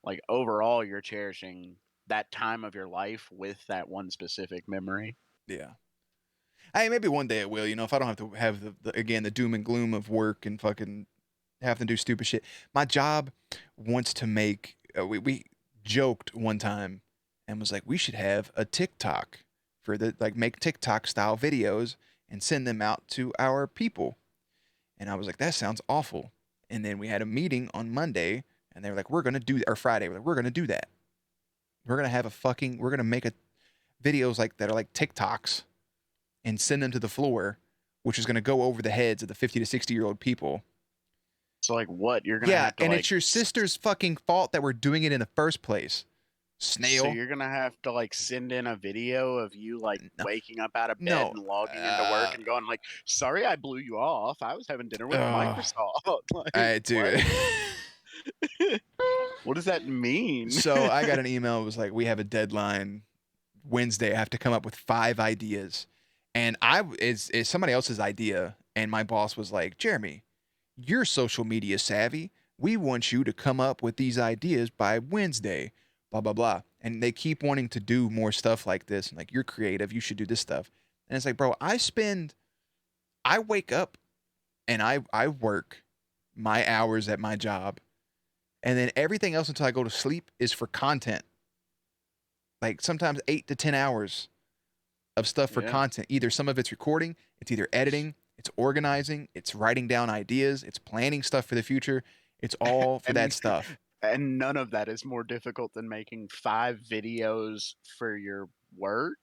like overall you're cherishing that time of your life with that one specific memory. Yeah. Hey, maybe one day it will. If I don't have to have the doom and gloom of work and fucking having to do stupid shit. My job wants to make. We joked one time and was like, we should have a TikTok for make TikTok style videos and send them out to our people. And I was like, that sounds awful. And then we had a meeting on Monday, and they were like, we're gonna do, or Friday, we're gonna do that. We're gonna have we're gonna make videos like that are like TikToks and send them to the floor, which is gonna go over the heads of the 50 to 60-year-old people. So like what? You're gonna Yeah, have to and like it's your sister's fucking fault that we're doing it in the first place. so Snail. you're gonna have to like send in a video of you like No, waking up out of bed no. and logging into work and going like, "Sorry, I blew you off. I was having dinner with Microsoft." Like Dude. what? What does that mean? So I got an email. It was like, we have a deadline Wednesday. I have to come up with 5 ideas, and it's somebody else's idea. And my boss was like, Jeremy, you're social media savvy. We want you to come up with these ideas by Wednesday. Blah blah blah. And they keep wanting to do more stuff like this. And like, you're creative. You should do this stuff. And it's like, bro, I wake up and I work my hours at my job, and then everything else until I go to sleep is for content. Like sometimes 8 to 10 hours of stuff for Yeah. content. Either some of it's recording, it's either editing, it's organizing, it's writing down ideas, it's planning stuff for the future. It's all for that And stuff. and none of that is more difficult than making 5 videos for your work.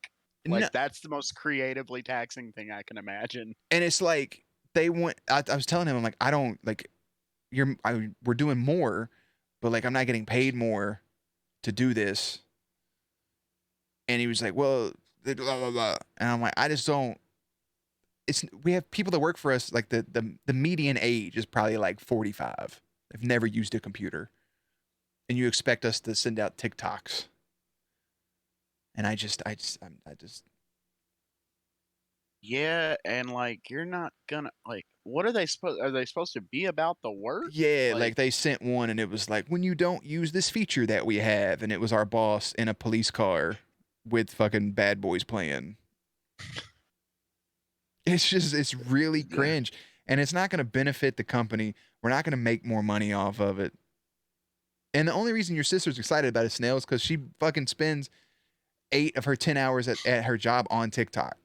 No, Like that's the most creatively taxing thing I can imagine. and it's like they want. I was telling him, I'm like, I don't like. We're doing more, but like I'm not getting paid more to do this. And he was like, well, blah blah blah. And I'm like, I just don't. We have people that work for us, like the median age is probably like 45. They've never used a computer, and you expect us to send out TikToks. And I just Yeah, and like you're not gonna like what are they supposed to be about the work? yeah, like Like they sent one, and it was like, when you don't use this feature that we have, and it was our boss in a police car with fucking Bad Boys playing. It's really cringe, and it's not going to benefit the company. We're not going to make more money off of it. And the only reason your sister's excited about it, Snail, is because she fucking spends 8 of her 10 hours at her job on TikTok.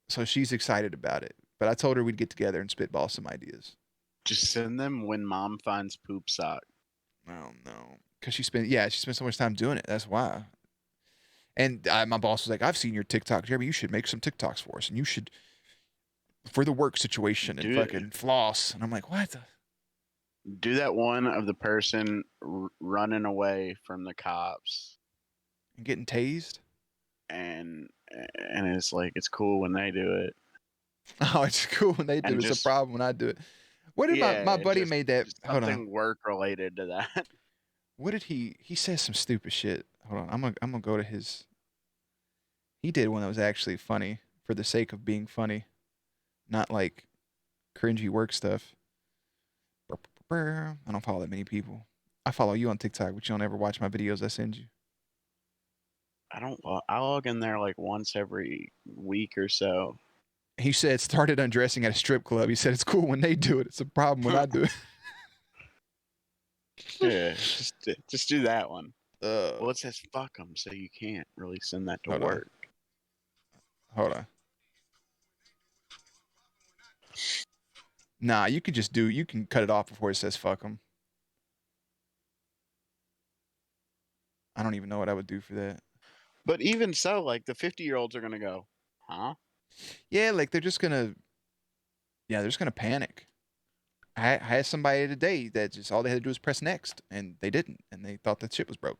So she's excited about it. But I told her we'd get together and spitball some ideas. just send them when mom finds poop sock. I don't know. Because she spent so much time doing it. That's why. And my boss was like, I've seen your TikTok, Jeremy. You should make some TikToks for us. And you should, for the work situation, and Do fucking floss. And I'm like, what? do that one of the person running away from the cops And getting tased? and it's like it's cool when they do it. Oh, it's cool when they do it. And It's a just problem when I do it. What did my yeah, buddy made that? just Hold on. something work related to that. What did he says some stupid shit. Hold on. I'm gonna go to his. He did one that was actually funny for the sake of being funny, not like cringy work stuff. I don't follow that many people. I follow you on TikTok, but you don't ever watch my videos I send you. I log in there like once every week or so. He said started undressing at a strip club. He said it's cool when they do it. It's a problem when I do it. Yeah, just do that one. Uh, Well, it says fuck them, so you can't really send that to hold on. work. Hold on. Nah, you can cut it off before it says fuck them. I don't even know what I would do for that. But even so, like the 50-year-olds are gonna go, huh? Yeah, like they're just gonna panic. I had somebody today that just all they had to do was press next, and they didn't, and they thought that shit was broke.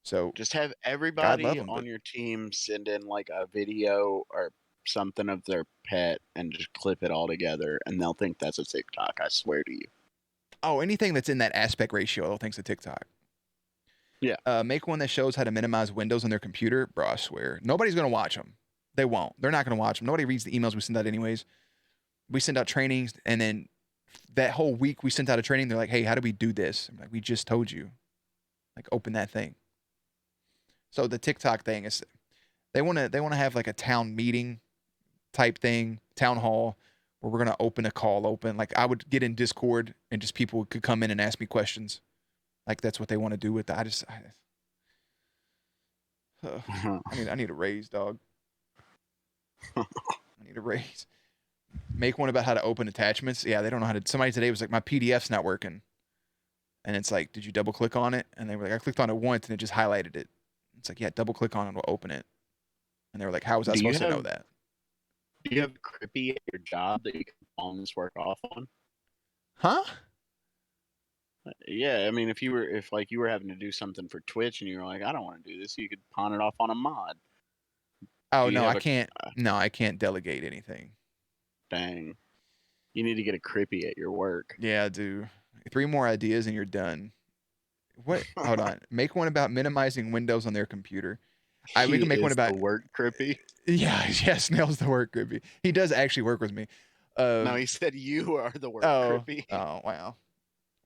So Just have God everybody love them, on but your team send in like a video or something of their pet and just clip it all together, and they'll think that's a TikTok. I swear to you. anything that's in that aspect ratio, they'll think's a TikTok. Yeah. Make one that shows how to minimize windows on their computer. Bro, I swear, nobody's gonna watch them. They won't. They're not gonna watch them. Nobody reads the emails we send out anyways. We send out trainings, and then that whole week we sent out a training. They're like, "Hey, how do we do this?" I'm like, "We just told you. Like, open that thing." So the TikTok thing is, they want to have like a town meeting type thing, town hall, where we're gonna open a call open. Like I would get in Discord and just people could come in and ask me questions. Like that's what they want to do with that. I need a raise, dog. I need a raise. Make one about how to open attachments. Yeah, they don't know how to. Somebody today was like, my PDF's not working. And it's like, did you double click on it? And they were like, I clicked on it once and it just highlighted it. It's like, yeah, double click on it, will open it. And they were like, how was I supposed to know that? Do you have Crippy at your job that you can pawn this work off on? Huh? Yeah, I mean, if you were having to do something for Twitch and you were like, I don't want to do this, you could pawn it off on a mod. Oh no, I can't. No, I can't delegate anything. Dang, you need to get a Crippy at your work. Yeah, dude. 3 more ideas and you're done. What? Hold on. Make one about minimizing windows on their computer. We can make one about the work Crippy. Yeah, Snail's the work Crippy. He does actually work with me. No, he said you are the work Crippy. Oh, wow.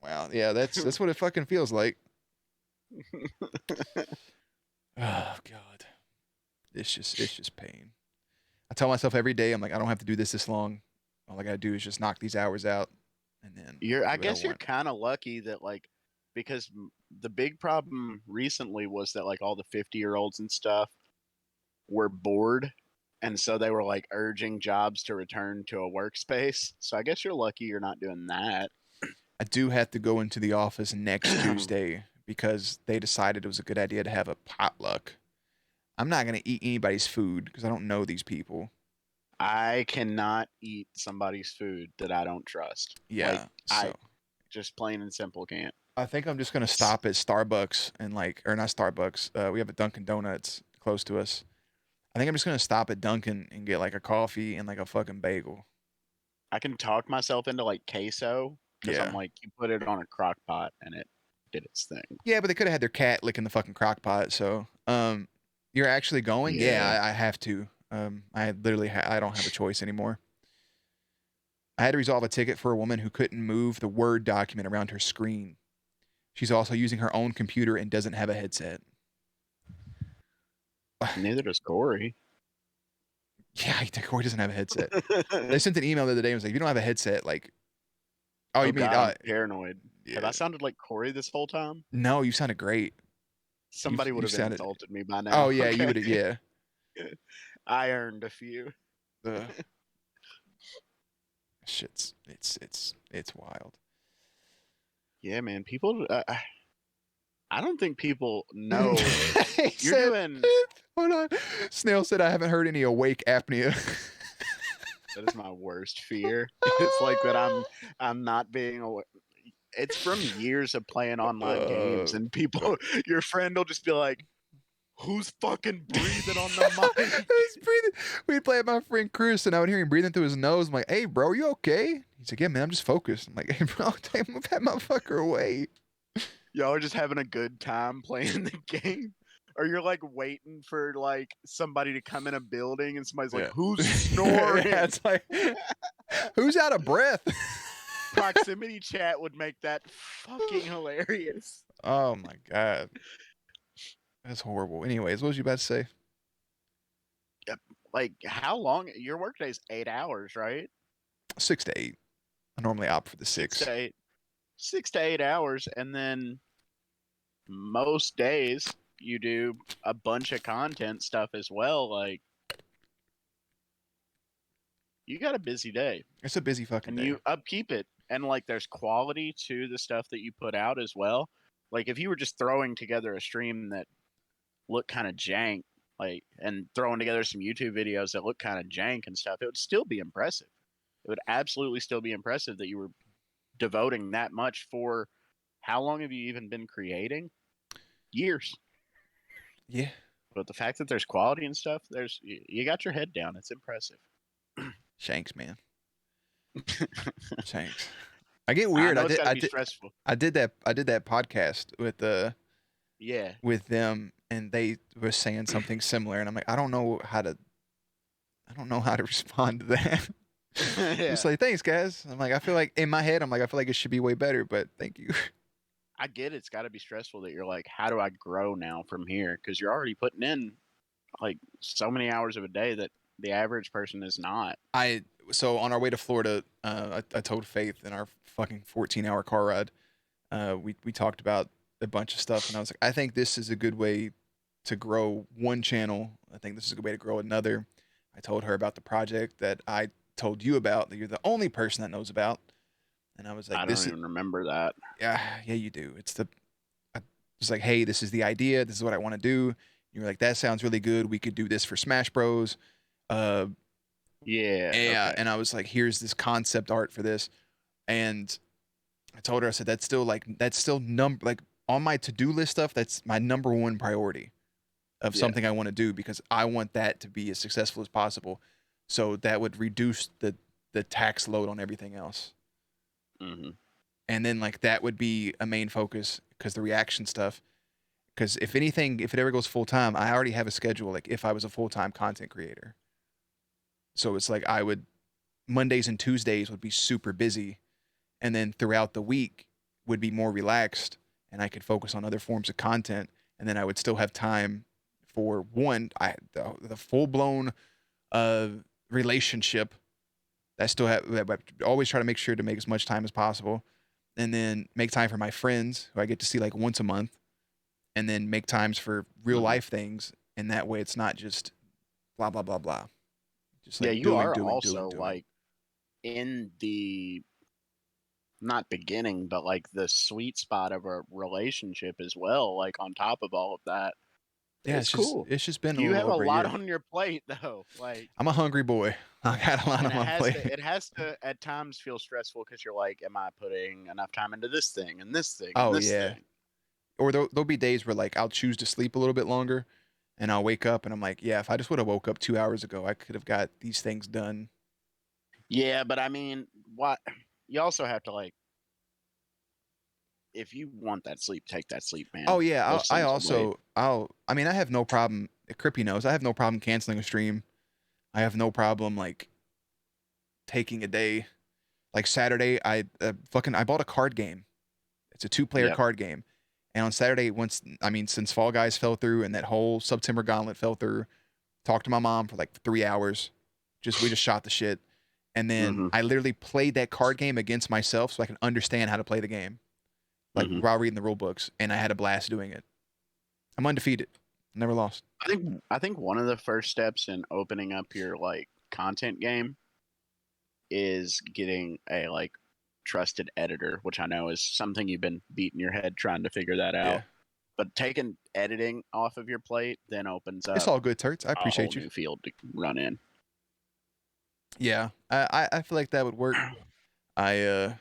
Wow. Yeah, that's what it fucking feels like. Oh god. It's just pain. I tell myself every day, I'm like, I don't have to do this long. All I gotta do is just knock these hours out, and then I guess you're kind of lucky that because the big problem recently was that all the 50-year-olds and stuff were bored, and so they were urging jobs to return to a workspace. So I guess you're lucky you're not doing that. I do have to go into the office next Tuesday because they decided it was a good idea to have a potluck. I'm not going to eat anybody's food because I don't know these people. I cannot eat somebody's food that I don't trust. Yeah. I just plain and simple can't. I think I'm just going to stop at Starbucks and or not Starbucks. We have a Dunkin' Donuts close to us. I think I'm just going to stop at Dunkin' and get a coffee and a fucking bagel. I can talk myself into queso because I'm you put it on a crock pot and it did its thing. Yeah, but they could have had their cat licking the fucking crock pot. So, you're actually going? Yeah, I have to. I literally I don't have a choice anymore. I had to resolve a ticket for a woman who couldn't move the Word document around her screen. She's also using her own computer and doesn't have a headset. Neither does Corey. Yeah, Corey doesn't have a headset. They sent an email the other day and was like, if you don't have a headset, you mean I'm paranoid. Yeah. Have I sounded like Corey this whole time? No, you sounded great. Somebody would have insulted me by now. Oh yeah, okay. You would have. Yeah. I earned a few. Shit's it's wild. Yeah, man. People, I don't think people know. Doing. Hold on. Snail said I haven't heard any awake apnea. That is my worst fear. It's that I'm not being awake. It's from years of playing online games, and your friend will just be like, who's fucking breathing on the mic? Who's breathing? We'd play with my friend Chris, and I would hear him breathing through his nose. I'm like, hey, bro, you okay? He's like, yeah, man, I'm just focused. I'm like, hey, bro, move that motherfucker away. Y'all are just having a good time playing the game? Or you're waiting for somebody to come in a building and somebody's like, who's snoring? Yeah, it's like, who's out of breath? Proximity chat would make that fucking hilarious. Oh my god. That's horrible. Anyways, what was you about to say? Yep. How long? Your workday's 8 hours, right? 6 to 8. I normally opt for the 6. 6 to 8 hours, and then most days you do a bunch of content stuff as well. You got a busy day. It's a busy fucking day. And you upkeep it. And there's quality to the stuff that you put out as well. If you were just throwing together a stream that looked kind of jank, and throwing together some YouTube videos that look kind of jank and stuff, it would still be impressive. It would absolutely still be impressive that you were devoting that much for. How long have you even been creating? Years. Yeah. But the fact that there's quality and stuff, you got your head down. It's impressive. Shanks, man. Shanks. I get weird. I did that podcast with them, and they were saying something similar, and I'm like, I don't know how to respond to that. Yeah. Just thanks, guys. I'm like, I feel like in my head, I feel like it should be way better, but thank you. I get it's got to be stressful that you're how do I grow now from here? Because you're already putting in so many hours of a day that the average person is not. So on our way to Florida, I told Faith in our fucking 14-hour car ride, we talked about a bunch of stuff, and I was like, I think this is a good way to grow one channel. I think this is a good way to grow another. I told her about the project that I told you about, that you're the only person that knows about, and I was like, I don't even remember that. yeah, you do. I was like, hey, this is the idea. This is what I want to do. You were like, that sounds really good. We could do this for Smash Bros. Uh, Yeah, yeah, okay. and I was like, here's this concept art for this, and I told her, I said, that's still like on my to-do list stuff. That's my number one priority of Yeah. something I want to do, because I want that to be as successful as possible. So that would reduce the tax load on everything else. Mm-hmm. And then like that would be a main focus, because the reaction stuff. Because if anything, if it ever goes full time, I already have a schedule. Like if I was a full time content creator, so it's like I would Mondays and Tuesdays would be super busy, and then throughout the week would be more relaxed, and I could focus on other forms of content, and then I would still have time for the full blown uh relationship. I still have that, always try to make sure to make as much time as possible, and then make time for my friends who I get to see like once a month, and then make times for real Mm-hmm. life things, and that way it's not just blah blah blah blah, just Yeah, like you doing are doing also doing doing. like in the not beginning, but like the sweet spot of a relationship as well, like on top of all of that. Yeah, It's cool. it's just been a You little have a over a lot year. on your plate though. Like, I'm a hungry boy. I got a lot and on my plate. it has to at times feel stressful because you're like, am I putting enough time into this thing and this thing and Oh this yeah. thing? Or there'll be days where like I'll choose to sleep a little bit longer, and I'll wake up and I'm like, yeah, if I just would have woke up 2 hours ago, I could have got these things done. Yeah, but I mean, what you also have to like, if you want that sleep, take that sleep, man. Oh yeah, Those I things will wait. also I mean I have no problem. Crippy knows I have no problem canceling a stream. I have no problem like taking a day. Like Saturday, I bought a card game. It's a two-player Yep. card game, and on Saturday, since Fall Guys fell through and that whole September Gauntlet fell through, talked to my mom for like 3 hours. We just shot the shit, and then Mm-hmm. I literally played that card game against myself so I can understand how to play the game, like Mm-hmm. while reading the rule books, and I had a blast doing it. I'm undefeated, never lost. I think one of the first steps in opening up your like content game is getting a like trusted editor, which I know is something you've been beating your head trying to figure that Yeah, out. But taking editing off of your plate then opens it's up all good, Turts. I a whole appreciate you. new field to run in. Yeah, I feel like that would work. I uh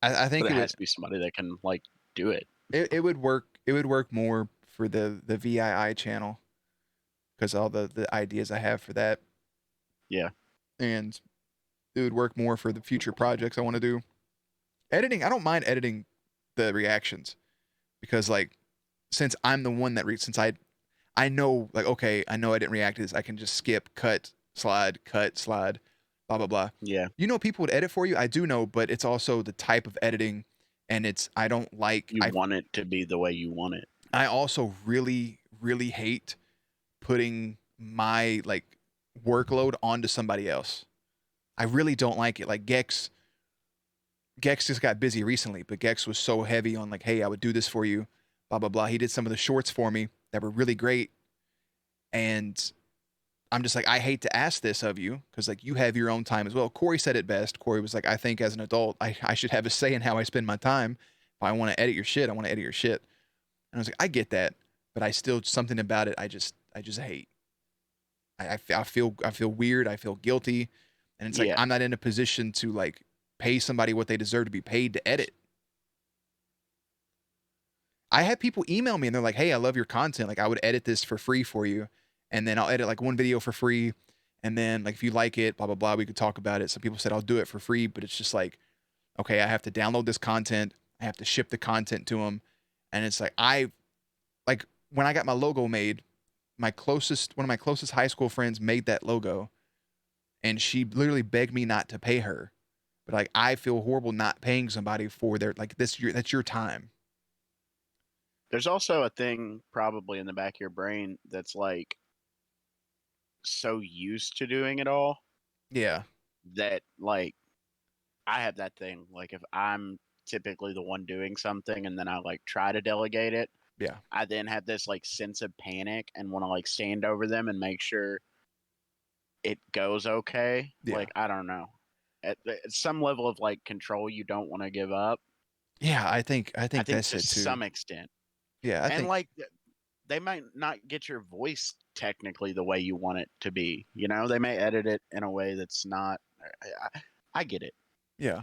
I But think it has to be somebody that can like do it. it would work. It would work more for the VII channel, because all the ideas I have for that, Yeah. and it would work more for the future projects I want to do. Editing, I don't mind editing the reactions, because like since I'm the one that since I know, like, okay, I know I didn't react to this, I can just skip, cut, slide, blah blah blah. Yeah. You know, people would edit for you. I do know, but it's also the type of editing, and I don't like You want it to be the way you want it. I also really hate putting my like workload onto somebody else. I really don't like it. Like Gex just got busy recently, but Gex was so heavy on like, hey, I would do this for you, blah blah blah. He did some of the shorts for me that were really great, and I'm just like, I hate to ask this of you, because like you have your own time as well. Corey said it best. Corey was like, I think as an adult, I should have a say in how I spend my time. If I want to edit your shit, I want to edit your shit. And I was like, I get that, but I still something about it. I just hate. I feel weird. I feel guilty, and it's like Yeah. I'm not in a position to like pay somebody what they deserve to be paid to edit. I had people email me and they're like, "Hey, I love your content. Like, I would edit this for free for you, and then I'll edit like one video for free, and then like if you like it, blah blah blah, we could talk about it." Some people said I'll do it for free, but it's just like, okay, I have to download this content, I have to ship the content to them, and it's like when I got my logo made, one of my closest high school friends made that logo, and she literally begged me not to pay her, but like I feel horrible not paying somebody for their like that's your time. There's also a thing probably in the back of your brain that's like so used to doing it all Yeah. that like I have that thing. Like if I'm typically the one doing something and then I like try to delegate it, Yeah. I then have this like sense of panic and want to like stand over them and make sure it goes okay. Yeah. Like I don't know. At some level of like control you don't want to give up. Yeah. I I think think that's to it too. some extent. Yeah. I And think, like they might not get your voice technically the way you want it to be. You know, they may edit it in a way that's not. I get it, yeah.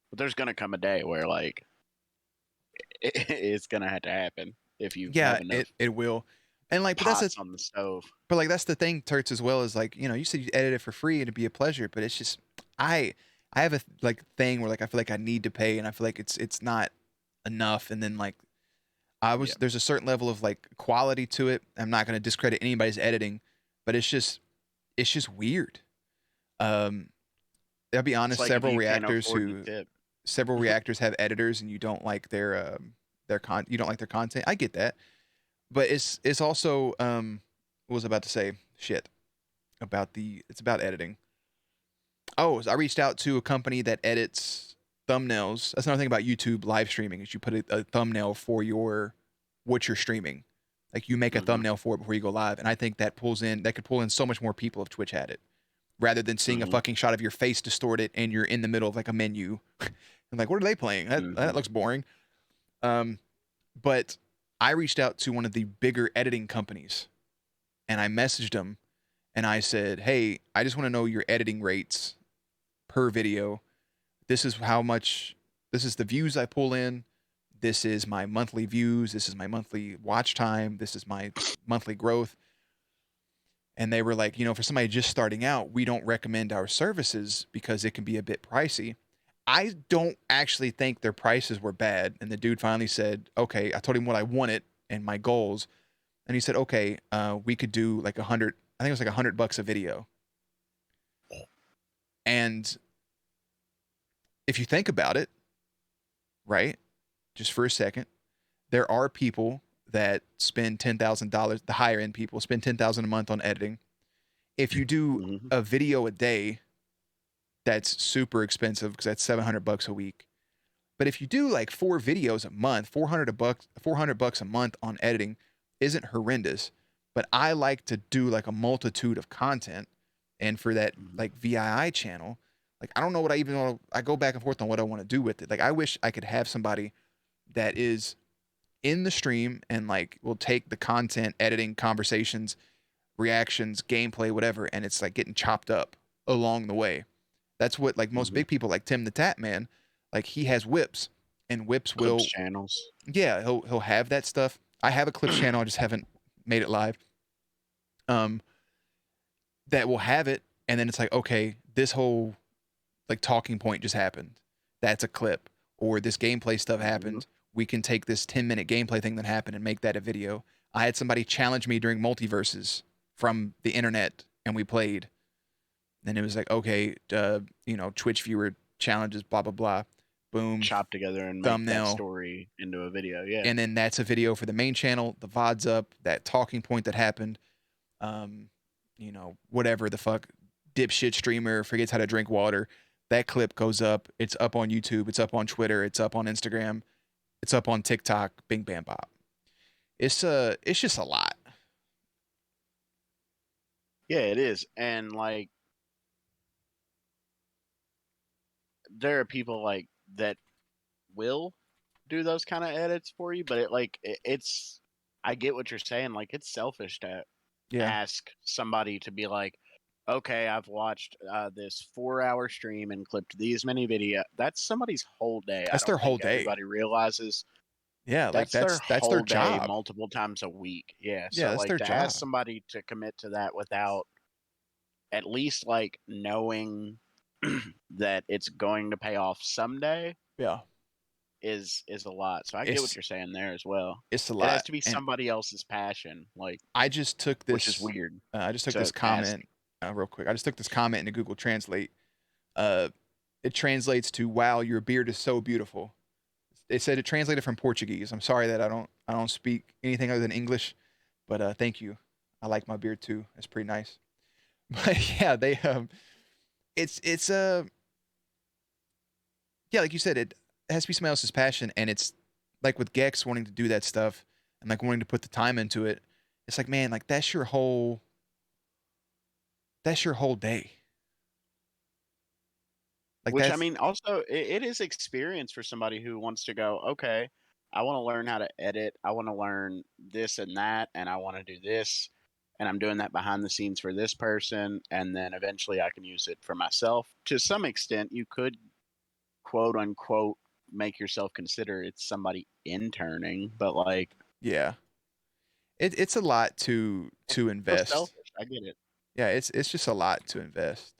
but there's gonna come a day where like it's gonna have to happen if you Yeah. have enough It will. And like, but that's a, pots on the stove. but like, that's the thing, Turts, as well, is like, you said you edit it for free and it'd be a pleasure, but it's just, I, I have a like thing where like, I feel like I need to pay and I feel like it's not enough. And then like, Yeah, there's a certain level of like quality to it. I'm not going to discredit anybody's editing, but it's just weird. Um, I'll be it's honest, like if you can't afford to tip. several reactors have editors and you don't like you don't like their content. I get that. But it's also what was I about to say? Shit. It's about editing. Oh, so I reached out to a company that edits thumbnails. That's another thing about YouTube live streaming is you put a thumbnail for your what you're streaming. Like you make a Hmm. thumbnail for it before you go live, and I think that could pull in so much more people if Twitch had it, rather than seeing a Hmm. fucking shot of your face distorted and you're in the middle of like a menu. I'm like, what are they playing? That Hmm. looks boring. Um, but I reached out to one of the bigger editing companies, and I messaged them, and I said, hey, I just want to know your editing rates per video. This is how much, this is the views I pull in. This is my monthly views. This is my monthly watch time. This is my monthly growth. And they were like, for somebody just starting out, we don't recommend our services because it can be a bit pricey. I don't actually think their prices were bad. And the dude finally said, okay, I told him what I wanted and my goals. And he said, okay, we could do like I think it was like $100 a video. And if you think about it, right, just for a second, there are people that spend $10,000, the higher end people spend $10,000 a month on editing. If you do Hmm. a video a day, that's super expensive because that's $700 a week. But if you do like 4 videos a month, 400 bucks a month on editing isn't horrendous. But I like to do like a multitude of content, and for that Hmm. like VII channel, like I don't know what I even want. I go back and forth on what I want to do with it. Like I wish I could have somebody that is in the stream and like will take the content, editing, conversations, reactions, gameplay, whatever, and it's like getting chopped up along the way. That's what like most Hmm. big people like Tim the Tap Man, like he has whips and whips Clips will channels. yeah, he'll have that stuff. I have a clips channel, I just haven't made it live. Um that will have it and then it's like okay, this whole like talking point just happened. That's a clip or this gameplay stuff Hmm. happened. We can take this 10-minute gameplay thing that happened and make that a video. I had somebody challenge me during multiverses from the internet and we played. Then it was like, okay, Twitch viewer challenges, blah, blah, blah. Boom, Chop together and make that thumbnail. story into a video. Yeah. And then that's a video for the main channel. The VOD's up, that talking point that happened. Um, whatever the fuck, dipshit streamer forgets how to drink water. That clip goes up. It's up on YouTube. It's up on Twitter. It's up on Instagram. It's up on TikTok. Bing, bam, bop. It's just a lot. Yeah, it is. And like there are people like that will do those kind of edits for you, but it's I get what you're saying. Like it's selfish to Yeah, ask somebody to be like, okay, I've watched this 4 hour stream and clipped these many video. That's somebody's whole day. I that's their don't whole think day. everybody realizes Yeah, like that's their that's their whole day, job. multiple times a week. Yeah. Yeah, So that's like their to ask job. somebody to commit to that without at least like knowing that it's going to pay off someday Yeah, is a lot. So I get what it's you're saying there as well. it's a It has lot. to be And somebody else's passion, like I just took which is this. weird I just took this to ask. comment real quick. I just took this comment into Google Translate. Uh, it translates to "Wow, your beard is so beautiful." It said it translated from Portuguese. I'm sorry that I don't speak anything other than English, but thank you. I like my beard too. It's pretty nice. But yeah, they it's yeah, like you said, it has to be somebody else's passion, and it's like with Gex wanting to do that stuff and like wanting to put the time into it. It's like, man, like that's your whole day. Like Which I that's mean, also it is experience for somebody who wants to go, okay, I want to learn how to edit, I want to learn this and that, and I want to do this, and I'm doing that behind the scenes for this person, and then eventually I can use it for myself. To some extent, you could quote unquote make yourself consider it's somebody interning, but like yeah. It's a lot to so invest. selfish. I get it. Yeah, it's just a lot to invest.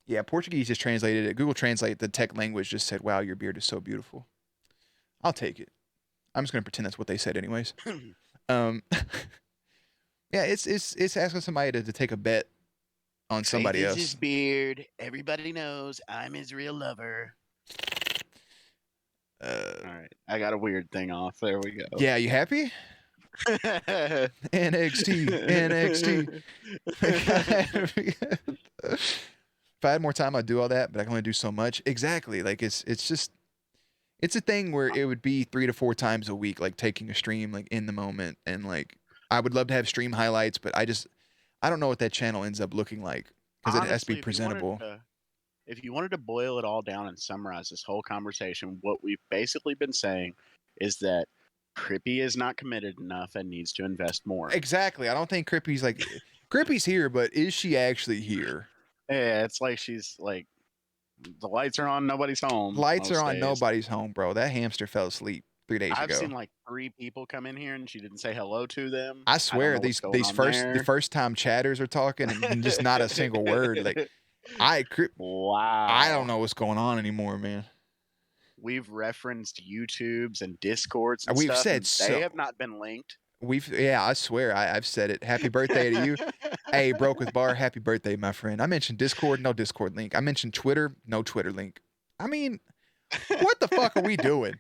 Yeah, Portuguese just translated it. Google Translate the tech language just said, "Wow, your beard is so beautiful." I'll take it. I'm just gonna pretend that's what they said, anyways. Um, yeah, it's asking somebody to take a bet on somebody Faith is his else. beard. Everybody knows I'm his real lover. All right, I got a weird thing off. There we go. Yeah, you happy? NXT, NXT. If I had more time, I'd do all that, but I can only do so much. Exactly. Like it's just it's a thing where it would be 3 to 4 times a week, like taking a stream like in the moment, and like I would love to have stream highlights, but I don't know what that channel ends up looking like because it has to be Honestly, presentable. if you wanted to boil it all down and summarize this whole conversation, what we've basically been saying is that Crippy is not committed enough and needs to invest more. Exactly. I don't think Crippy's here, but is she actually here? Yeah, it's like she's like the lights are on, nobody's home Lights are most on, days. nobody's home, bro. That hamster fell asleep 3 days I've ago. seen like 3 people come in here and she didn't say hello to them. I I don't swear know what's these going these on first the there. first time chatters are talking and just not a single word. Like I I don't Wow. know what's going on anymore, man. We've referenced YouTubes and Discords and We've stuff, said and they so. have not been linked. Yeah, I swear I've said it. Happy birthday to you. Hey, broke with bar. Happy birthday, my friend. I mentioned Discord, no Discord link. I mentioned Twitter, no Twitter link. I mean, what the fuck are we doing?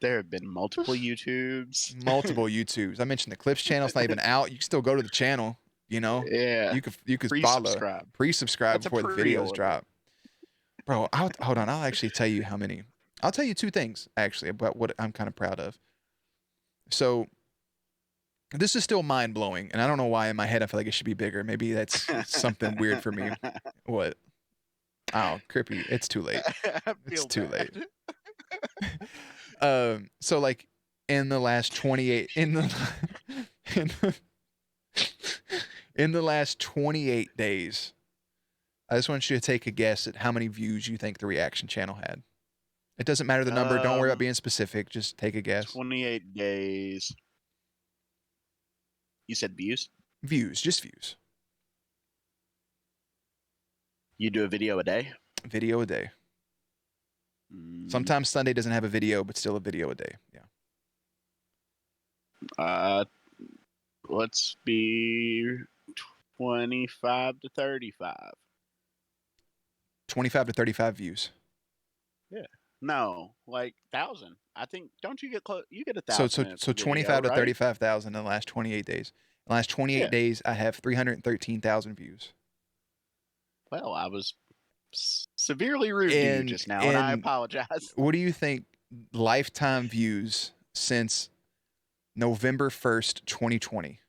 There have been multiple YouTubes. Multiple YouTubes. I mentioned the Clips channel. It's not even out. You can still go to the channel. You know, Yeah. you could follow, Pre-subscribe. pre-subscribe That's a before the videos pre-order. drop. Bro, hold on. I'll actually tell you how many. I'll tell you two things actually about what I'm kind of proud of. So this is still mind blowing, and I don't know why in my head I feel like it should be bigger. Maybe that's something weird for me. What? Oh, Crippy, it's too late. I It's feel too bad. late. So like in the last 28 in the, in the last 28 days, I just want you to take a guess at how many views you think the reaction channel had. It doesn't matter the number. Don't worry about being specific. Just take a guess. 28 days. You said views? Views, just views. You do a video a day? Video a day. Mm, Sometimes Sunday doesn't have a video, but still a video a day. Yeah. uh, let's be 25 to 35. 25 to 35 views. Yeah. No, like 1,000. I think. Don't you get close? You get a So 1,000 minutes so of video, 25 to right? 35,000 in the last 28 days. In the last 28 Yeah. days, I have 313,000 views. Well, I was severely rude to you just now, and I And apologize. what do you think lifetime views since November 1st, 2020?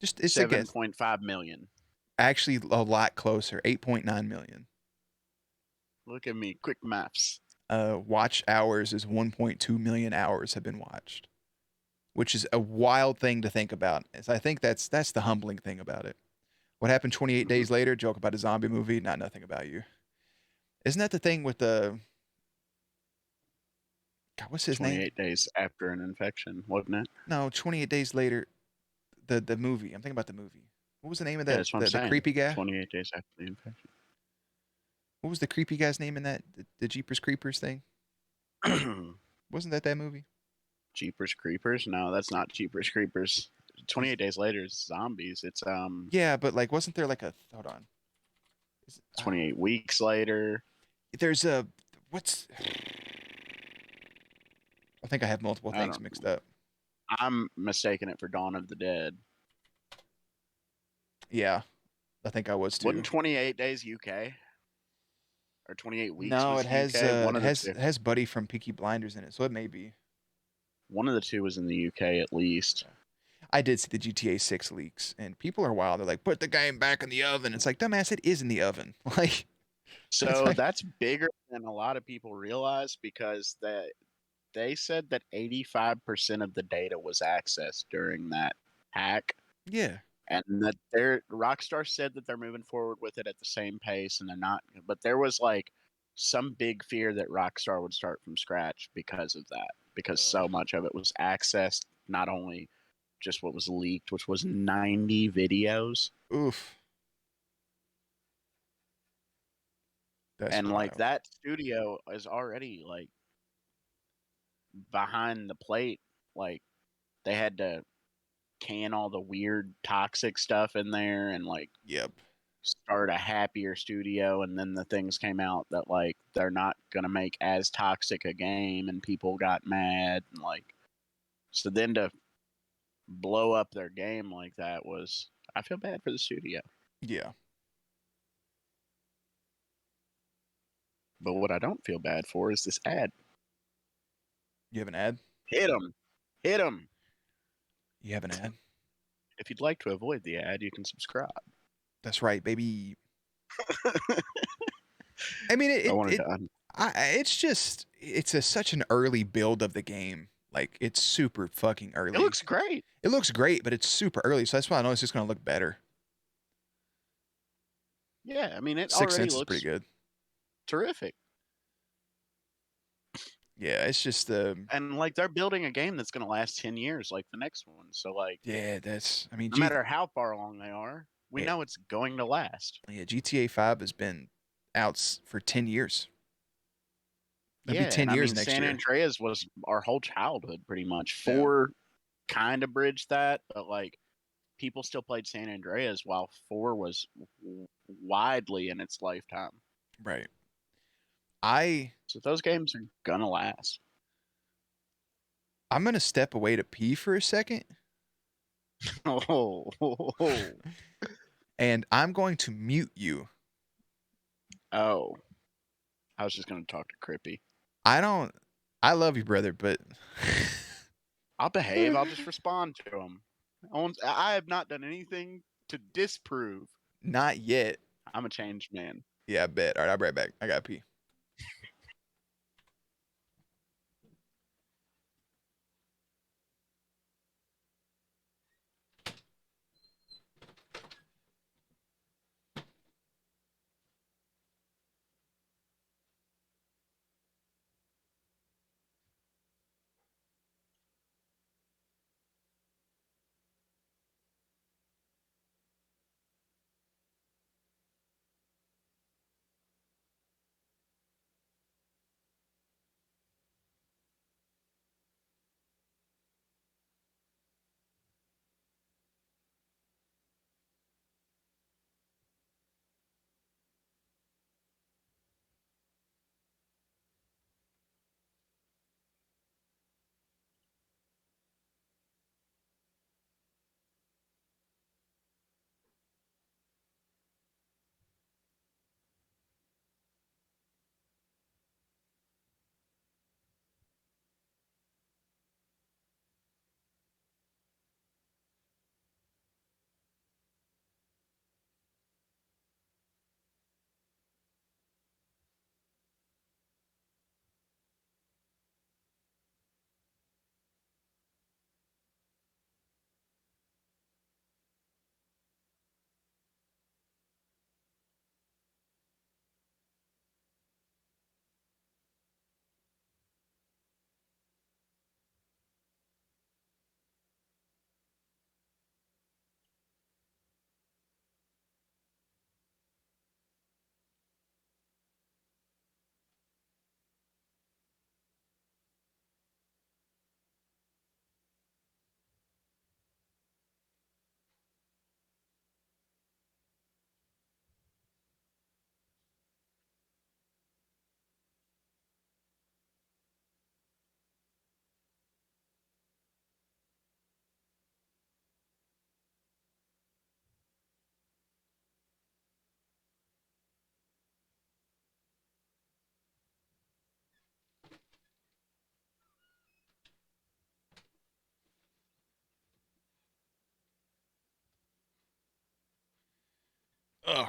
Just it's a guess. 7.5 million. Actually a lot closer, 8.9 million. Look at me, quick maths. Watch hours is 1.2 million hours have been watched, which is a wild thing to think about. I think that's the humbling thing about it. What happened 28 days later? Joke about a zombie movie. Not nothing about you. Isn't that the thing with the God? What's his name? 28 days after an infection, wasn't it? No, 28 days later. The movie. I'm thinking about the movie. What was the name of Yeah, that? that's what I'm The saying. creepy guy. 28 days after the infection. What was the creepy guy's name in that? The Jeepers Creepers thing. Wasn't that movie? Jeepers Creepers? No, that's not Jeepers Creepers. 28 days later is zombies. It's Yeah, but like, wasn't there like a hold on? 28 weeks later. There's a What's? I think I have multiple I things don't mixed know. up. I'm mistaking it for Dawn of the Dead. Yeah, I think I was too. Wasn't 28 Days UK or 28 Weeks No, was it has UK? One it of the has two. it has Buddy from Peaky Blinders in it, so it may be. One of the two was in the UK at least. Yeah. I did see the GTA 6 leaks, and people are wild. They're like, "Put the game back in the oven." It's like, dumbass, it is in the oven. Like, it's So like, that's bigger than a lot of people realize because they said that 85% of the data was accessed during that hack, yeah, and that their Rockstar said that they're moving forward with it at the same pace, and they're not. But there was like some big fear that Rockstar would start from scratch because of that, because ugh, so much of it was accessed, not only just what was leaked, which was 90 videos, oof, that's and like wild. that studio is already like behind the plate. Like they had to can all the weird toxic stuff in there and like Yep. start a happier studio, and then the things came out that like they're not going to make as toxic a game, and people got mad, and like so then to blow up their game like that was, I feel bad for the studio. Yeah. But what I don't feel bad for is this ad. You have an ad? Hit them, hit them. You have an ad? If you'd like to avoid the ad, you can subscribe. That's right, baby. I mean, I wanted to it's just, such an early build of the game. Like, it's super fucking it early. looks great. It looks great, but it's super early, so that's why I know it's just gonna look better. Yeah, I mean it Sixth already Sense is pretty looks good. terrific. Yeah, it's just And like they're building a game that's going to last 10 years like the next one. So like yeah, that's, I mean, no matter how far along they are, we yeah, know it's going to last. yeah, GTA 5 has been out for 10 years. It'll be Yeah, 10 and I years mean next San year. Andreas was our whole childhood pretty much. Yeah, 4 kind of bridged that, but like people still played San Andreas while 4 was widely in its lifetime. right. I So those games are going to last. I'm gonna step away to pee for a second, Oh. and I'm going to mute you. Oh. I was just going to talk to Crippy. I don't. I love you, brother, but I'll behave. I'll just respond to him. I have not done anything to disprove not yet. I'm a changed man. Yeah, I bet. All right, I'll be right back. I gotta pee.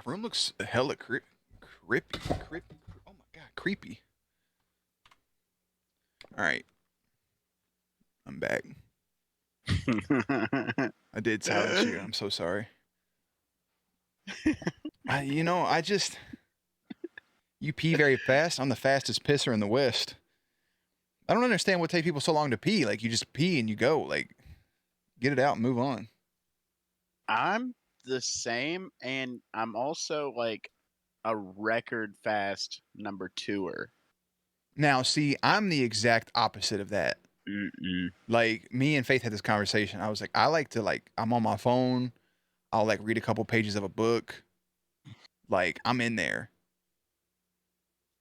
Room looks hella creepy. Oh my god, creepy. All right, I'm back. I did silence you. I'm so sorry. I just you pee very fast. I'm the fastest pisser in the West. I don't understand what take people so long to pee. Like you just pee and you go. Like get it out and move on. I'm the same, and I'm also like a record fast number twoer. Now, see, I'm the exact opposite of that. Mm-mm. Like me and Faith had this conversation. I was like, I like to like I'm on my phone. I'll like read a couple pages of a book. Like I'm in there.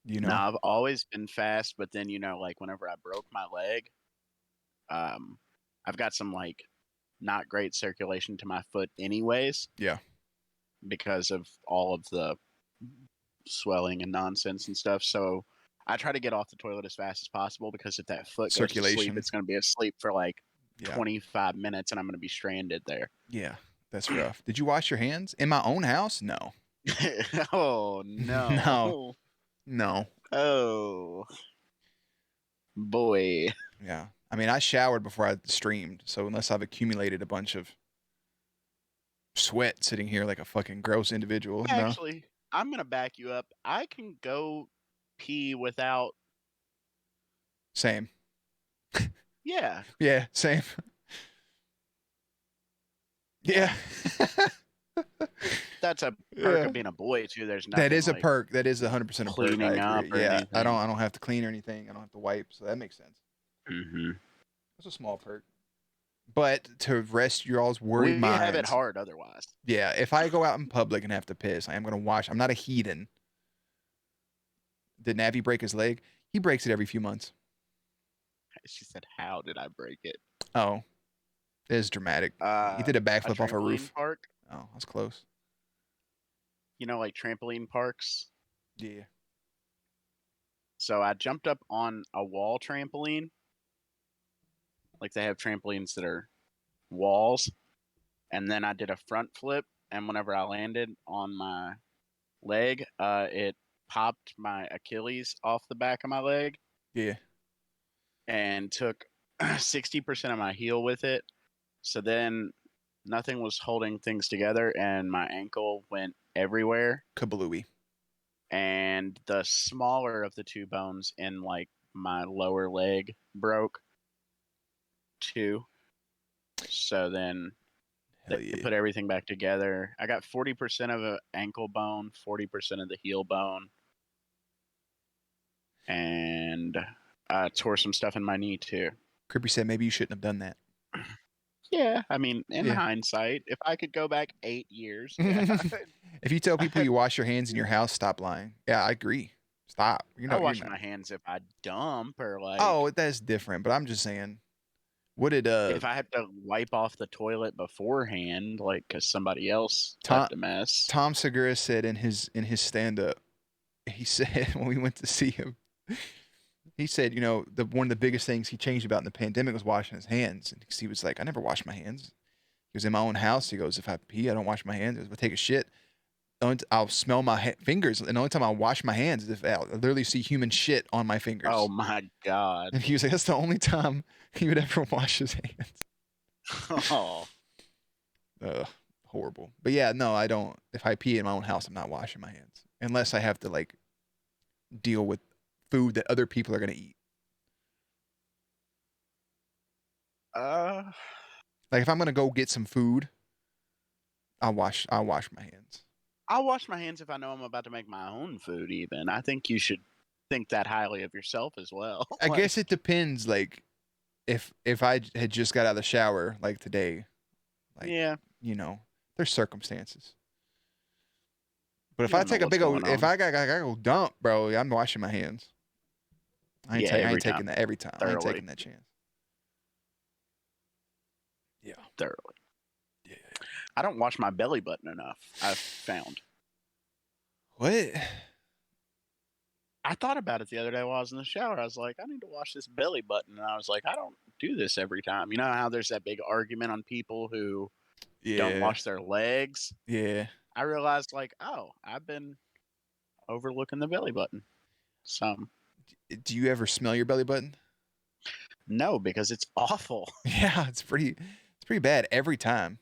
You know? Now I've always been fast, but then like whenever I broke my leg, um, I've got some like not great circulation to my foot, anyways, Yeah. because of all of the swelling and nonsense and stuff. So I try to get off the toilet as fast as possible because if that foot goes to sleep, Circulation. it's going to be asleep for like Yeah. 25 minutes and I'm going to be stranded there. Yeah. That's rough. Did you wash your hands in my own house? No. Oh, No. no. No. Oh, boy. Yeah. I mean, I showered before I streamed, so unless I've accumulated a bunch of sweat sitting here like a fucking gross individual, no. Actually, I'm going to back you up. I can go pee without. Same. Yeah. Yeah, same. Yeah. That's a perk of being a boy, too. There's nothing That is a like perk. That is 100% a perk. I cleaning up agree. or Yeah, anything. I don't have to clean or anything. I don't have to wipe, so that makes sense. Mm-hmm. It's a small perk. But to rest your all's worried We minds. have it hard otherwise. Yeah, if I go out in public and have to piss, I am going to wash. I'm not a heathen. Did Navi break his leg? He breaks it every few months. She said, "How did I break it?" Oh, it is dramatic. He did a backflip off a trampoline roof. park. Oh, that's close. Like trampoline parks. Yeah. So I jumped up on a wall trampoline. Like they have trampolines that are walls. And then I did a front flip. And whenever I landed on my leg, it popped my Achilles off the back of my leg Yeah. and took 60% of my heel with it. So then nothing was holding things together, and my ankle went everywhere. Kablooey. And the smaller of the two bones in like my lower leg broke too. So then they put everything back together. I got 40% of an ankle bone, 40% of the heel bone, and I tore some stuff in my knee too. Crippy said maybe you shouldn't have done that. Yeah, I mean, in hindsight, if I could go back 8 years, yeah. If you tell people you wash your hands in your house, stop lying. Yeah, I agree. Stop. I wash my hands if I dump or like. Oh, that's different. But I'm just saying, what did if I had to wipe off the toilet beforehand, like because somebody else left a mess. Tom Segura said in his stand up, he said when we went to see him, he said, one of the biggest things he changed about in the pandemic was washing his hands. And he was like, I never wash my hands. He goes, in my own house, he goes, if I pee, I don't wash my hands. He goes, if I take a shit, I'll smell my fingers. And the only time I wash my hands is if I literally see human shit on my fingers. Oh my God. And he was like, that's the only time he would ever wash his hands. Oh. Horrible. But yeah, no, I don't. If I pee in my own house, I'm not washing my hands. Unless I have to like deal with food that other people are going to eat. Like if I'm going to go get some food, I'll wash my hands. I'll wash my hands if I know I'm about to make my own food even. I think you should think that highly of yourself as well. I guess it depends. Like if I had just got out of the shower like today, like, there's circumstances. But if I take a big old, if I gotta go dump, bro, I'm washing my hands. I ain't taking that every time. I ain't taking that chance. Yeah. Thoroughly. Yeah. I don't wash my belly button enough, I've found. What? I thought about it the other day while I was in the shower. I was like, I need to wash this belly button. And I was like, I don't do this every time. You know how there's that big argument on people who don't wash their legs? Yeah. I realized like, oh, I've been overlooking the belly button. Some. Do you ever smell your belly button? No, because it's awful. Yeah, it's pretty bad every time.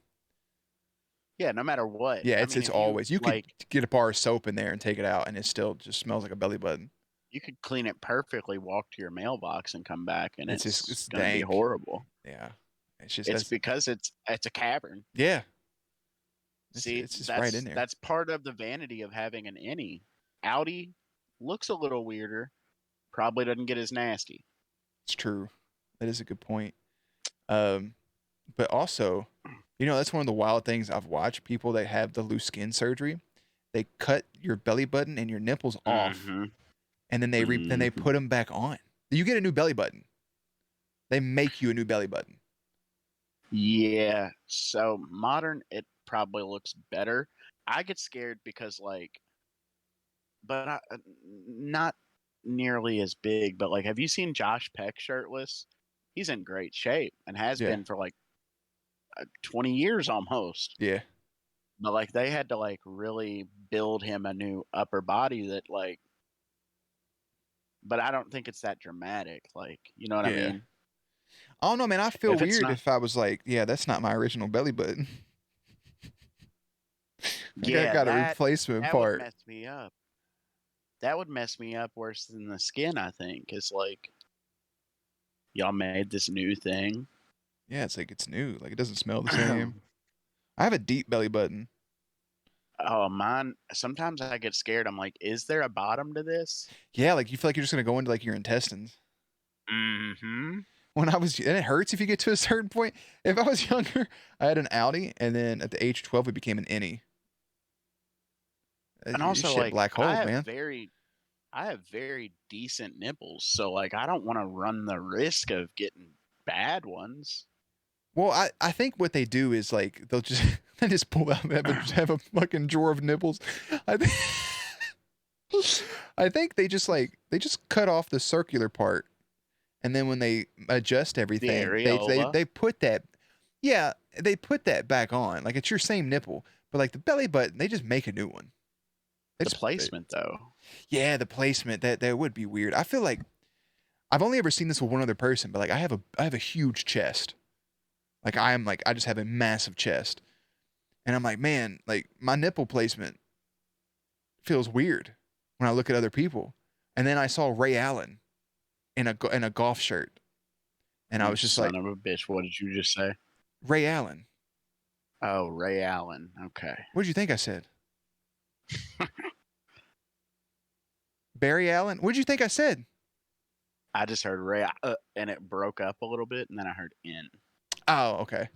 Yeah, no matter what. Yeah, I it's mean, it's if you always. You could like, get a bar of soap in there and take it out, and it still just smells like a belly button. you could clean it perfectly, walk to your mailbox, and come back, and it's It's gonna be dank. horrible. Yeah, it's just It's that's because it's a cavern. yeah. See, It's just right in there. that's part of the vanity of having an innie. Audi looks a little weirder, probably doesn't get as nasty. It's true. That is a good point. Um, but also, that's one of the wild things I've watched. People that have the loose skin surgery, they cut your belly button and your nipples off, Mm-hmm. and then they put them back on. You get a new belly button. They make you a new belly button. Yeah. So modern, it probably looks better. I get scared because but not nearly as big. But like, have you seen Josh Peck shirtless? He's in great shape and has Yeah, been for like 20 years almost. yeah, But like, they had to like really build him a new upper body that like. But I don't think it's that dramatic. Like, you know what I yeah. mean? I don't know, man. I feel If it's weird not, if I was like, yeah, that's not my original belly button. I yeah, got a replacement that would part. mess me up. That would mess me up worse than the skin. I think it's like y'all made this new thing. Yeah, it's like it's new. Like it doesn't smell the same. I have a deep belly button. Oh, mine. Sometimes I get scared. I'm like, is there a bottom to this? Yeah, like you feel like you're just gonna go into like your intestines. Mm-hmm. And it hurts if you get to a certain point. If I was younger, I had an Audi, and then at the age of 12, it became an innie. And You also, shit like, black hole, man. I have very decent nipples, so like, I don't want to run the risk of getting bad ones. Well, I think what they do is like they'll just they just pull out have a fucking drawer of nipples. I think I think they just cut off the circular part, and then when they adjust The everything, areola, they put that, yeah, they put that back on. Like it's your same nipple, but like the belly button, they just make a new one. They the just placement, though. yeah, the placement that would be weird. I feel like I've only ever seen this with one other person, but like I have a huge chest. Like I just have a massive chest, and I'm like, man, like my nipple placement feels weird when I look at other people. And then I saw Ray Allen in a golf shirt, and I You was just like, son of a bitch. What did you just say? Ray Allen. Oh, Ray Allen. Okay. What did you think I said? Barry Allen. What did you think I said? I just heard Ray, and it broke up a little bit, and then I heard in. Oh, okay.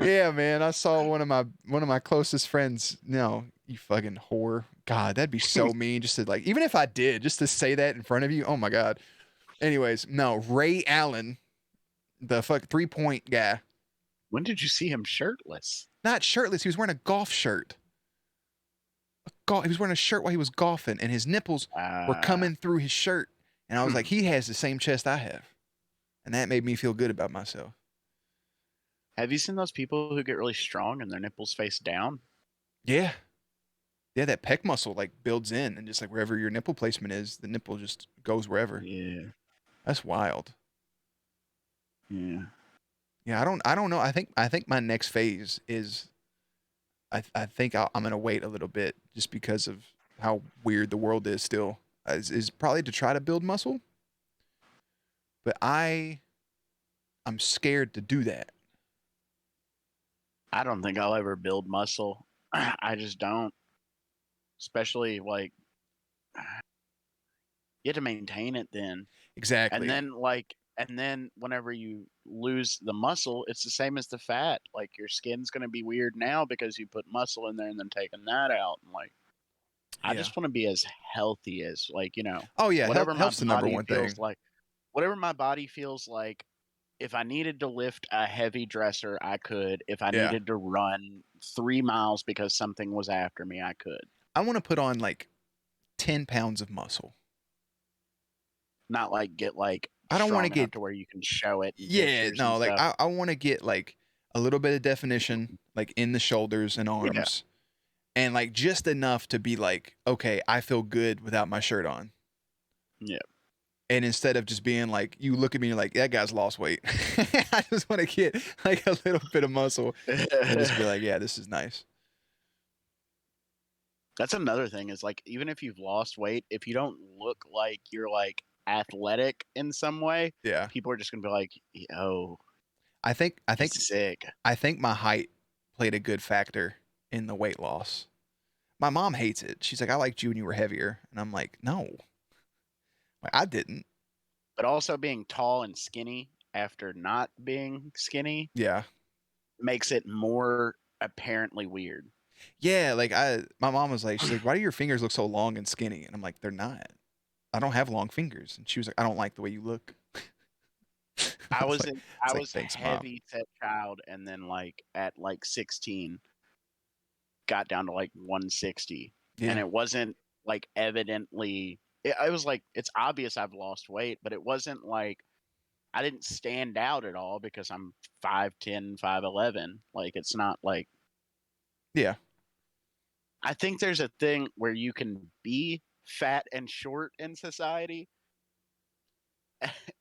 Yeah, man. I saw one of my closest friends. No, you fucking whore. God, that'd be so mean. Just to like, even if I did, just to say that in front of you. Oh my God. Anyways, no, Ray Allen, the 3-point guy. When did you see him shirtless? Not shirtless. He was wearing a golf shirt. He was wearing a shirt while he was golfing, and his nipples were Uh, coming through his shirt. And I was like, he has the same chest I have, and that made me feel good about myself. have you seen those people who get really strong and their nipples face down? Yeah, yeah. That pec muscle like builds in, and just like wherever your nipple placement is, the nipple just goes wherever. Yeah, That's wild. yeah. Yeah, I don't know. I think my next phase is I think I'm gonna wait a little bit just because of how weird the world is still. Is probably to try to build muscle, but I'm scared to do that. I don't think I'll ever build muscle. I just don't. Especially like you have to maintain it then. Exactly. And then whenever you lose the muscle, it's the same as the fat. Like your skin's gonna be weird now because you put muscle in there and then taking that out. And like I Yeah. just want to be as healthy as Oh yeah, whatever my health's the number body one feels thing. like. Whatever my body feels like, if I needed to lift a heavy dresser, I could. If I Yeah. needed to run 3 miles because something was after me, I could. I want to put on like 10 pounds of muscle. Not like get like I don't want to strong enough get, to where you can show it in yeah, pictures and no, like stuff. I want to get like a little bit of definition, like in the shoulders and Yeah, arms, and like just enough to be like, okay, I feel good without my shirt on. yeah. And instead of just being like, you look at me and you're like, that guy's lost weight. I just want to get like a little bit of muscle and just be like, yeah, this is nice. That's another thing is like even if you've lost weight, if you don't look like you're like athletic in some way, Yeah. people are just gonna be like, "Yo, I think I think he's sick." I think my height played a good factor in the weight loss. My mom hates it. She's like, I liked you when you were heavier. And I'm like, no, like, I didn't. But also being tall and skinny after not being skinny Yeah. makes it more apparently weird. Yeah. Like my mom was like, she's like, why do your fingers look so long and skinny? And I'm like, they're not. I don't have long fingers. And she was like, I don't like the way you look. I I was was like, in, it's I like, was a thanks, mom. heavy set child, and then like at like 16, got down to like 160, and Yeah. it wasn't like evidently. I was like, it's obvious I've lost weight, but it wasn't like I didn't stand out at all because I'm 5'10", 5'11". Like it's not like Yeah. I think there's a thing where you can be fat and short in society,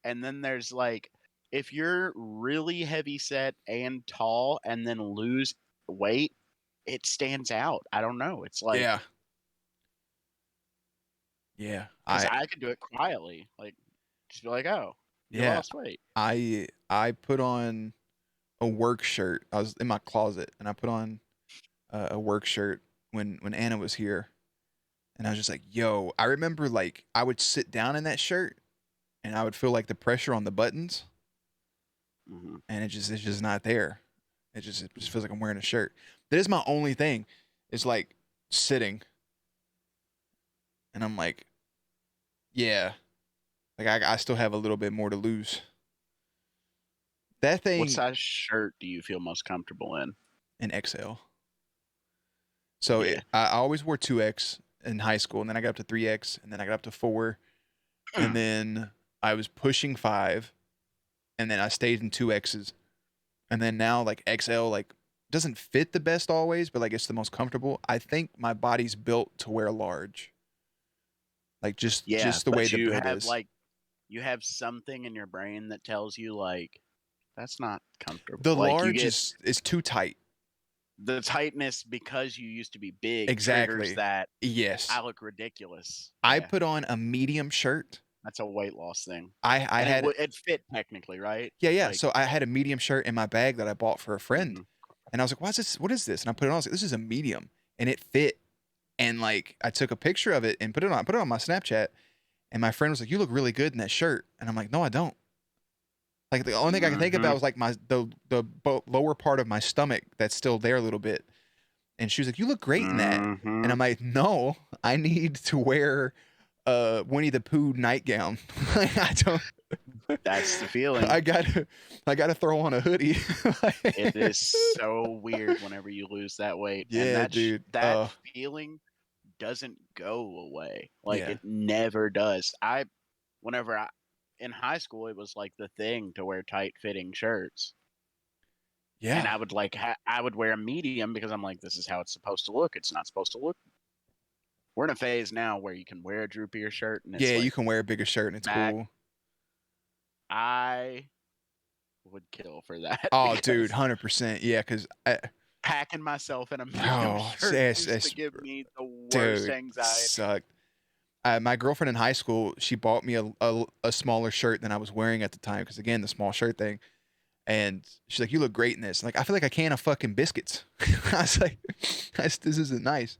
and then there's like if you're really heavy set and tall and then lose weight, it stands out. I don't know. It's like Yeah. Yeah. because I could do it quietly, like just be like, "Oh, you Yeah. lost weight." I put on a work shirt. I was in my closet and I put on a work shirt when Anna was here, and I was just like, "Yo!" I remember like I would sit down in that shirt and I would feel like the pressure on the buttons, Hmm. and it's just not there. It just feels like I'm wearing a shirt. That is my only thing. Is like sitting, and I'm like, yeah, like I still have a little bit more to lose. That What thing size shirt do you feel most comfortable in? in XL. So Yeah. I always wore 2X in high school, and then I got up to 3X, and then I got up to 4, and then I was pushing 5, and then I stayed in 2Xs, and then now like XL like doesn't fit the best always, but like it's the most comfortable. I think my body's built to wear large, like Yeah, just the way but the build is. you have something in your brain that tells you like that's not comfortable. The Like you large get is too tight. the tightness because you used to be big triggers Exactly. that I Yes. look ridiculous. I Yeah, put on a medium shirt. that's a weight loss thing, I and had it fit technically, right? Yeah, yeah. Like, So I had a medium shirt in my bag that I bought for a friend. mhm. And I was like, "Why is this? What is this?" And I put it on. I was like, "This is a medium." And it fit. And like I took a picture of it and put it on. I put it on my Snapchat. And my friend was like, "You look really good in that shirt." And I'm like, "No, I don't." Like the only thing I can think about Mhm. was like lower part of my stomach that's still there a little bit. And she was like, "You look great in that." And Mhm. I'm like, "No, I need to wear a Winnie the Pooh nightgown. Like, I don't. That's the feeling. I gotta throw on a hoodie." It is so weird whenever you lose that weight, and Yeah, dude. that feeling doesn't go away. Like Yeah. it never does. Whenever I in high school, it was like the thing to wear tight fitting shirts, and Yeah. I would like I would wear a medium because I'm like, this is how it's supposed to look. It's not supposed to look. We're in a phase now where you can wear a droopier shirt, and it's Yeah, you like can wear a bigger shirt and it's back. cool. I would kill for that Oh, dude, because 100%. Yeah, because I, packing myself in a medium oh, shirt used to it's, give me the worst dude, anxiety. sucked. My girlfriend in high school, she bought me a smaller shirt than I was wearing at the time. Because again, the small shirt thing. And she's like, "You look great in this." Like, I feel like a can of fucking biscuits. I was like, "This isn't nice."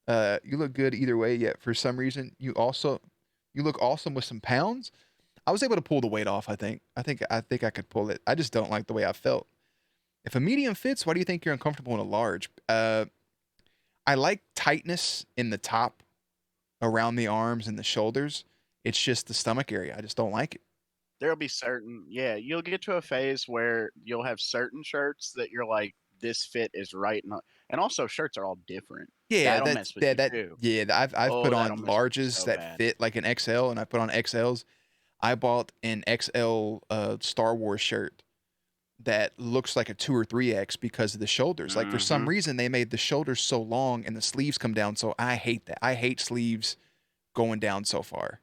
You look good either way. Yet for some reason, you look awesome with some pounds. I was able to pull the weight off. I think I could pull it. I just don't like the way I felt. If a medium fits, why do you think you're uncomfortable in a large? I like tightness in the top, around the arms and the shoulders. It's just the stomach area. I just don't like it. There'll be yeah, you'll get to a phase where you'll have certain shirts that you're like, this fit is right. And also, shirts are all different. Yeah, That'll mess with you too. yeah. I've put Oh, that'll on mess with you larges so that bad. fit like an XL, and I put on XLs. I bought an XL Star Wars shirt that looks like a 2 or 3X because of the shoulders. Like for some reason they made the shoulders so long and the sleeves come down, so I hate that. I hate sleeves going down so far.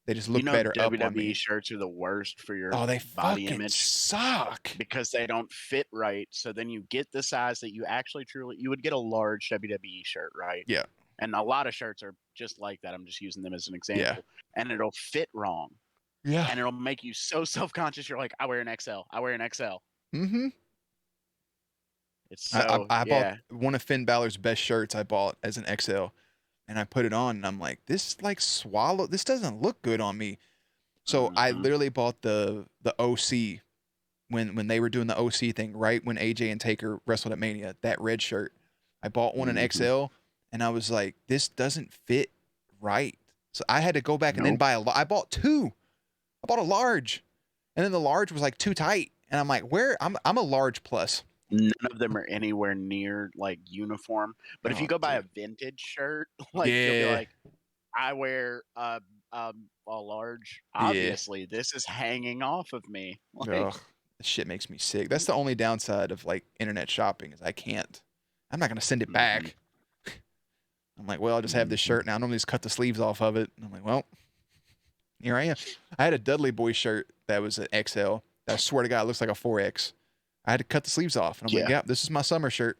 They just You look know, better up on WWE me. shirts are the worst for your Oh, they body fucking image suck. because they don't fit right. So then you get the size that you actually truly you would get a large WWE shirt, right? Yeah. And a lot of shirts are just like that. I'm just using them as an Yeah. example. And it'll fit wrong. Yeah. And it'll make you so self-conscious. You're like, I wear an XL. I wear an XL. Mm-hmm. It's I, so, I I bought yeah. one of Finn Balor's best shirts I bought as an XL, and I put it on and I'm like, this like swallow. This doesn't look good on me. So I Mm-hmm. literally bought the OC when they were doing the OC thing, right when AJ and Taker wrestled at Mania, that red shirt. I bought one in Mm-hmm. XL, and I was like, this doesn't fit right. So I had to go back and then Nope. buy I bought two. I bought a large, and then the large was like too tight, and I'm like, where? I'm a large plus. None of them are anywhere near like uniform. But if you Oh, go buy a dude. vintage shirt, like you'll be Yeah. like, I wear a large. Yeah. Obviously, this is hanging off of me. Like, Ugh. This shit makes me sick. That's the only downside of like internet shopping is I can't. I'm not gonna send it mm-hmm, back. I'm like, well, I'll just have this mm-hmm. shirt now. I normally just cut the sleeves off of it. And I'm like, well, here I am. I had a Dudley Boy shirt that was an XL. That I swear to God, it looks like a 4X. I had to cut the sleeves off, and I'm like, Yeah. yeah, this is my summer shirt.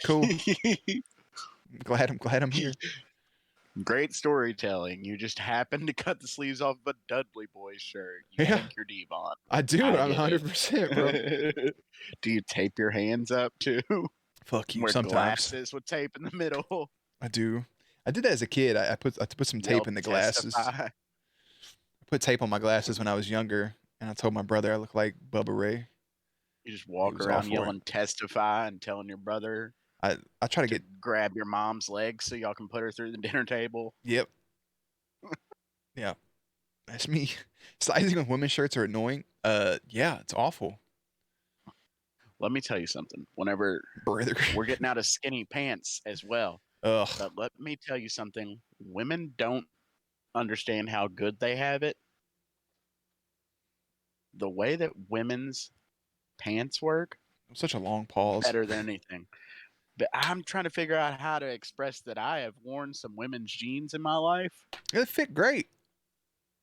Cool. I'm glad I'm here. Great storytelling. You just happened to cut the sleeves off of a Dudley Boy shirt. You Yeah, think you're Devon. I do. I I'm get 100%, bro. it. Do you tape your hands up too? Fuck you. Wear Sometimes glasses with tape in the middle. I do. I did that as a kid. I put some tape Yell in the glasses. testify. I put tape on my glasses when I was younger, and I told my brother I looked like Bubba Ray. You just He walk was all around for it. yelling testify and telling your brother I try to to get. grab your mom's legs so y'all can put her through the dinner table. Yep. Yeah. That's me. Sizing on women's shirts are annoying. Yeah, it's awful. Let me tell you something. Whenever Brother. we're getting out of skinny pants as well, Ugh. but let me tell you something. Women don't understand how good they have it. The way that women's pants work, Such a long pause. better than anything. But I'm trying to figure out how to express that I have worn some women's jeans in my life. They fit great.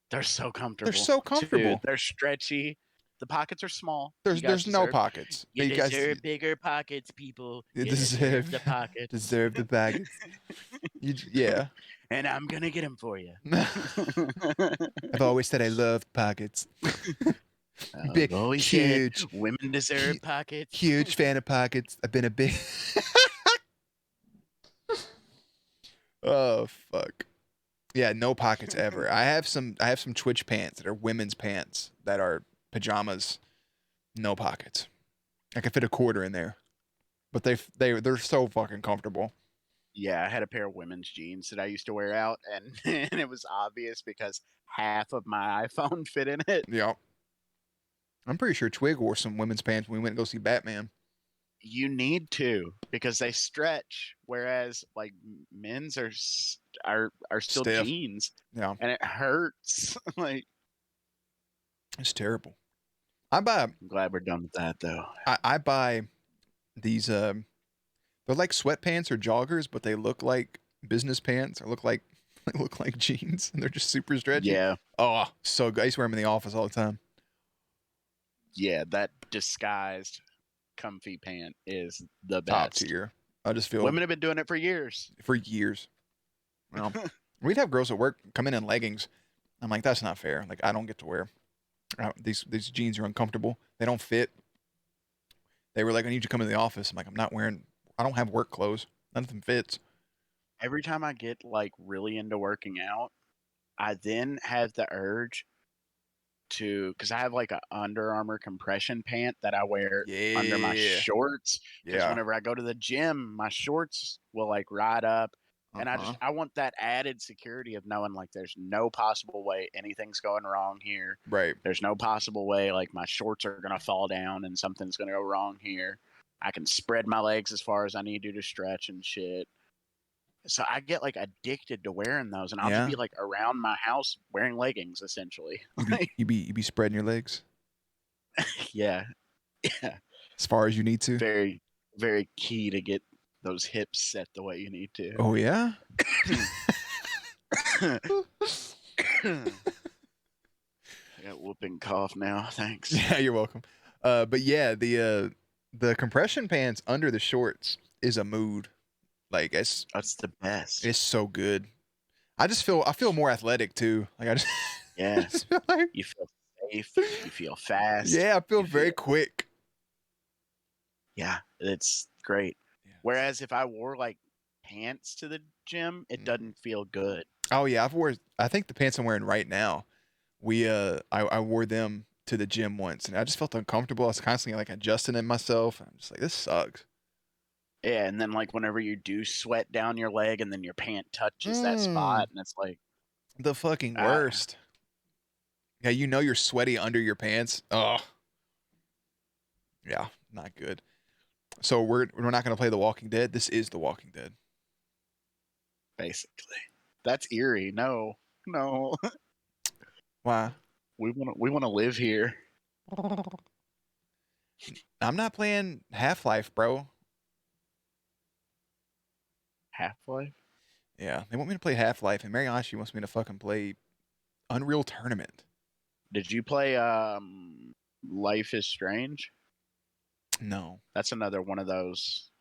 They're so They're comfortable. so Dude, comfortable. they're stretchy. The pockets are small. You guys There's no deserve pockets. you You guys deserve bigger pockets, people. you You deserve the deserve pockets. deserve the pockets. Yeah. And I'm gonna get them for you. I've always said I loved pockets. I've Big, always said huge, women deserve pockets. huge fan of pockets. I've been a big. Oh fuck. Yeah, no pockets ever. I have some Twitch pants that are women's pants that are pajamas, no pockets. I could fit a quarter in there, but they're so fucking comfortable. Yeah, I had a pair of women's jeans that I used to wear out, and, and it was obvious because half of my iPhone fit in it. Yeah, I'm pretty sure Twig wore some women's pants when we went to go see Batman. You need to because they stretch, whereas like men's are still Stiff. jeans, Yeah, and it hurts. Like, it's terrible. I buy I'm glad we're done with that though. I buy these they're like sweatpants or joggers, but they look like business pants or look like they look like jeans and they're just super stretchy. Yeah, Oh, so good. I used to wear them in the office all the time. yeah, that disguised comfy pant is the Top best. tier. I just feel Women have been doing it for years. for years. Well, we'd have girls at work come in leggings. I'm like, that's not fair. Like, I don't get to wear these jeans are uncomfortable. They don't fit. They were like, I need you to come into the office. I'm like, I'm not wearing. I don't have work clothes. None of them fits. Every time I get like really into working out, I then have the urge to because I have like a Under Armour compression pant that I wear under my Yeah, shorts because yeah. whenever I go to the gym, my shorts will like ride up. Uh And huh. I want that added security of knowing like there's no possible way anything's going wrong here. Right. There's no possible way like my shorts are gonna fall down and something's gonna go wrong here. I can spread my legs as far as I need to stretch and shit. So I get like addicted to wearing those, and I'll just Yeah. be like around my house wearing leggings essentially. You be you be spreading your legs Yeah, yeah, as far as you need to. very very key to get those hips set the way you need to. Oh yeah. I got whooping cough now. Thanks. Yeah, you're welcome. But yeah, the compression pants under the shorts is a mood. Like That's the best. it's so good. I feel more athletic too. Like I just, I Yeah, just feel like you feel safe. You feel fast. yeah, I feel You feel very quick. yeah, it's great. Yeah. Whereas if I wore like pants to the gym, it doesn't feel good. Oh yeah, I think the pants I'm wearing right now, I wore them to the gym once and I just felt uncomfortable. I was constantly like adjusting it myself. I'm just like, this sucks. Yeah, and then like whenever you do sweat down your leg, and then your pant touches that spot, and it's like, The fucking ah, worst. Yeah, you know you're sweaty under your pants. Oh, yeah, not good. So we're not gonna play The Walking Dead. This is The Walking Dead. basically, that's eerie. No, no, Why? we want to live here. I'm not playing Half-Life, bro. Half Life. Yeah, they want me to play Half-Life, and Mariachi wants me to fucking play Unreal Tournament. Did you play Life is Strange? No, That's another one of those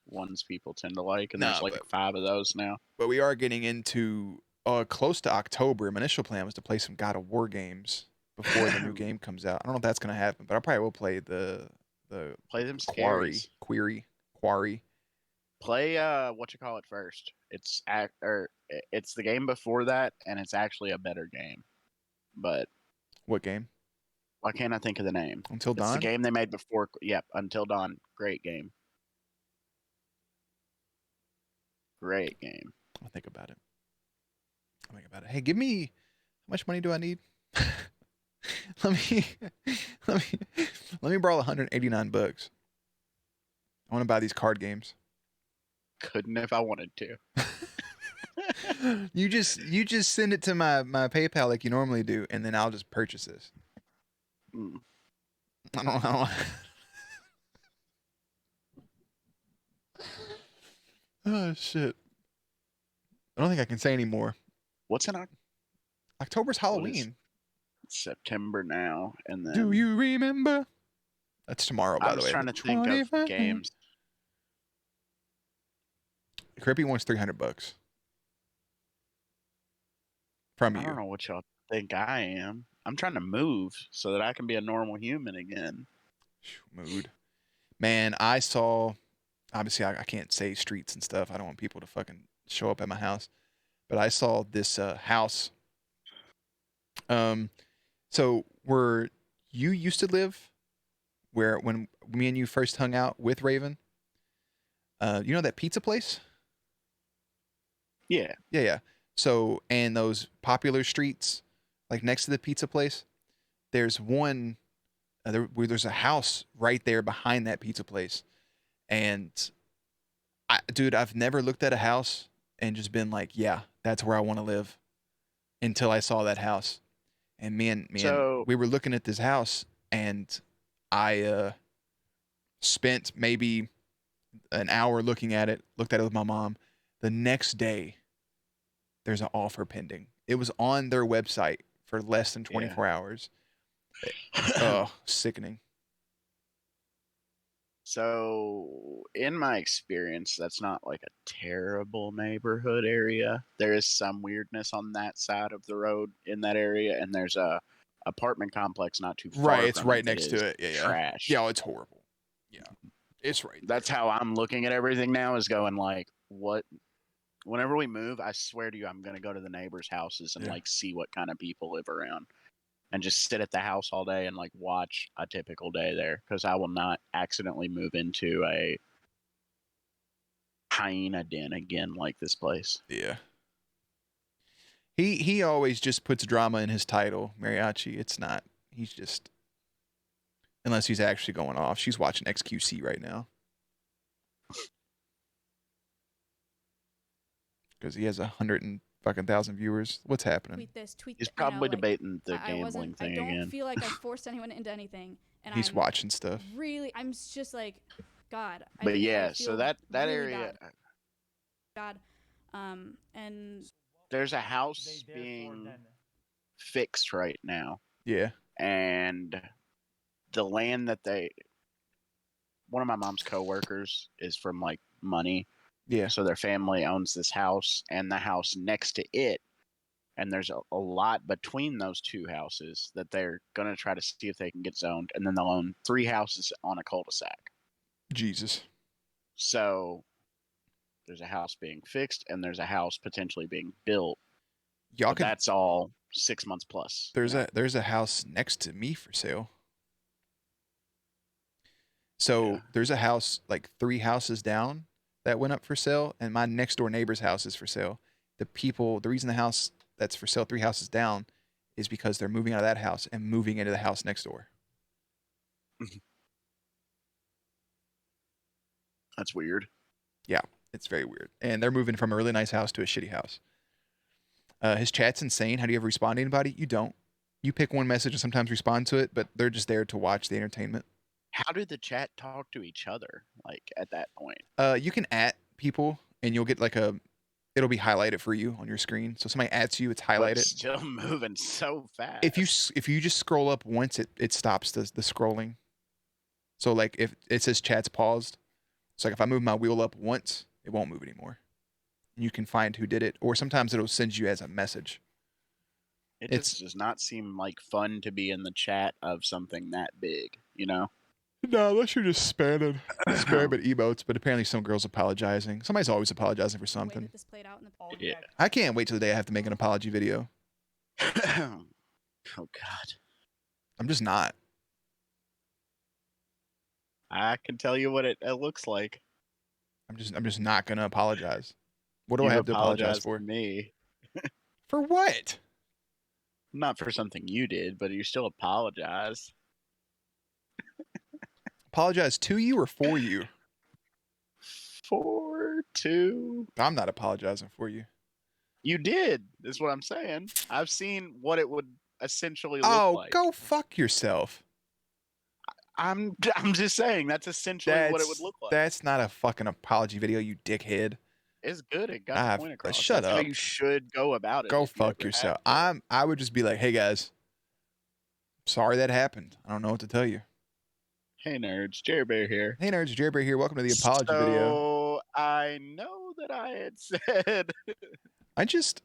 ones people tend to like, and there's no, like 5 of those now. but we are getting into close to October. My initial plan was to play some God of War games before the new game comes out. I don't know if that's gonna happen, but I probably will play the Play them Quarry, scaries. Quarry. Play what you call it first. It's the game before that, and it's actually a better game. But What game? why can't I think of the name? Until It's the Dawn. game they made before. Yep, Until Dawn. Great game. Great game. I'll think about it. Hey, give me how much money do I need? let me let me let me borrow 189 bucks. I want to buy these card games. Couldn't if I wanted to. You just send it to my PayPal like you normally do, and then I'll just purchase this. Mm. I don't know. Oh shit! I don't think I can say anymore. What's in October's what is Halloween. September now? And then Do you remember? That's tomorrow, by I'm the just way. trying to think of 25th. games. Crippy wants 300 bucks from I don't you. know what y'all think I am. I'm trying to move so that I can be a normal human again. Mood. Man, I saw. Obviously, I can't say streets and stuff. I don't want people to fucking show up at my house. But I saw this house. So where you used to live, where when me and you first hung out with Raven, you know that pizza place? Yeah. Yeah, yeah. So and those popular streets, like next to the pizza place, there's one where there's a house right there behind that pizza place, and dude, I've never looked at a house and just been like, yeah, that's where I want to live until I saw that house. And man, So we were looking at this house and I spent maybe an hour looking at it, looked at it with my mom. The next day, there's an offer pending. It was on their website for less than 24 hours. Oh, sickening. So, in my experience, that's not like a terrible neighborhood area. There is some weirdness on that side of the road in that area, and there's a apartment complex not too Right, far it's from right it that next is to it. Yeah, yeah. trash. Yeah, it's horrible. Yeah. It's right That's there. how I'm looking at everything now, is going like, what? Whenever we move, I swear to you, I'm gonna go to the neighbors' houses and Yeah. like see what kind of people live around, and just sit at the house all day and like watch a typical day there, because I will not accidentally move into a hyena den again like this place. Yeah. He always just puts drama in his title, Mariachi. It's not. He's just unless he's actually going off. She's watching XQC right now. Because he has 100,000 viewers. What's happening? tweet this, He's you know, probably like, debating the I gambling I thing don't again. feel like I forced anyone into anything, and He's I'm watching stuff. really, I'm just like, God. But yeah, I feel so that really area, bad. And there's a house being fixed right now, Yeah. and the land that one of my mom's coworkers is from like money, Yeah. so their family owns this house and the house next to it, and there's a lot between those two houses that they're gonna try to see if they can get zoned, and then they'll own 3 houses on a cul-de-sac. Jesus. So there's a house being fixed and there's a house potentially being built. Y'all But could. that's all 6 months plus. There's a house next to me for sale. So Yeah. there's a house like 3 houses down that went up for sale, and my next door neighbor's house is for sale. The reason the house that's for sale 3 houses down is because they're moving out of that house and moving into the house next door. That's weird. Yeah, it's very weird. And they're moving from a really nice house to a shitty house. His chat's insane. How do you ever respond to anybody? You don't. You pick one message and sometimes respond to it, but they're just there to watch the entertainment. How do the chat talk to each other, like, at that point? You can at people and you'll get like it'll be highlighted for you on your screen. So somebody adds you, it's But highlighted. it's still moving so fast. If you just scroll up once, it stops the scrolling. So like if it says chat's paused, it's like if I move my wheel up once, it won't move anymore. And you can find who did it, or sometimes it'll send you as a message. It just does not seem like fun to be in the chat of something that big, you know? No, unless you're just spamming emotes. But apparently some girl's apologizing. Somebody's always apologizing for the way something. that this played out in the Yeah. I can't wait till the day I have to make an apology video. Oh God. I'm just not. I can tell you what it looks like. I'm just not gonna apologize. What do I You've have to apologize apologized for? to me. For what? Not for something you did, but you still apologize. Apologize to you or for you? 4-2. I'm not apologizing for you. You did, is what I'm saying. I've seen what it would essentially look like. Oh, go fuck yourself. I'm just saying that's essentially what it would look like. That's not a fucking apology video, you dickhead. It's good. It got the point across. Shut That's up. how you should go about it. Go fuck yourself. I would just be like, hey guys, sorry that happened. I don't know what to tell you. Hey nerds, Jerry Bear here. Hey nerds, Jerry Bear here. Welcome to the apology video. So I know that I had said I just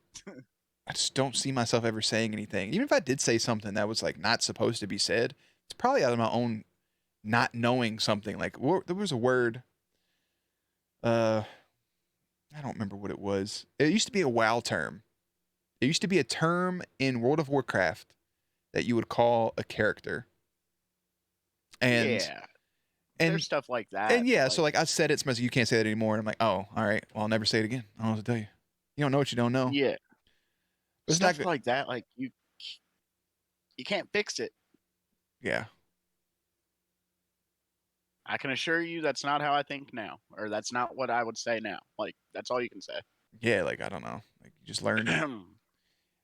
don't see myself ever saying anything. Even if I did say something that was like not supposed to be said, it's probably out of my own not knowing something. Like there was a word. I don't remember what it was. It used to be a WoW term. It used to be a term in World of Warcraft that you would call a character. And yeah. There's stuff like that. And yeah, so like I said it, somebody's like, you can't say that anymore. And I'm like, oh, all right. Well, I'll never say it again. I don't know what to tell you. You don't know what you don't know. Yeah. But Stuff like that, like you can't fix it. Yeah. I can assure you that's not how I think now, or that's not what I would say now. Like, that's all you can say. Yeah, like I don't know. Like you just learn. And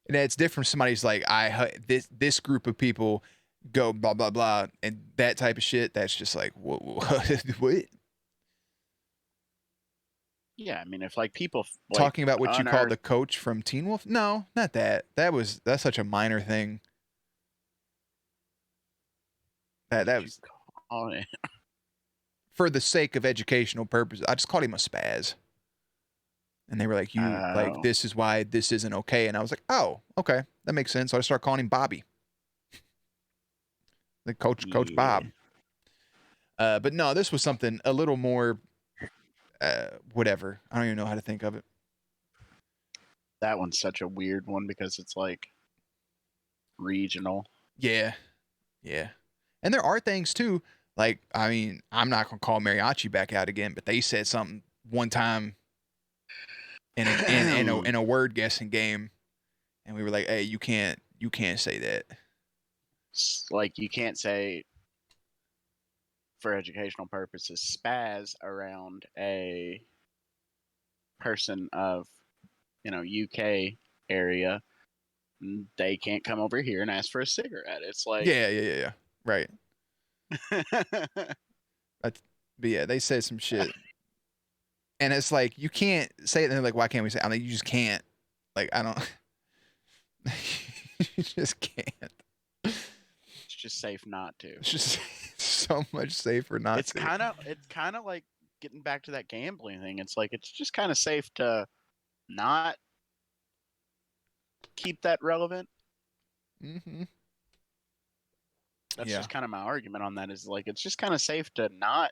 it's different. Somebody's like, this group of people go blah blah blah, and that type of shit. That's just like what? What? Yeah, I mean, if like people talking about what you call the coach from Teen Wolf, no, not that. That's such a minor thing. That was for the sake of educational purposes. I just called him a spaz. And they were like, like, this is why this isn't okay. And I was like, oh, okay. That makes sense. So I started calling him Bobby. The Coach Bob. But no, this was something a little more, whatever. I don't even know how to think of it. That one's such a weird one because it's like regional. Yeah. Yeah. And there are things too. Like, I mean, I'm not going to call Mariachi back out again, but they said something one time in a word guessing game, and we were like, "Hey, you can't say that." Like you can't say, for educational purposes, spaz around a person of UK area, they can't come over here and ask for a cigarette. It's like, Yeah. Right. But yeah, they said some shit, and it's like you can't say it. And they're like, why can't we say? I mean, you just can't. Like, I don't. You just can't. it's just safe not to. It's just so much safer not It's to. kind of like getting back to that gambling thing. It's like it's just kind of safe to not keep that relevant. Mm-hmm. That's Yeah. just kind of my argument on that. Is like it's just kind of safe to not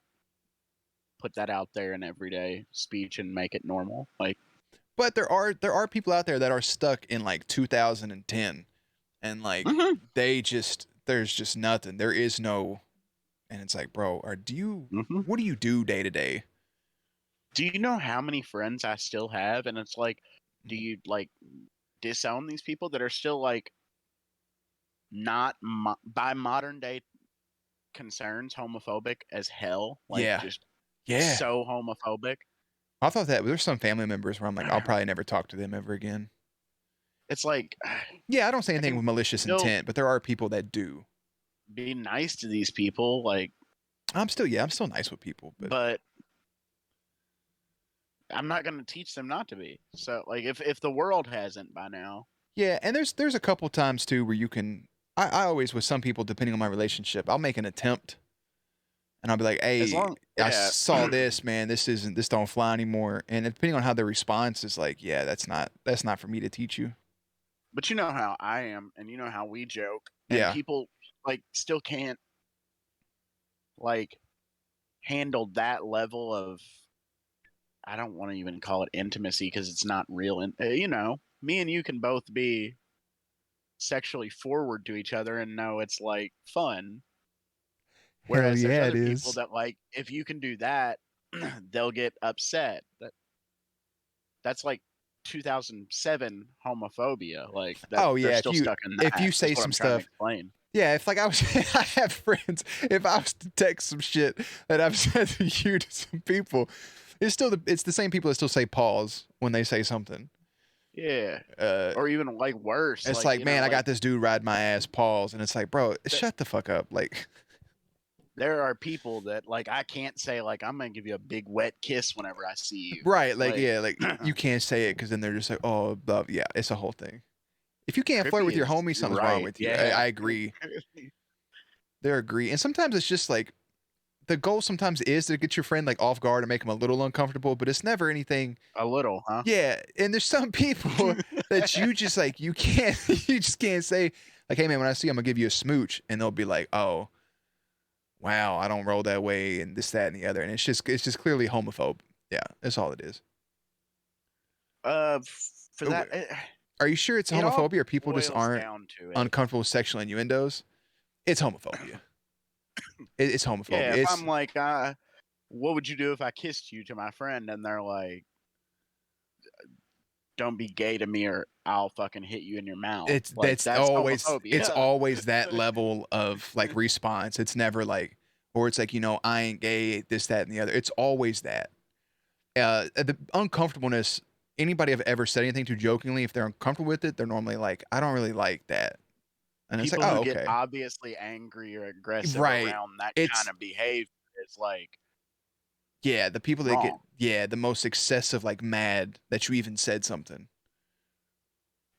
put that out there in everyday speech and make it normal. Like, But there are people out there that are stuck in like 2010, and like Mhm. there's just nothing. There is no, and it's like, bro, Mhm. what do you do day to day? Do you know how many friends I still have? And it's like, do you like disown these people that are still like not by modern day concerns homophobic as hell? Like, Yeah. just Yeah. so homophobic. I thought that there's some family members where I'm like, I'll probably never talk to them ever again. It's like, Yeah, I don't say anything can with malicious still intent, but there are people that do. be nice to these people, like, I'm still nice with people, but I'm not going to teach them not to be. So, like, if the world hasn't by now, yeah, and there's a couple times too where you can. I always with some people, depending on my relationship, I'll make an attempt, and I'll be like, as "Hey, long, I yeah. saw this, man. This don't fly anymore." And depending on how their response is, like, "Yeah, that's not for me to teach you." But you know how I am, and you know how we joke, and Yeah, people like still can't like handle that level of, I don't want to even call it intimacy because it's not real. And me and you can both be sexually forward to each other and know it's like fun. hell Whereas there's yeah, it other people is. that like if you can do that, they'll get upset. That's like 2007 homophobia. Like that Oh they're yeah, still stuck in if that. you Is say what some I'm trying to stuff. explain. Yeah, if like I was, I have friends. If I was to text some shit that I've said to you to some people, it's the same people that still say pause when they say something. Yeah. Uh, Or even like worse. it's Like, like, man, I like got this dude riding my ass. Pause, and it's like, bro, shut the fuck up. Like, there are people that like I can't say like I'm gonna give you a big wet kiss whenever I see you. right? Like, Like, yeah, like you can't say it because then they're just like, oh, blah. Yeah, it's a whole thing. If you can't flirt trippy with your is homie, something's wrong right. with you. Yeah. I agree. They agree, and sometimes it's just like the goal. Sometimes is to get your friend like off guard and make them a little uncomfortable, but it's never anything. A little, huh? Yeah, and there's some people that you just like you can't you just can't say like, hey man, when I see you, I'm gonna give you a smooch, and they'll be like, oh, wow, I don't roll that way, and this, that, and the other, and it's just clearly homophobe. Yeah, that's all it is. For Oh, that, are you sure it's it all homophobia, or people just boils aren't down to it. uncomfortable with sexual innuendos? It's homophobia. It's homophobia. Yeah, if It's I'm like, what would you do if I kissed you to my friend? And they're like, don't be gay to me or I'll fucking hit you in your mouth. it's Like, that's homophobia. it's always that level of like response. It's never like, or it's like, I ain't gay, this, that, and the other. It's always that. The uncomfortableness. Anybody I've ever said anything to jokingly, if they're uncomfortable with it, they're normally like, I don't really like that. And it's People like, who oh, get okay. obviously angry or aggressive Right. around that It's kind of behavior is like yeah, the people that get wrong. the most excessive, like mad that you even said something.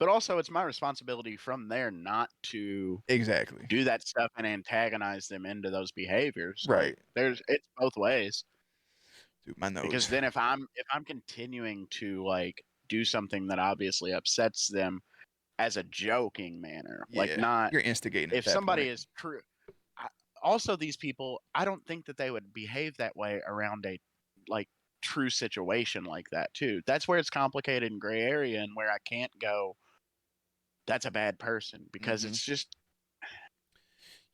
But also, it's my responsibility from there not to Exactly. do that stuff and antagonize them into those behaviors. Right. Like, it's both ways. Dude, my nose. Because then if I'm continuing to like do something that obviously upsets them as a joking manner, like Yeah, not you're instigating if at that somebody point. is true. Also, these people, I don't think that they would behave that way around a like true situation like that too. That's where it's complicated and gray area, and where I can't go. That's a bad person because Mhm. it's just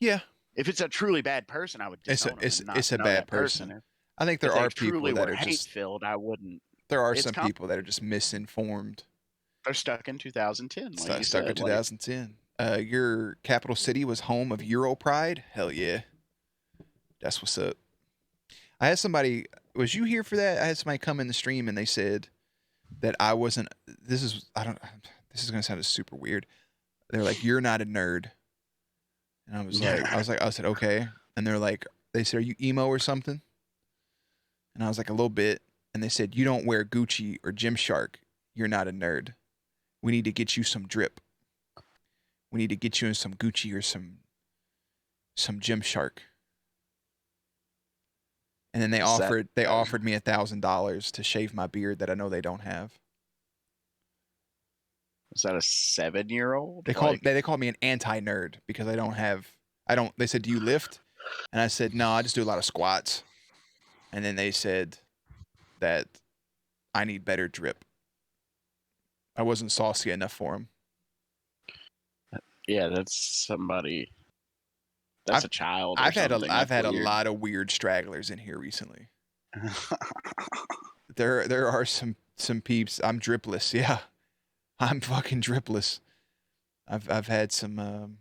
Yeah, if it's a truly bad person, I would disown them and not it's a know bad that person. person. I think If there they are people truly that were are hate just filled, I wouldn't. there are It's some people that are just misinformed. they're stuck in 2010, like you Stuck in said. Like, 2010. Your capital city was home of Euro Pride. Hell yeah, that's what's up. I had somebody. Was you here for that? I had somebody come in the stream and they said that I wasn't. This is I don't. This is gonna sound super weird. They're like, "You're not a nerd," and I said, okay. And they're like, they said, "Are you emo or something?" And I was like, "A little bit." And they said, "You don't wear Gucci or Gymshark. You're not a nerd. We need to get you some drip. We need to get you in some Gucci or some Gymshark." And then they Is that offered me $1,000 to shave my beard that I know they don't have. is that a 7-year-old? They called me an anti-nerd because they said, "Do you lift?" And I said, "No, I just do a lot of squats." And then they said that I need better drip. I wasn't saucy enough for them. Yeah, that's somebody. That's a child or I've something. had That's a weird. lot of weird stragglers in here recently. There are some peeps. I'm dripless. Yeah, I'm fucking dripless. I've had some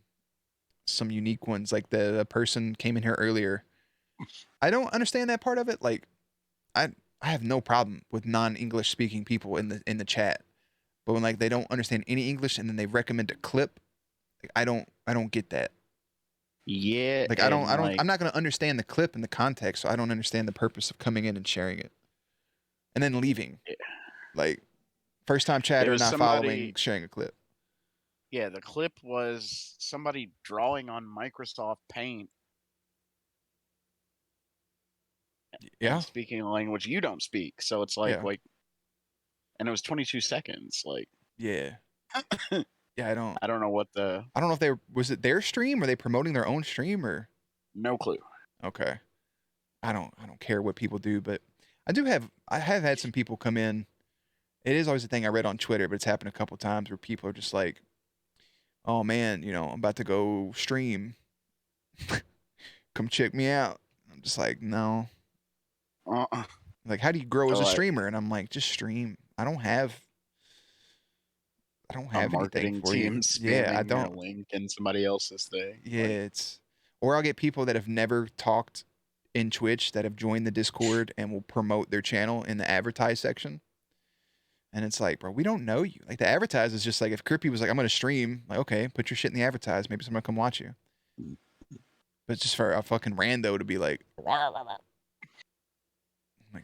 unique ones. Like the person came in here earlier. I don't understand that part of it. Like I have no problem with non-English speaking people in the chat, but when like they don't understand any English and then they recommend a clip, like, I don't get that. Yeah, Like and I'm not gonna understand the clip and the context, so I don't understand the purpose of coming in and sharing it and then leaving. Like first time it chatter, was not somebody. following, sharing a clip. Yeah, the clip was somebody drawing on Microsoft Paint and Yeah, speaking a language you don't speak. So it's like, yeah, and it was 22 seconds. Like, yeah, yeah. I don't know what the. I don't know if was it their stream or they promoting their own stream or No clue. okay. I don't care what people do, but I have had some people come in. It is always a thing I read on Twitter, but it's happened a couple times where people are just like, "Oh man, I'm about to go stream. Come check me out." I'm just like, "No." Uh-uh. Like, how do you grow So as a like streamer? And I'm like, just stream. I don't a have anything marketing for you. team Yeah, I spamming your don't. link in somebody else's thing. Yeah, Like, it's or I'll get people that have never talked in Twitch that have joined the Discord and will promote their channel in the advertise section. And it's like, bro, we don't know you. Like the advertise is just like if Crippy was like, "I'm gonna stream," like, okay, put your shit in the advertise. Maybe someone will come watch you. But it's just for a fucking rando to be like, I'm like,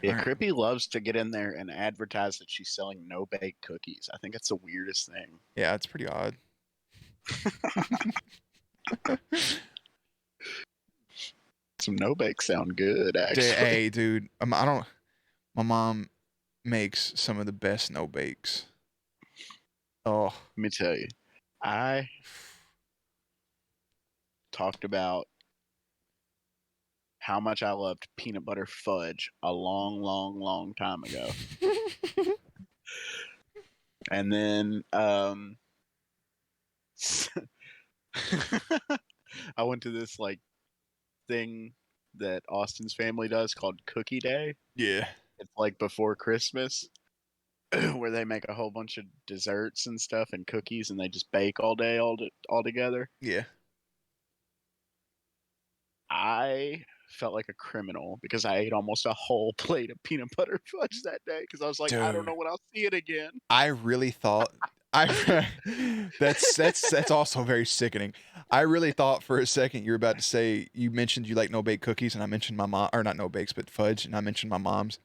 yeah, all right. Crippy loves to get in there and advertise that she's selling no bake cookies. I think that's the weirdest thing. Yeah, it's pretty odd. Some no bakes sound good, actually. Hey, dude, I don't. My mom makes some of the best no bakes. Oh, Let me tell you, I talked about how much I loved peanut butter fudge a long, long, long time ago. And then I went to this like thing that Austin's family does called Cookie Day. yeah, It's like before Christmas where they make a whole bunch of desserts and stuff and cookies and they just bake all day all together. yeah. I felt like a criminal because I ate almost a whole plate of peanut butter fudge that day because I was like, I don't know Dude, when I'll see it again. I really thought I that's also very sickening. I really thought for a second you were about to say you mentioned you like no bake cookies and I mentioned my mom or not no bakes but fudge and I mentioned my mom's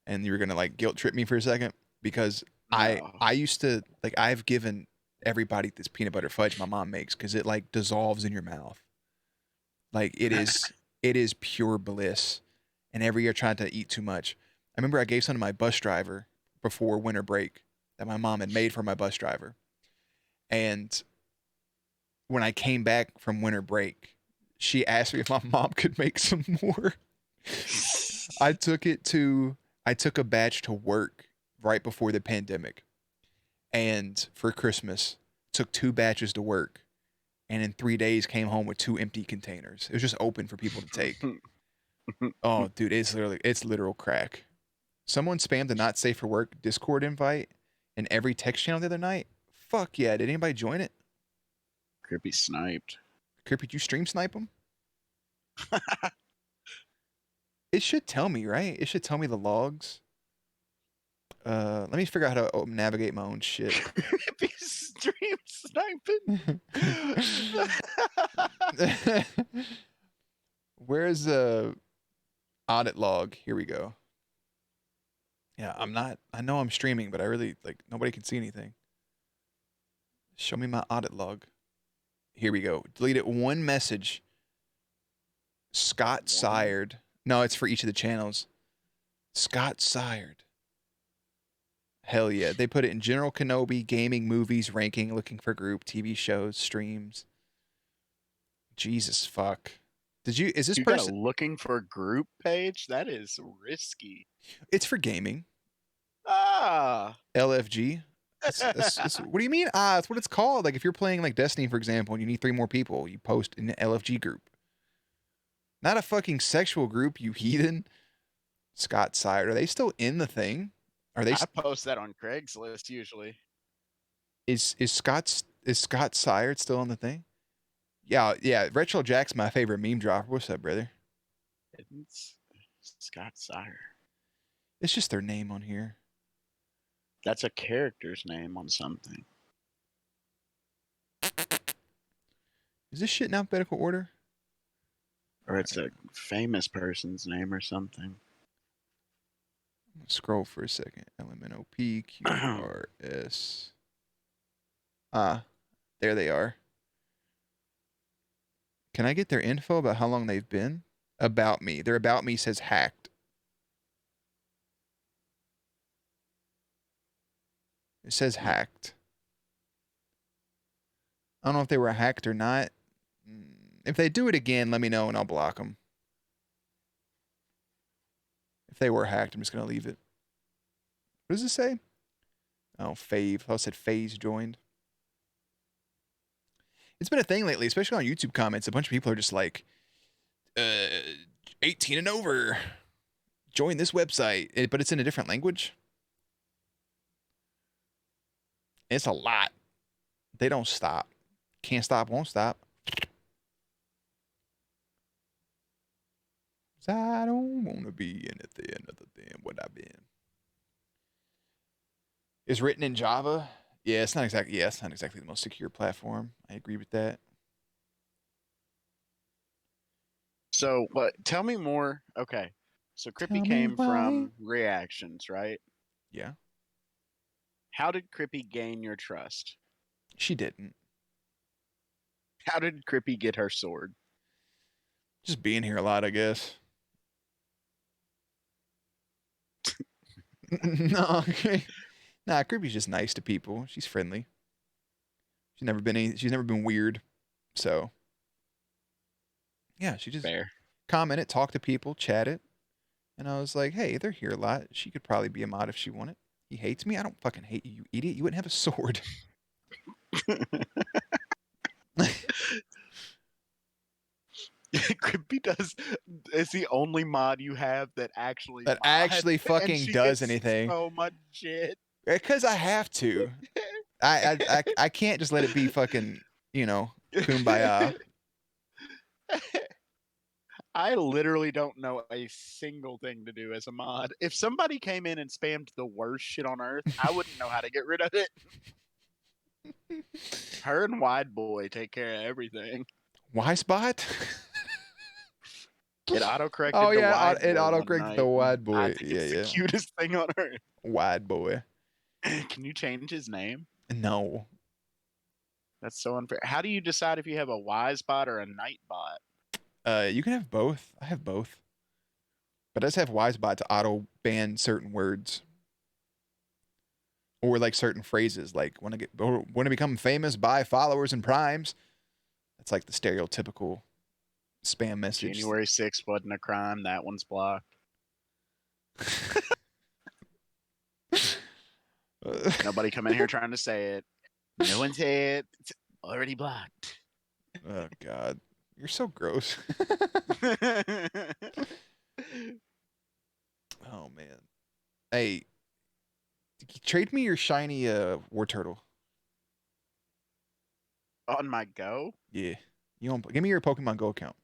and you were gonna like guilt trip me for a second because No. I used to like I've given everybody this peanut butter fudge my mom makes because it like dissolves in your mouth. Like it is pure bliss. And every year trying to eat too much. I remember I gave some to my bus driver before winter break that my mom had made for my bus driver. And when I came back from winter break, she asked me if my mom could make some more. I took a batch to work right before the pandemic. And for Christmas, took 2 batches to work. And in 3 days came home with 2 empty containers. It was just open for people to take. Oh, dude, it's literal crack. Someone spammed the not safe for work Discord invite in every text channel the other night. Fuck yeah! Did anybody join it? Creepy sniped. Kirby, did you stream snipe them? It should tell me, right? It should tell me the logs. Let me figure out how to navigate my own shit. Be stream sniping. Where's the audit log? Here we go. Yeah, I know I'm streaming, but I really nobody can see anything. Show me my audit log. Here we go. Deleted one message. Scott Sired. No, it's for each of the channels. Scott Sired. Hell yeah. They put it in General Kenobi, gaming, movies, ranking, looking for group, TV shows, streams. Jesus fuck. Is this You got a person? looking for group page? That is risky. It's for gaming. Ah. LFG. What do you mean? It's what it's called. Like if you're playing like Destiny, for example, and you need 3 more people, you post in the LFG group. Not a fucking sexual group, you heathen. Scott Sire. Are they still in the thing? Are they? I post that on Craigslist usually. Is Scott Sire still on the thing? Yeah. Retro Jack's my favorite meme dropper. What's up, brother? It's Scott Sire. It's just their name on here. That's a character's name on something. Is this shit in alphabetical order? Or it's a famous person's name or something. Scroll for a second. LMNOP QRS. There they are. Can I get their info about how long they've been? About me. Their about me says hacked. It says hacked. I don't know if they were hacked or not. If they do it again, let me know and I'll block them. If they were hacked, I'm just going to leave it. What does it say? Oh, Fave. I said Phase joined. It's been a thing lately, especially on YouTube comments. A bunch of people are just like, 18 and over. Join this website. But it's in a different language. It's a lot. They don't stop. Can't stop, won't stop. I don't want to be anything other than what I've been. Is written in Java. Yeah, it's not exactly the most secure platform. I agree with that. So, what? Tell me more. Okay. So, Crippy came from reactions, right? Yeah. How did Crippy gain your trust? She didn't. How did Crippy get her sword? Just being here a lot, I guess. No, nah, Crippy's just nice to people. She's friendly. She's never been weird. So yeah, she just commented, talked to people, chatted. And I was like, hey, they're here a lot. She could probably be a mod if she wanted. He hates me. I don't fucking hate you, you idiot. You wouldn't have a sword. Crippy is the only mod you have that actually fucking does anything. So much shit. Because I have to. I can't just let it be fucking, kumbaya. I literally don't know a single thing to do as a mod. If somebody came in and spammed the worst shit on earth, I wouldn't know how to get rid of it. Her and Wide Boy take care of everything. Y-Spot? It autocorrected oh, the yeah, Wide Boy. It autocorrected the Wide Boy. I think it's the cutest thing on earth. Wide Boy. Can you change his name? No. That's so unfair. How do you decide if you have a Y-Spot or a Nightbot? You can have both. I have both. But I just have Y-Spot to auto ban certain words. Or like certain phrases, like when I become famous, buy followers and primes. That's like the stereotypical spam message. January 6th wasn't a crime. That one's blocked. Nobody come in here trying to say it. No one say it. It's already blocked. Oh God, you're so gross. Oh man. Hey, trade me your shiny war turtle. On my Go? Yeah. You don't give me your Pokemon Go account.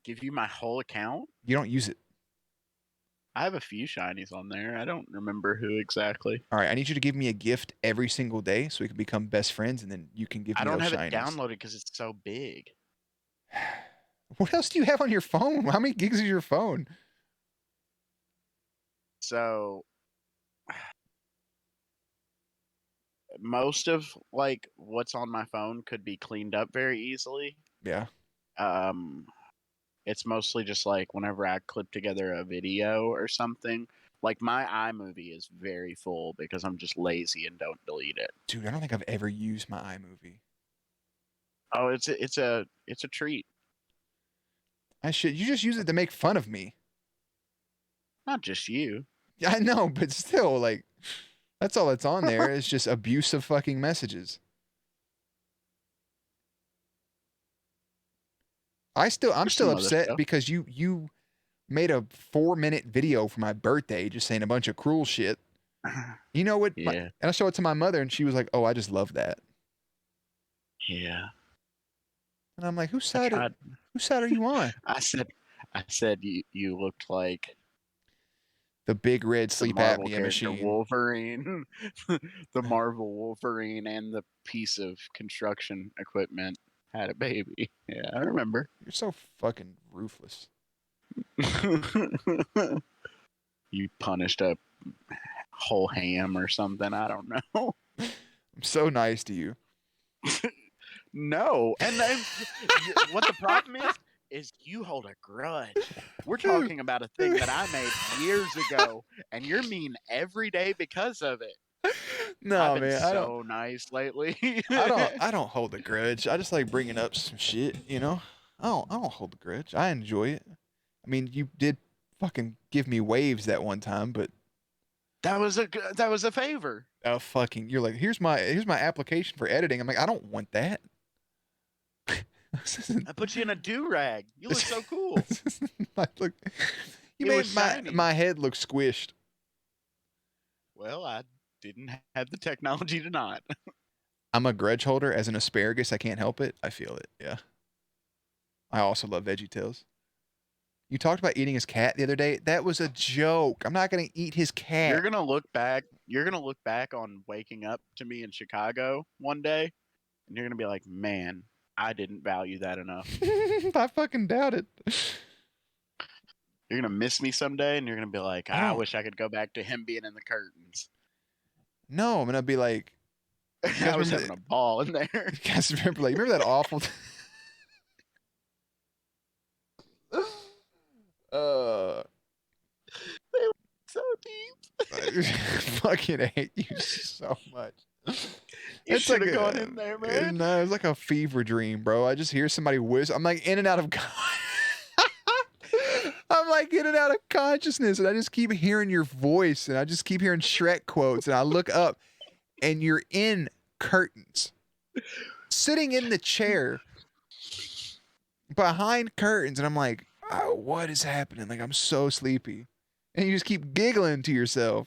Give you my whole account? You don't use it. I have a few shinies on there. I don't remember who exactly. All right, I need you to give me a gift every single day so we can become best friends, and then you can give I me don't those have it shinies. downloaded because it's so big. What else do you have on your phone? How many gigs is your phone? So most of like what's on my phone could be cleaned up very easily. Yeah. It's mostly just like whenever I clip together a video or something. Like my iMovie is very full because I'm just lazy and don't delete it. Dude, I don't think I've ever used my iMovie. Oh, it's a treat. I should. You just use it to make fun of me. Not just you. Yeah, I know, but still, like, that's all that's on there. It's just abusive fucking messages. I'm still There's some other upset stuff. because you made a 4-minute video for my birthday just saying a bunch of cruel shit. You know what? Yeah. And I showed it to my mother, and she was like, "Oh, I just love that." Yeah. And I'm like, "Whose I side? tried. Whose side are you on?" I said you looked like The big red the sleep Marvel apnea character machine. Wolverine, the Marvel Wolverine, and the piece of construction equipment had a baby. Yeah, I remember. You're so fucking ruthless. You punished a whole ham or something. I don't know. I'm so nice to you. No, and then what the problem is you hold a grudge. We're talking about a thing that I made years ago, and you're mean every day because of it. No, I've been man, I don't. so nice lately. I don't hold a grudge. I just like bringing up some shit, you know. I don't hold a grudge. I enjoy it. I mean, you did fucking give me waves that one time, but That was a favor. fucking, you're like, here's my application for editing. I'm like, I don't want that. I put you in a do-rag. You look so cool. Look, you It made was shiny. my head look squished. Well, I didn't have the technology to not. I'm a grudge holder as an asparagus. I can't help it. I feel it. Yeah. I also love VeggieTales. You talked about eating his cat the other day. That was a joke. I'm not gonna eat his cat. You're gonna look back on waking up to me in Chicago one day, and you're gonna be like, man, I didn't value that enough. I fucking doubt it. You're gonna miss me someday, and you're gonna be like, I wish I could go back to him being in the curtains. No, I'm gonna be like, I was having a ball in there. you guys remember, like, remember that awful They were so deep. I fucking hate you so much. You It's should like have gone in there, man. No, it's like a fever dream, bro. I just hear somebody whisper. I'm like in and out of I'm like in and out of consciousness, and I just keep hearing your voice, and I just keep hearing Shrek quotes, and I look up, and you're in curtains, sitting in the chair behind curtains, and I'm like, oh, what is happening? Like, I'm so sleepy, and you just keep giggling to yourself.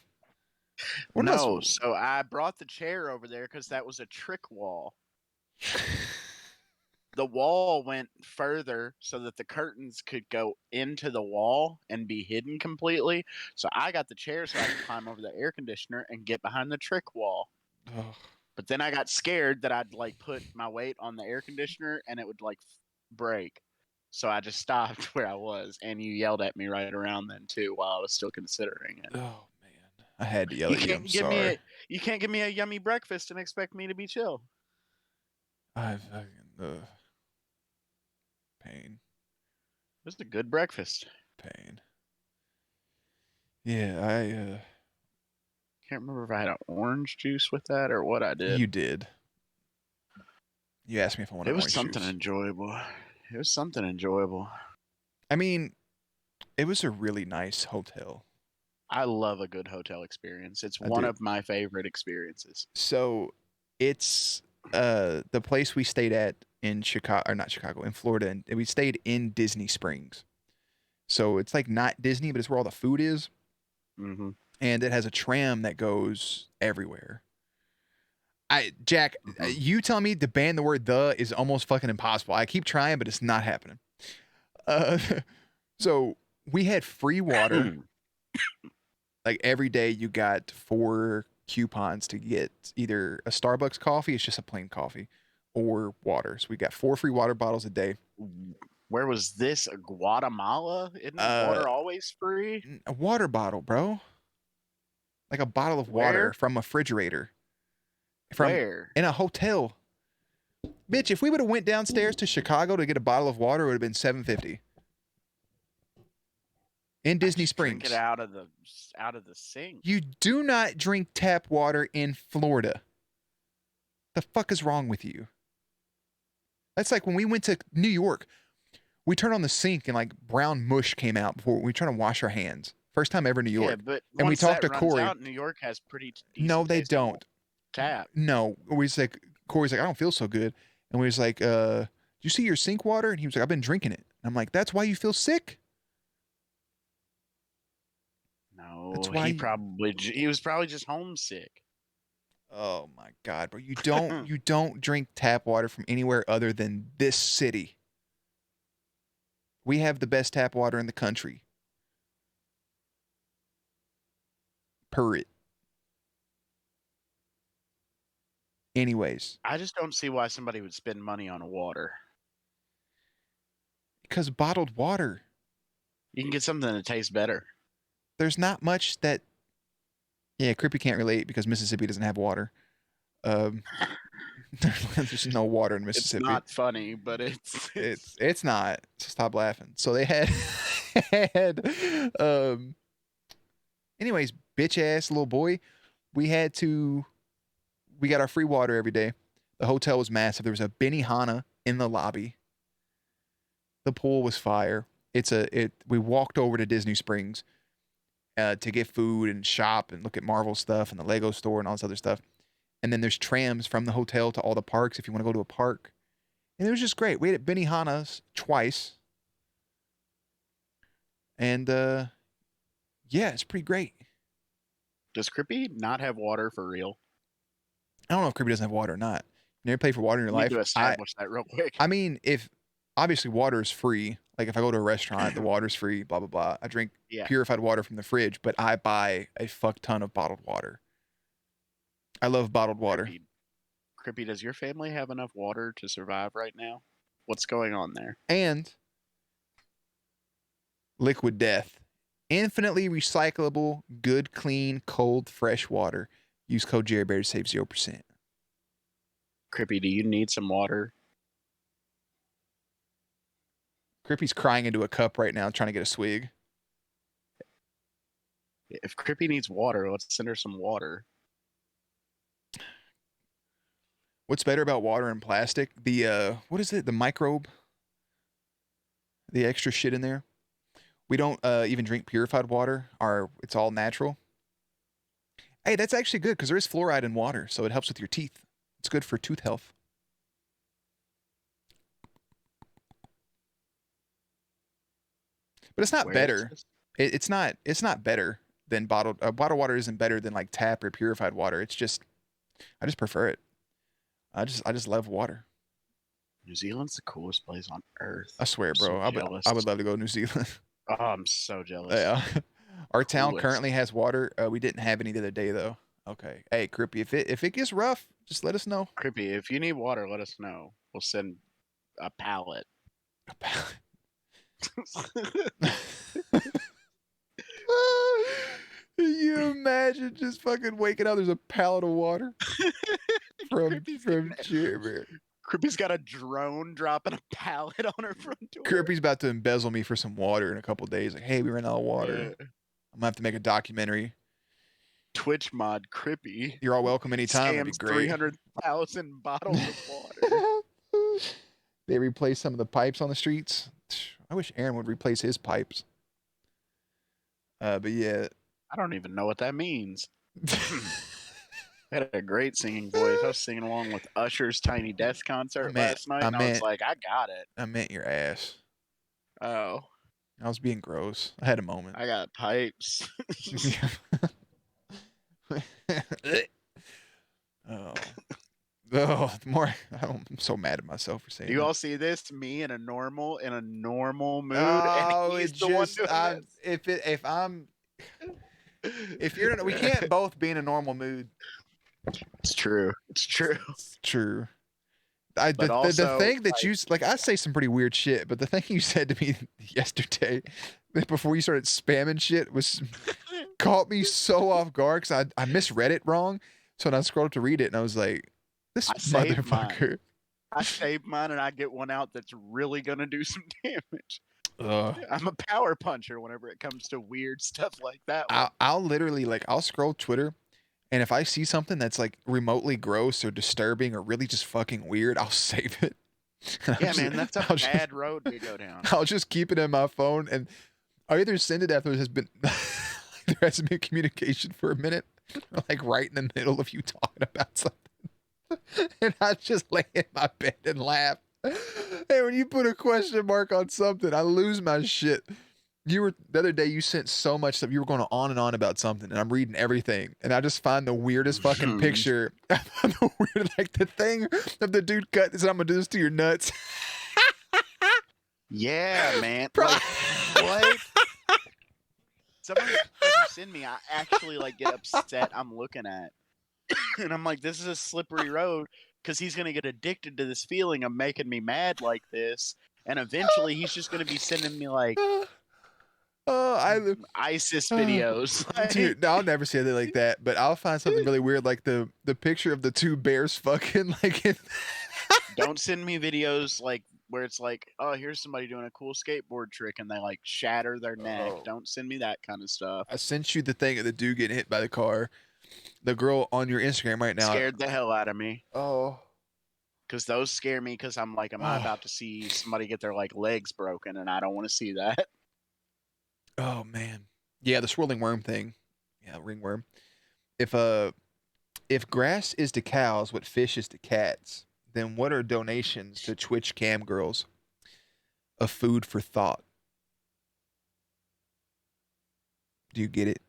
What No, else? so I brought the chair over there because that was a trick wall. The wall went further so that the curtains could go into the wall and be hidden completely. So I got the chair so I could climb over the air conditioner and get behind the trick wall. Oh. But then I got scared that I'd like put my weight on the air conditioner and it would like break. So I just stopped where I was, and you yelled at me right around then too while I was still considering it. Oh man, I had to yell at you. I'm sorry. You can't give me a yummy breakfast and expect me to be chill. I fucking pain. It was a good breakfast. Pain. Yeah, I Can't remember if I had an orange juice with that or what I did. You did. You asked me if I wanted It was orange something juice. enjoyable. It was something enjoyable. I mean, it was a really nice hotel. I love a good hotel experience. It's I one do. of my favorite experiences. So it's the place we stayed at in Chicago, or not Chicago, in Florida, and we stayed in Disney Springs. So it's like not Disney, but it's where all the food is. Mm-hmm. And it has a tram that goes everywhere. Jack, you tell me to ban the word "the" is almost fucking impossible. I keep trying, but it's not happening. So we had free water. Like every day you got 4 coupons to get either a Starbucks coffee, it's just a plain coffee, or water. So we got 4 free water bottles a day. Where was this? Guatemala? Isn't Uh, water always free? A water bottle, bro. Like a bottle of water Where? from a refrigerator. From Where? in a hotel. Bitch, if we would have went downstairs to Chicago to get a bottle of water, it would have been $7.50. In Disney Just drink Springs. it out of the sink. You do not drink tap water in Florida. The fuck is wrong with you? That's like when we went to New York. We turned on the sink and like brown mush came out before we were trying to wash our hands. First time ever in New York. Yeah, but And we once talked that to runs Corey. out, New York has pretty decent No, they tasting don't. Tap. No, we was like, Corey's like, I don't feel so good. And we was like, do you see your sink water? And he was like, I've been drinking it. And I'm like, that's why you feel sick? No, That's why he was probably just homesick. Oh my God, bro. You don't drink tap water from anywhere other than this city. We have the best tap water in the country. Per it. Anyways. I just don't see why somebody would spend money on water. Because bottled water. You can get something that tastes better. There's not much that. Yeah, Crippy can't relate because Mississippi doesn't have water. There's no water in Mississippi. It's not funny, but It's not. So stop laughing. So they had anyways, bitch ass little boy. We got our free water every day. The hotel was massive. There was a Benihana in the lobby. The pool was fire. We walked over to Disney Springs to get food and shop and look at Marvel stuff and the Lego store and all this other stuff. And then there's trams from the hotel to all the parks if you want to go to a park. And it was just great. We ate at Benihana's twice. And yeah, it's pretty great. Does Crippy not have water for real? I don't know if Kirby doesn't have water or not. You never paid for water in your We life. need to establish that real quick. I mean, if obviously water is free. Like if I go to a restaurant, the water's free, blah, blah, blah. I drink purified water from the fridge, but I buy a fuck ton of bottled water. I love bottled water. Crippy, does your family have enough water to survive right now? What's going on there? And liquid death. Infinitely recyclable, good, clean, cold, fresh water. Use code Jerry Bear to save 0%. Crippy, do you need some water? Crippy's crying into a cup right now, trying to get a swig. If Crippy needs water, let's send her some water. What's better about water and plastic? What is it? The microbe? The extra shit in there? We don't even drink purified water. It's all natural. Hey, that's actually good because there is fluoride in water, so it helps with your teeth. It's good for tooth health. But it's not better. It's not better than bottled water isn't better than like tap or purified water. I just prefer it. I just love water. New Zealand's the coolest place on earth. I swear, bro. I would love to go to New Zealand. Oh, I'm so jealous. Yeah. Our town currently has water. We didn't have any the other day though. Okay. Hey, Crippy, if it gets rough, just let us know. Crippy, if you need water, let us know. We'll send a pallet. A pallet. You imagine just fucking waking up, there's a pallet of water from Jimmy. Crippy's got a drone dropping a pallet on her front door. Crippy's about to embezzle me for some water in a couple days. Like, hey, we ran out of water. I'm gonna have to make a documentary. Twitch mod Crippy. You're all welcome anytime. That'd be great. 300,000 bottles of water. They replaced some of the pipes on the streets. I wish Aaron would replace his pipes. But yeah. I don't even know what that means. I had a great singing voice. I was singing along with Usher's Tiny Desk concert last night, and I was like, I got it. I meant your ass. Oh. I was being gross. I had a moment. I got pipes. Oh, I'm so mad at myself for saying. Do you all see this? Me in a normal mood. Oh, and he's the one doing this. If I'm If you're in, we can't both be in a normal mood. It's true. It's true. It's true. But The also, thing that you like, I say some pretty weird shit, but the thing you said to me yesterday, before you started spamming shit, was caught me so off guard because I misread it wrong. So when I scrolled up to read it, and I was like, "This I saved mine. motherfucker." I save mine and I get one out that's really gonna do some damage. Ugh. I'm a power puncher whenever it comes to weird stuff like that. I'll literally like I'll scroll Twitter, and if I see something that's like remotely gross or disturbing or really just fucking weird, I'll save it. Yeah, man, that's a bad road to go down. I'll just keep it in my phone, and I'll either send it after there has been there hasn't been communication for a minute, or like right in the middle of you talking about something, and I just lay in my bed and laugh. Hey, when you put a question mark on something, I lose my shit. You were the other day. You sent so much stuff. You were going on and on about something, and I'm reading everything, and I just find the weirdest fucking picture. I find the weird, like the thing of the dude cut. Said, "I'm gonna do this to your nuts." Yeah, man. Like, what? Some of the stuff you send me, I actually like get upset. I'm looking at, and I'm like, this is a slippery road because he's gonna get addicted to this feeling of making me mad like this, and eventually he's just gonna be sending me like. ISIS videos. Dude, no, I'll never say anything like that, but I'll find something really weird, like the picture of the two bears fucking like in Don't send me videos like where it's like, oh, here's somebody doing a cool skateboard trick and they like shatter their neck. Don't send me that kind of stuff. I sent you the thing of the dude getting hit by the car. The girl on your Instagram right now Scared the hell out of me. Oh. Because those scare me because I'm like, am I about to see somebody get their like legs broken and I don't want to see that. Oh man. Yeah, the swirling worm thing. Yeah, ringworm. If grass is to cows what fish is to cats, then what are donations to Twitch cam girls? A food for thought. Do you get it?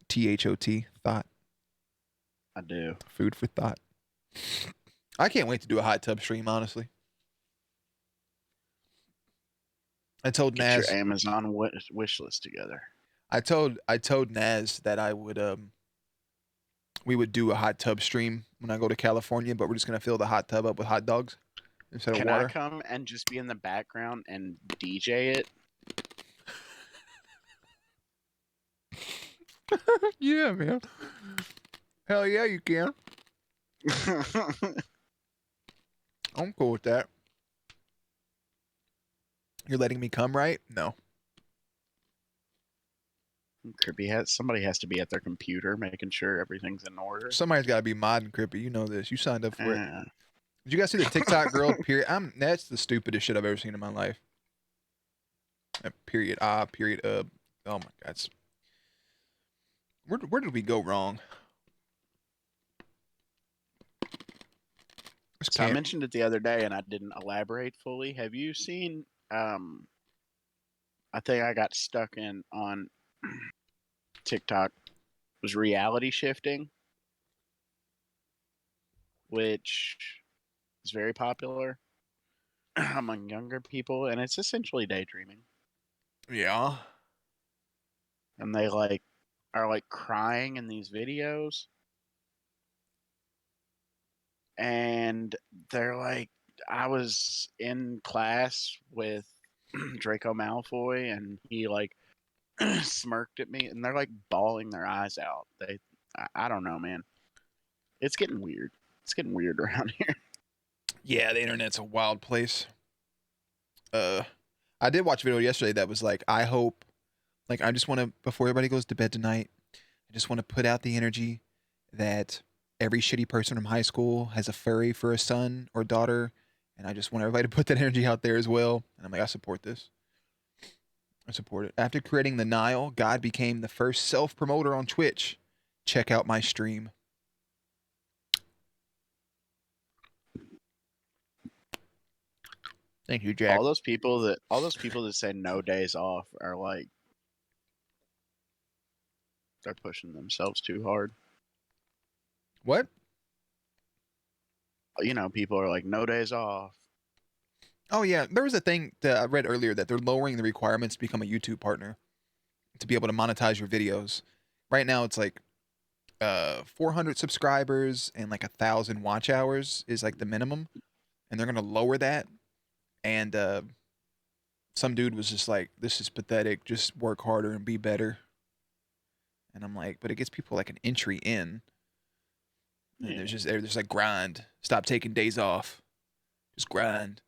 THOT, thought. I do. Food for thought. I can't wait to do a hot tub stream, honestly. I told Get Naz your Amazon wish list together. I told Naz that I would we would do a hot tub stream when I go to California, but we're just gonna fill the hot tub up with hot dogs instead of Can water. I come and just be in the background and DJ it? Yeah, man. Hell yeah, you can. I'm cool with that. You're letting me come, right? No. Somebody has to be at their computer making sure everything's in order. Somebody's got to be modding Crippy. You know this. You signed up for it. Yeah. Did you guys see the TikTok girl? Period. That's the stupidest shit I've ever seen in my life. Period. Period. Oh my God. Where did we go wrong? So I mentioned it the other day and I didn't elaborate fully. Have you seen I think I got stuck in on TikTok was reality shifting, which is very popular among younger people, and it's essentially daydreaming. Yeah. And they like are like crying in these videos. And they're like, I was in class with Draco Malfoy and he like smirked at me and they're like bawling their eyes out. I don't know, man. It's getting weird. It's getting weird around here. Yeah, the internet's a wild place. I did watch a video yesterday that was like, I hope, like, I just want to, before everybody goes to bed tonight, I just want to put out the energy that every shitty person from high school has a furry for a son or daughter, and I just want everybody to put that energy out there as well. And I'm like, I support this. I support it. After creating the Nile, God became the first self-promoter on Twitch. Check out my stream. Thank you, Jack. All those people that say no days off are like they're pushing themselves too hard. What? You know, people are like no days off. Oh yeah, there was a thing that I read earlier that they're lowering the requirements to become a YouTube partner. to be able to monetize your videos. Right now, it's like 400 subscribers and like 1,000 watch hours is like the minimum, and they're gonna lower that. And some dude was just like, "This is pathetic. Just work harder and be better." And I'm like, "But it gets people like an entry in." And Yeah. there's like grind. Stop taking days off. Just grind.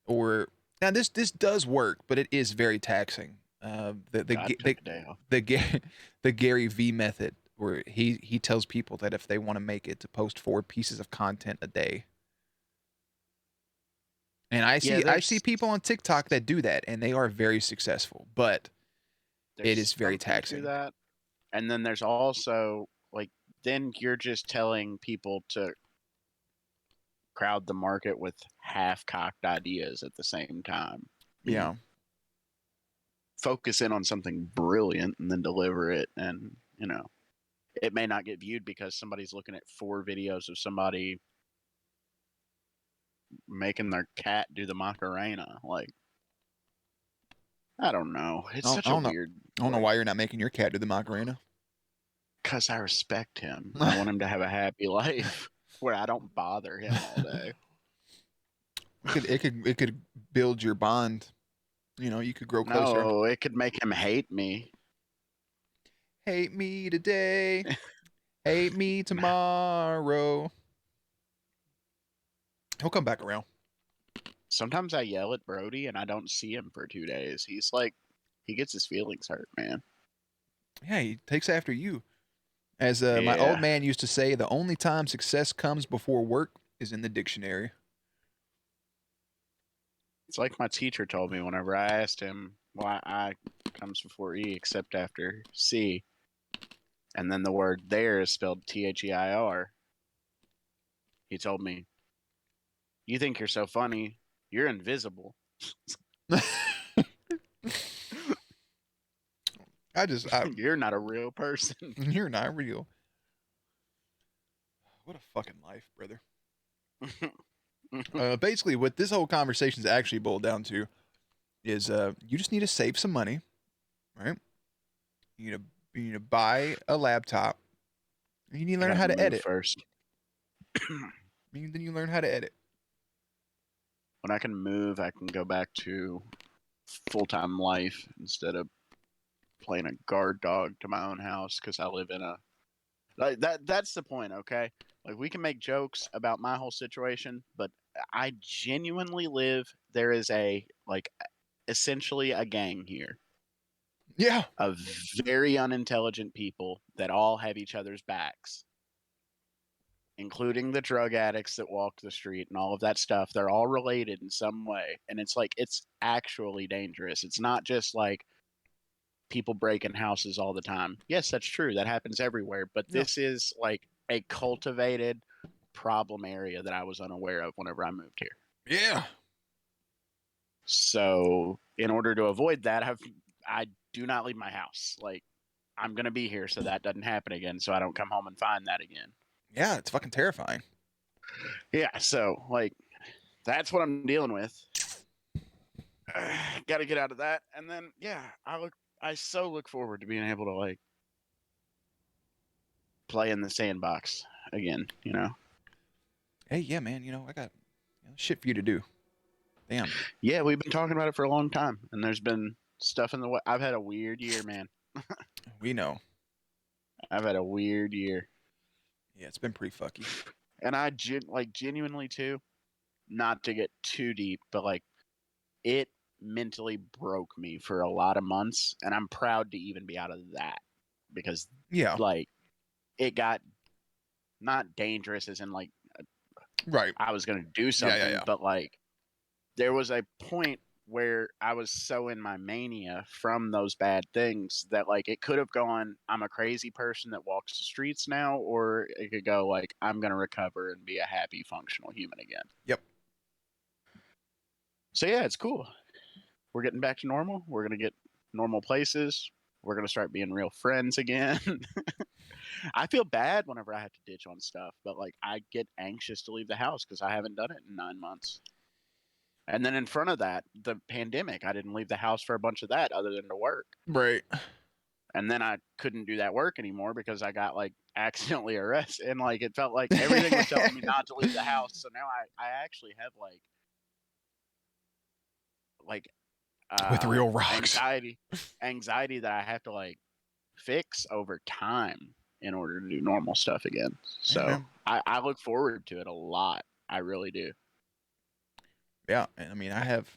Or now this does work, but it is very taxing. God took a day off. The Gary V method, where he tells people that if they want to make it, to post 4 pieces of content a day. And I see there's people on TikTok that do that, and they are very successful, but it is very something to taxing. that. And then there's also like then you're just telling people to crowd the market with half-cocked ideas at the same time. Yeah. Focus in on something brilliant and then deliver it, and it may not get viewed because somebody's looking at 4 videos of somebody making their cat do the Macarena. Like, I don't know. It's such a weird. I don't know why you're not making your cat do the Macarena. Because I respect him. I want him to have a happy life where I don't bother him all day. It could build your bond. You could grow closer. No, it could make him hate me. Hate me today. Hate me tomorrow. He'll come back around. Sometimes I yell at Brody and I don't see him for 2 days. He's like, he gets his feelings hurt, man. Yeah, he takes after you. As my old man used to say, the only time success comes before work is in the dictionary. It's like my teacher told me whenever I asked him why I comes before E except after C. And then the word there is spelled Their. He told me, "You think you're so funny, you're invisible." You're not a real person. You're not real. What a fucking life, brother. Basically, what this whole conversation's actually boiled down to is you just need to save some money, right? You need to buy a laptop. And you need to learn how to edit first. Then you learn how to edit. When I can move, I can go back to full-time life instead of playing a guard dog to my own house because I live in a like that. That's the point, okay? Like we can make jokes about my whole situation, but I genuinely live. There is essentially a gang here. Yeah. Of very unintelligent people that all have each other's backs, including the drug addicts that walk the street and all of that stuff. They're all related in some way. And it's like, it's actually dangerous. It's not just like people breaking houses all the time. Yes, that's true. That happens everywhere. But this is like a cultivated problem area that I was unaware of whenever I moved here. Yeah. So in order to avoid that, I do not leave my house. Like, I'm going to be here so that doesn't happen again, so I don't come home and find that again. Yeah, it's fucking terrifying. Yeah, so, like, that's what I'm dealing with. Got to get out of that. And then, yeah, I so look forward to being able to, like, play in the sandbox again, Hey, yeah, man, I got shit for you to do. Damn. Yeah, we've been talking about it for a long time, and there's been stuff in the way. I've had a weird year, man. We know. I've had a weird year. Yeah, it's been pretty fucky. And I genuinely too, not to get too deep, but like it mentally broke me for a lot of months, and I'm proud to even be out of that because like it got not dangerous as in like right. I was gonna do something, but like there was a point where I was so in my mania from those bad things that like it could have gone, I'm a crazy person that walks the streets now, or it could go like I'm gonna recover and be a happy, functional human again. Yep. So yeah, it's cool. We're getting back to normal. We're gonna get normal places. We're gonna start being real friends again. I feel bad whenever I have to ditch on stuff, but like I get anxious to leave the house because I haven't done it in 9 months. And then in front of that, the pandemic, I didn't leave the house for a bunch of that other than to work. Right. And then I couldn't do that work anymore because I got like accidentally arrested, and like it felt like everything was telling me not to leave the house. So now I actually have like With real rocks. anxiety that I have to like fix over time in order to do normal stuff again. So man. I look forward to it a lot. I really do. Yeah, and I mean, I have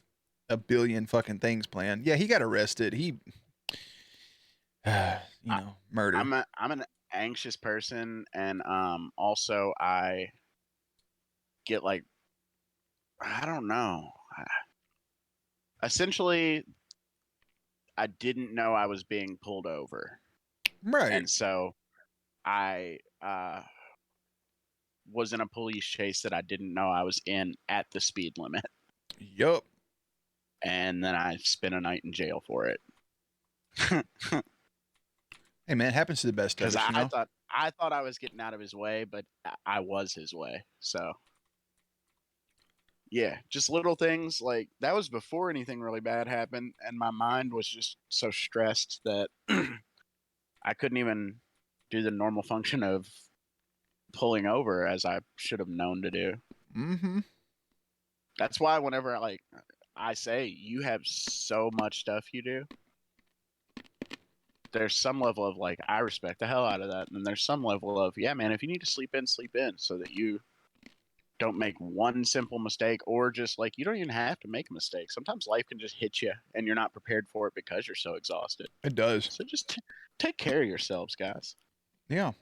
a billion fucking things planned. Yeah, he got arrested. He, murder. I'm an anxious person, and also I get like, I don't know. Essentially, I didn't know I was being pulled over, Right. and so I was in a police chase that I didn't know I was in at the speed limit, Yup. and then I spent a night in jail for it. Hey man, it happens to the best of Because us, you know? I thought I was getting out of his way, but I was his way. So yeah, just little things like that was before anything really bad happened, and my mind was just so stressed that I couldn't even do the normal function of pulling over as I should have known to do. Mm-hmm. That's why whenever I say you have so much stuff you do, there's some level of like I respect the hell out of that, and there's some level of yeah, man, if you need to sleep in, so that you don't make one simple mistake, or just like you don't even have to make a mistake. Sometimes life can just hit you, and you're not prepared for it because you're so exhausted. It does. So just take care of yourselves, guys. Yeah.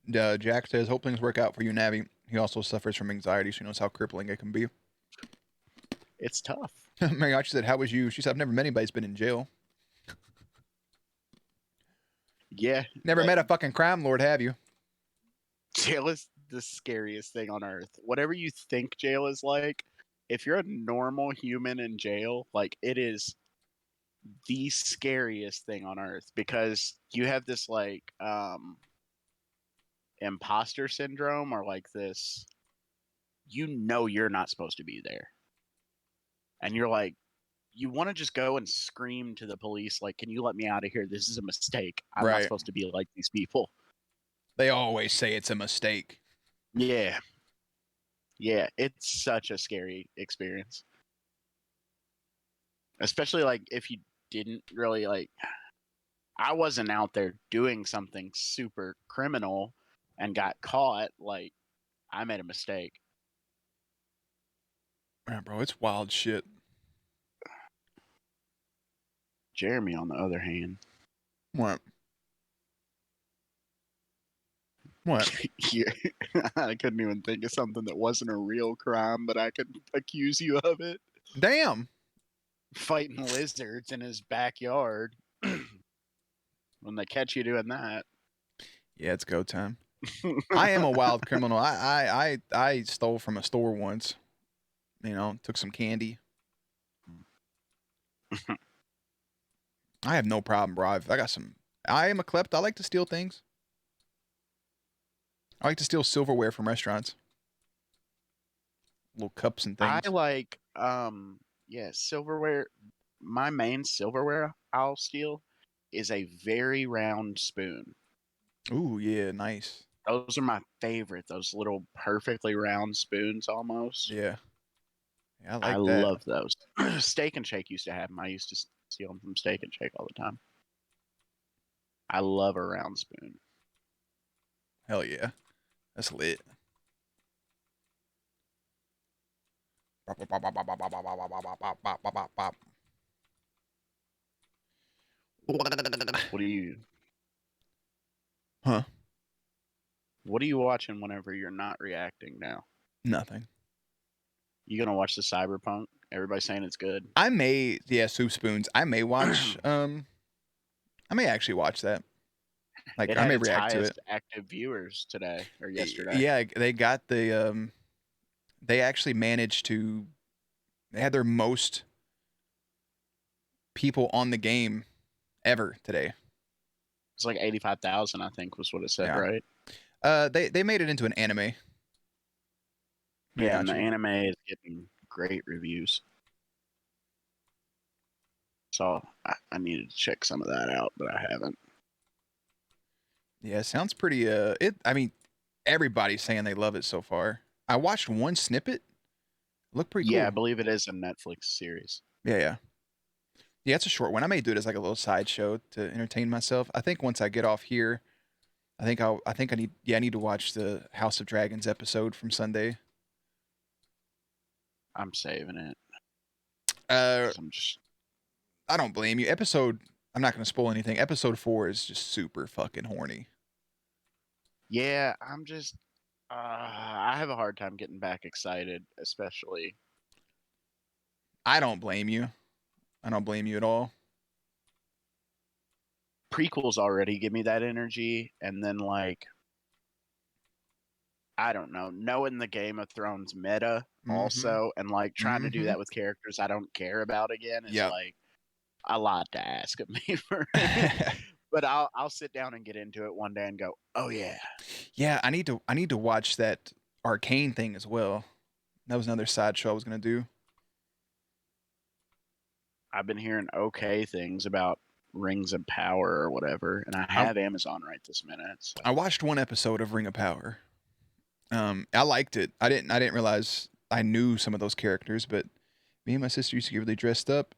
Jack says, hope things work out for you, Navi. He also suffers from anxiety, so he knows how crippling it can be. It's tough. Mariachi said, how was you? She said, I've never met anybody who's been in jail. Yeah. Never met a fucking crime lord, have you? Jail is the scariest thing on earth. Whatever you think jail is like, if you're a normal human in jail, like it is the scariest thing on earth because you have this like imposter syndrome, or like this, you're not supposed to be there. And you're like, you want to just go and scream to the police, like, can you let me out of here? This is a mistake. I'm not supposed to be like these people. They always say it's a mistake. Yeah. Yeah, it's such a scary experience. Especially like if you didn't really like, I wasn't out there doing something super criminal and got caught. Like, I made a mistake. Yeah, bro, it's wild shit. Jeremy, on the other hand. What? What? Yeah, I couldn't even think of something that wasn't a real crime, but I could accuse you of it. Damn. Fighting lizards in his backyard. When they catch you doing that. Yeah, it's go time. I am a wild criminal. I stole from a store once. You know, took some candy. I have no problem, bro. I am a klepto. I like to steal things. I like to steal silverware from restaurants. Little cups and things. I like, silverware. My main silverware I'll steal is a very round spoon. Ooh, yeah, nice. Those are my favorite. Those little perfectly round spoons almost. Yeah. I like I that. love those. Steak and Shake used to have them. I used to steal them from Steak and Shake all the time. I love a round spoon. Hell yeah. That's lit. What do you... Huh? What are you watching whenever you're not reacting now? Nothing. You gonna watch the Cyberpunk? Everybody's saying it's good. Soup spoons. I may watch, I may actually watch that. Like, It I had may its react to highest it. active viewers today or yesterday. Yeah, they got the, they actually managed to, they had their most people on the game ever today. It's like 85,000, I think, was what it said, Yeah. right? They made it into an anime. Yeah, and the anime is getting great reviews. So I needed to check some of that out, but I haven't. Yeah, it sounds pretty. I mean, everybody's saying they love it so far. I watched one snippet. Looked pretty Yeah, I cool. believe it is a Netflix series. Yeah. Yeah, it's a short one. I may do it as like a little sideshow to entertain myself. I think once I get off here, I need to watch the House of Dragons episode from Sunday. I'm saving it. Uh, 'Cause I'm just I don't blame you. I'm not going to spoil anything. Episode 4 is just super fucking horny. yeah, I'm just I have a hard time getting back excited, especially I don't blame you. I don't blame you at all. prequels already give me that energy, and then like I don't know, knowing the Game of Thrones meta Mm-hmm. also, and like trying to do Mm-hmm. that with characters I don't care about again is Yep. like a lot to ask of me for. But I'll sit down and get into it one day and go, oh yeah. Yeah, I need to watch that Arcane thing as well. That was another side show I was gonna do. I've been hearing okay things about Rings of Power or whatever, and I I have Amazon right this minute. So. I watched one episode of Ring of Power. I liked it. I didn't realize I knew some of those characters, but me and my sister used to get really dressed up,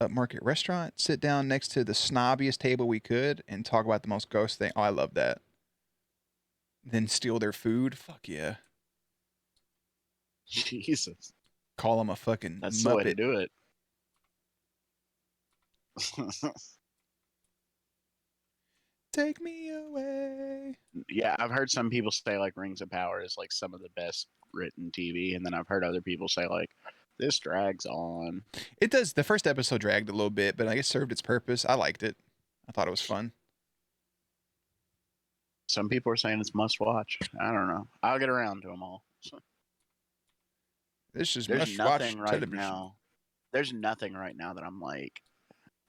upmarket restaurant, sit down next to the snobbiest table we could, and talk about the most gross thing. Oh, I love that. Then steal their food. Fuck yeah. Jesus, Call them a fucking that's the way to muppet. do it. Take me away. Yeah, I've heard some people say like Rings of Power is like some of the best written TV, and then I've heard other people say like this drags on. It does. The first episode dragged a little bit, but I guess served its purpose. I liked it. I thought it was fun. Some people are saying it's must watch. I don't know. I'll get around to them all. This is There's must watch nothing right television. now. There's nothing right now that I'm like,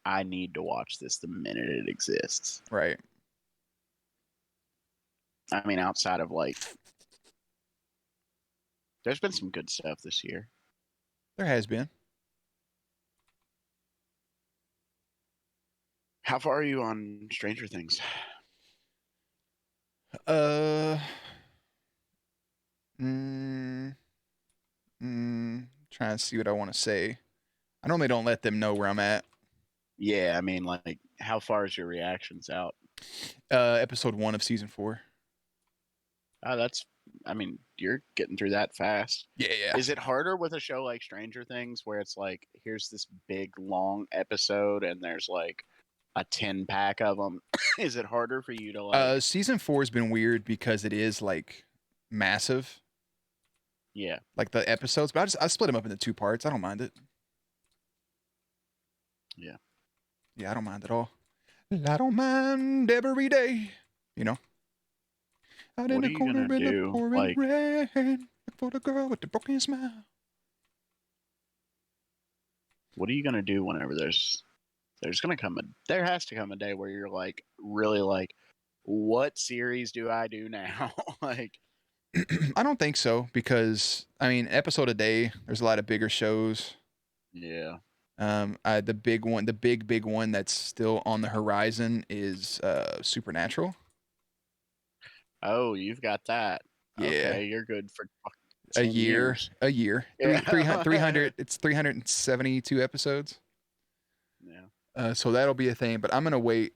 I need to watch this the minute it exists. Right. I mean, outside of like, there's been some good stuff this year. There has been. How far are you on Stranger Things? Uh. Mm, Trying to see what I want to say. I normally don't let them know where I'm at. Yeah, I mean, like, how far is your reactions out? Episode 1 of season 4. I mean, you're getting through that fast. Yeah. Is it harder with a show like Stranger Things where it's like, here's this big, long episode and there's like a 10-pack of them? Is it harder for you to like. Season 4 has been weird because it is like massive, Yeah. like the episodes, but I split them up into 2 parts. I don't mind it. Yeah. Yeah, I don't mind at all. I don't mind every day. You know? Out in What are the you corner gonna in the do? pouring Like, rain. Look for the girl with the broken smile. what are you gonna do whenever there has to come a day where you're like, really like, what series do I do now? Like, I don't think so because I mean, episode a day. There's a lot of bigger shows. yeah. The big one, the big one that's still on the horizon is Supernatural. Oh, you've got that. Yeah, Okay, you're good for a 10 year, years. a year. Yeah. 300. It's 372 episodes. Yeah. So that'll be a thing. But I'm gonna wait.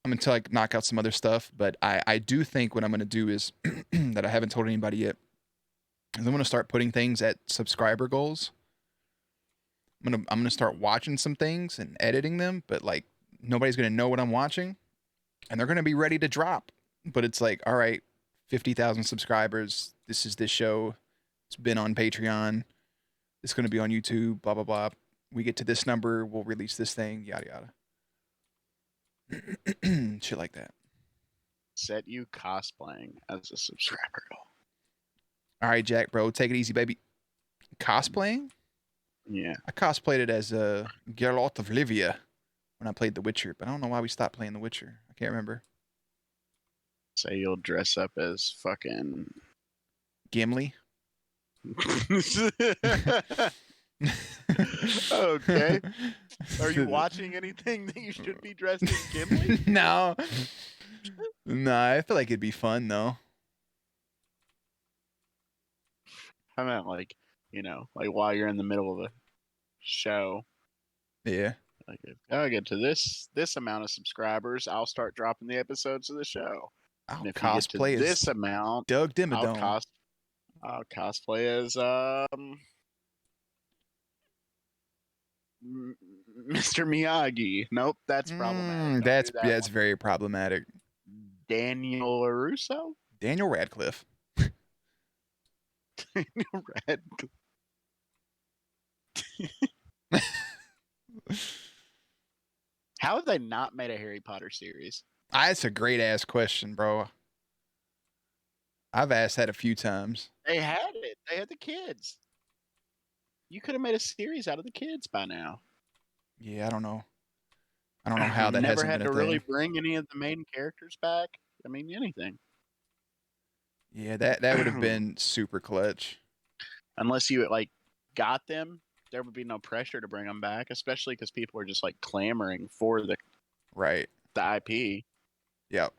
I'm until I knock out some other stuff. But I do think what I'm gonna do is that I haven't told anybody yet. Is I'm gonna start putting things at subscriber goals. I'm gonna start watching some things and editing them, but like nobody's gonna know what I'm watching, and they're gonna be ready to drop. But it's like, all right, 50,000 subscribers. This is this show. It's been on Patreon. It's gonna be on YouTube. Blah blah blah. We get to this number, we'll release this thing. Yada yada. Shit like that. Set you cosplaying as a subscriber goal. All right, Jack, bro, take it easy, baby. Cosplaying? Yeah. I cosplayed it as Geralt of Rivia when I played The Witcher, but I don't know why we stopped playing The Witcher. I can't remember. Say you'll dress up as fucking Gimli. Okay. Are you watching anything that you should be dressed as Gimli? No. No, I feel like it'd be fun though. I meant like, like while you're in the middle of a show, Yeah. like if I get to this amount of subscribers, I'll start dropping the episodes of the show. I'll And if you get to cosplay as this amount, Doug I'll Dimmadome. cosplay as Mr. Miyagi. Nope, that's problematic. Don't do that That's one. very problematic. Daniel LaRusso? Daniel Radcliffe. Daniel Radcliffe. How have they not made a Harry Potter series? That's a great ass question, bro. I've asked that a few times. They had it. They had the kids. You could have made a series out of the kids by now. Yeah, I don't know. I don't know how that Never hasn't had been a to really thing. bring any of the main characters back. I mean, anything. Yeah, that would have been super clutch. Unless you like got them, there would be no pressure to bring them back, especially because people are just like clamoring for the Right. IP. Yep.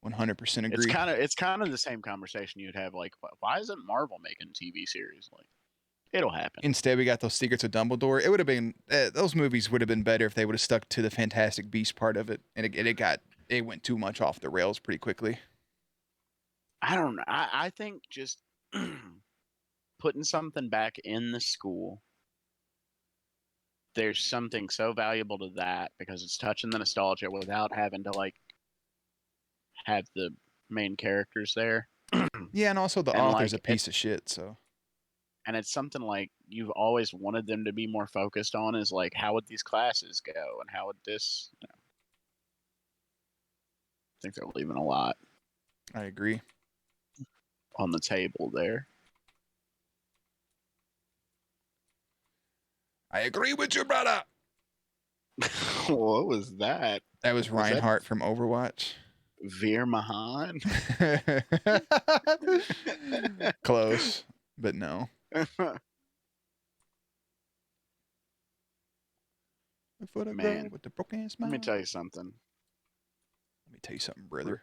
100% agree. It's kind of the same conversation you'd have like, why isn't Marvel making TV series? Like, it'll happen. Instead, we got those Secrets of Dumbledore. It would have been those movies would have been better if they would have stuck to the Fantastic Beast part of it, and it went too much off the rails pretty quickly. I don't know. I think just putting something back in the school, there's something so valuable to that because it's touching the nostalgia without having to like have the main characters there. Yeah, and also the And, author's like, a piece of shit. So And it's something like you've always wanted them to be more focused on is like, how would these classes go and how would this, I think they're leaving a lot I agree. on the table there. I agree with you, brother. What was that? That was Was that- Reinhardt from Overwatch. Veer Mahan? Close, but no. For the girl Man, with the broken smile. Let me tell you something. Let me tell you something, brother.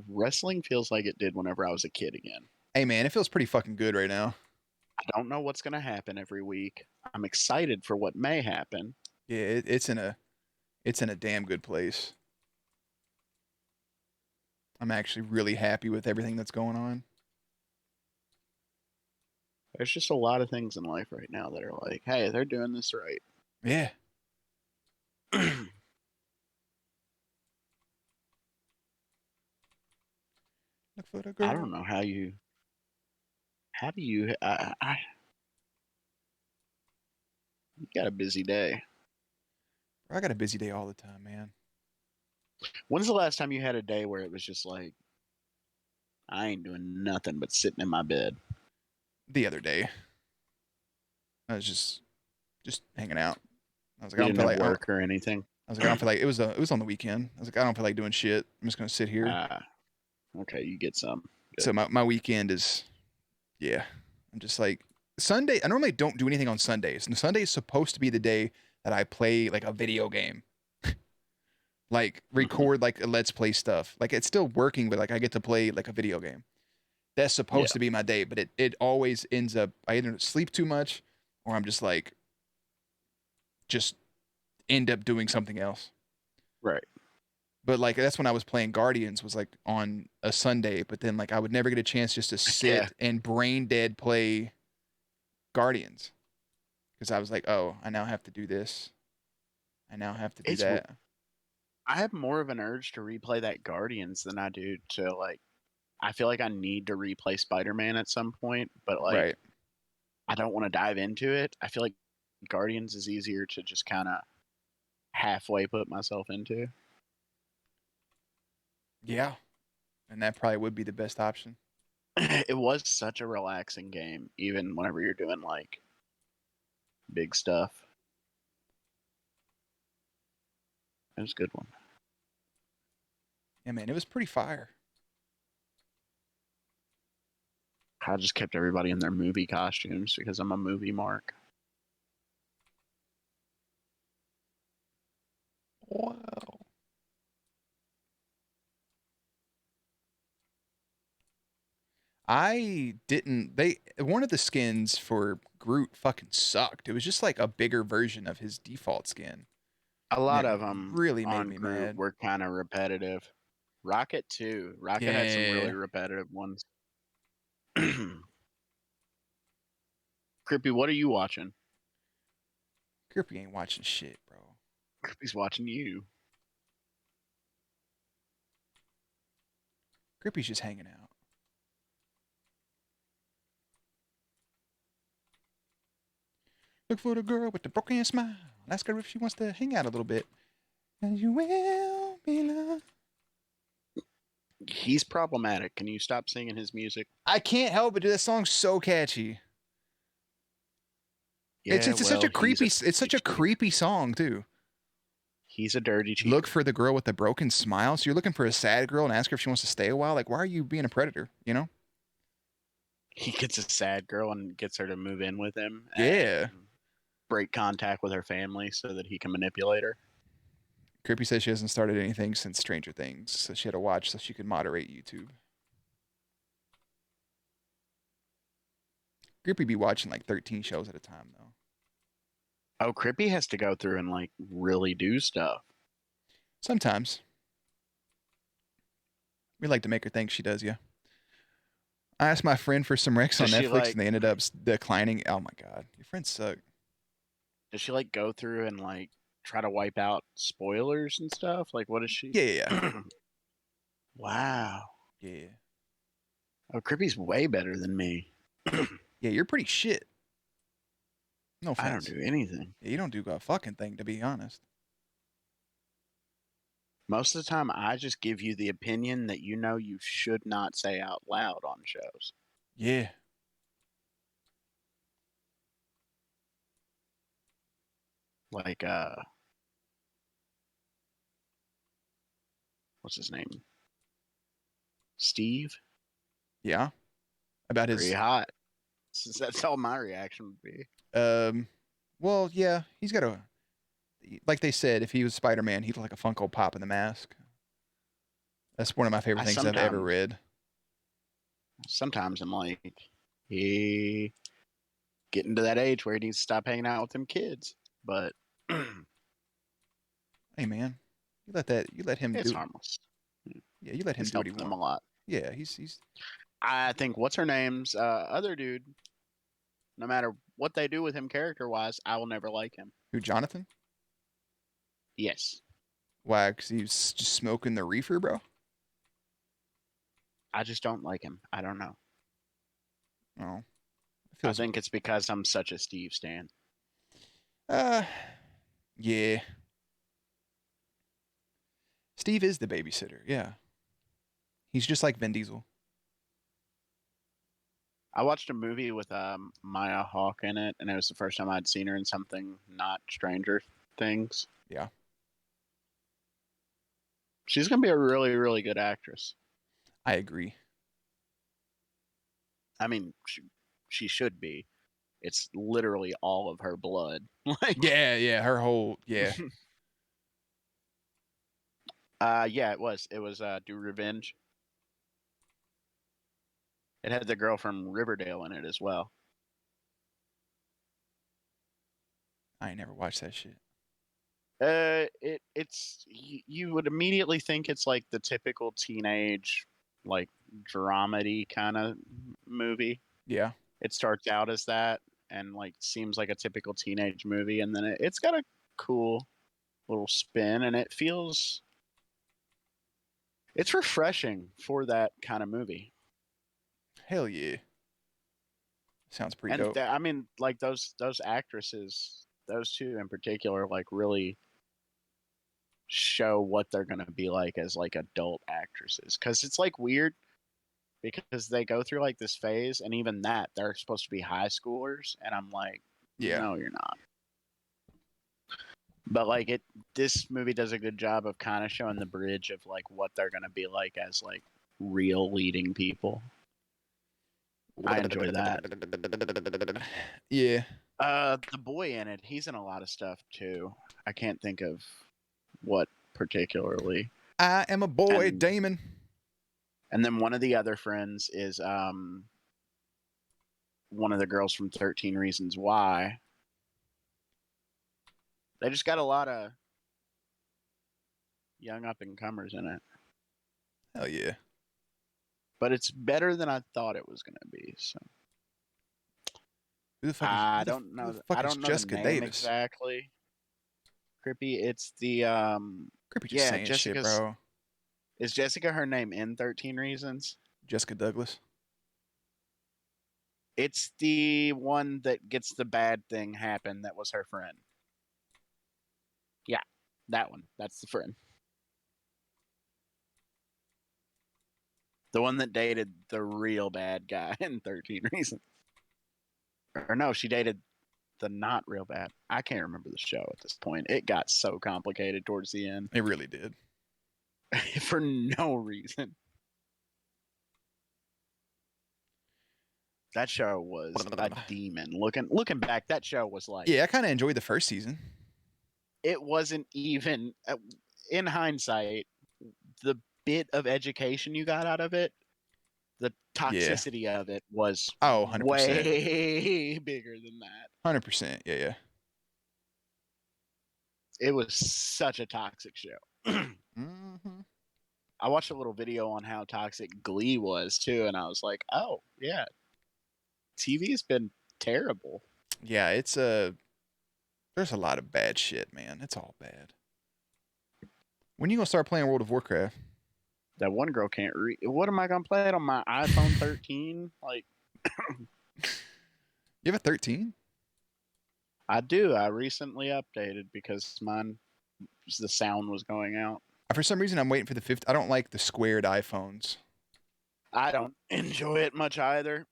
Wrestling feels like it did whenever I was a kid again. Hey, man, it feels pretty fucking good right now. I don't know what's going to happen every week. I'm excited for what may happen. Yeah, it's in a damn good place. I'm actually really happy with everything that's going on. There's just a lot of things in life right now that are like, hey, they're doing this right. Yeah. Look for the girl. I don't know how do you, you got a busy day. I got a busy day all the time, man. When's the last time you had a day where it was just like, I ain't doing nothing but sitting in my bed? The other day, I was just hanging out. I was like, You I don't didn't feel have like work or anything? I was like, I don't feel like it was on the weekend. I was like, I don't feel like doing shit. I'm just gonna sit here. Okay, you get some. Good. So my weekend is, yeah. I'm just like Sunday. I normally don't do anything on Sundays, and Sunday is supposed to be the day that I play like a video game, like record like a Let's Play stuff. Like it's still working, but like I get to play like a video game. That's supposed to be my day, but it always ends up I either sleep too much or I'm just like just end up doing something else. Right. But like that's when I was playing Guardians was like on a Sunday, but then like I would never get a chance just to sit and brain dead play Guardians. Because I was like, oh, I now have to do this. I now have to do that. I have more of an urge to replay that Guardians than I do to like. I feel like I need to replay Spider-Man at some point, but like, Right. I don't want to dive into it. I feel like Guardians is easier to just kind of halfway put myself into. Yeah. And that probably would be the best option. It was such a relaxing game, even whenever you're doing like big stuff. It was a good one. Yeah, man, it was pretty fire. I just kept everybody in their movie costumes because I'm a movie mark. I didn't. One of the skins for Groot fucking sucked. It was just like a bigger version of his default skin, A and lot it of them really made on me Groot mad. were kind of repetitive. Rocket too. Rocket had some really Yeah, repetitive ones. Crippy, what are you watching? Grippy ain't watching shit, bro. Crippy's watching you. Grippy's just hanging out. Look for the girl with the broken smile. Ask her if she wants to hang out a little bit. And you will be loved. He's problematic. Can you stop singing his music? I can't help it, dude. That song's so catchy. Yeah, It's such a well, creepy. It's such a creepy song too. He's a dirty cheater. Look for the girl with the broken smile. So you're looking for a sad girl and ask her if she wants to stay a while. Like, why are you being a predator? You know? He gets a sad girl and gets her to move in with him. Yeah. And break contact with her family so that he can manipulate her. Creepy says she hasn't started anything since Stranger Things, so she had to watch so she could moderate YouTube. Creepy be watching like 13 shows at a time though. Oh, Crippy has to go through and like really do stuff. Sometimes. We like to make her think she does, yeah. I asked my friend for some recs on Does she, Netflix like- and they ended up declining. Oh my god. Your friends suck. Does she like go through and like try to wipe out spoilers and stuff? Like, what is she? Yeah. Wow. Yeah. Oh, Crippy's way better than me. Yeah, you're pretty shit. No I don't offense. do anything. Yeah, you don't do a fucking thing, to be honest. Most of the time, I just give you the opinion that you know you should not say out loud on shows. Yeah. Like, what's his name? Steve? Yeah. About Pretty his hot. That's all my reaction would be. well, yeah, he's got a like they said, if he was Spider-Man, he'd look like a Funko Pop in the mask. That's one of my favorite things I've ever read. Sometimes I'm like, he getting to that age where he needs to stop hanging out with them kids. But Hey man, you let him it's do harmless. Yeah, you let him He's do what he helped them a wants. lot. Yeah, he's I think what's her name's other dude, no matter what they do with him character wise, I will never like him. who, Jonathan? Yes. Why? Because he's just smoking the reefer, bro? I just don't like him. I don't know. Oh. I think it's because I'm such a Steve stan. Yeah. Steve is the babysitter, yeah. He's just like Vin Diesel. I watched a movie with Maya Hawke in it, and it was the first time I'd seen her in something not Stranger Things. Yeah. She's going to be a really, really good actress. I agree. I mean, she should be. It's literally all of her blood. Like, Yeah, her whole, yeah. yeah, it was. It was Do Revenge. It had the girl from Riverdale in it as well. I ain't never watched that shit. It's you would immediately think it's like the typical teenage like dramedy kind of movie. Yeah. It starts out as that and like seems like a typical teenage movie, and then it's got a cool little spin, and it's refreshing for that kind of movie. Hell yeah. Sounds pretty And dope. I mean, like those actresses, those two in particular, like really show what they're gonna be like as like adult actresses. Because it's like weird because they go through like this phase, and even that they're supposed to be high schoolers, and I'm like, Yeah. no, you're not. But like this movie does a good job of kind of showing the bridge of like what they're gonna be like as like real leading people. I enjoy that. Yeah. The boy in it, he's in a lot of stuff too. I can't think of what particularly. I am a boy, And- Damon. And then one of the other friends is one of the girls from 13 Reasons Why. They just got a lot of young up and comers in it. Hell yeah. But it's better than I thought it was going to be. So Who the fuck is, I who the, don't who know. the fuck I is don't know Jessica the name Davis? exactly. Crippy. It's the Crippy just saying shit, Jessica's. bro. Is Jessica her name in 13 Reasons? Jessica Douglas. It's the one that gets the bad thing happen that was her friend. Yeah, that one. That's the friend. The one that dated the real bad guy in 13 Reasons. Or no, she dated the not real bad. I can't remember the show at this point. It got so complicated towards the end It really did. for no reason. That show was a demon. Looking back, that show was like, Yeah, I kind of enjoyed the first season. it wasn't even, in hindsight, the bit of education you got out of it, the toxicity of it was Oh, 100%. way bigger than that. 100%. Yeah, yeah. It was such a toxic show. Mm-hmm. I watched a little video on how toxic Glee was too, and I was like, oh yeah, TV's been terrible. Yeah, it's there's a lot of bad shit, man. It's all bad. When you gonna start playing World of Warcraft? That one girl can't read. What am I gonna play it on my iPhone 13? Like, You have a 13? I do. I recently updated because the sound was going out. For some reason, I'm waiting for the 5th. I don't like the squared iPhones. I don't enjoy it much either.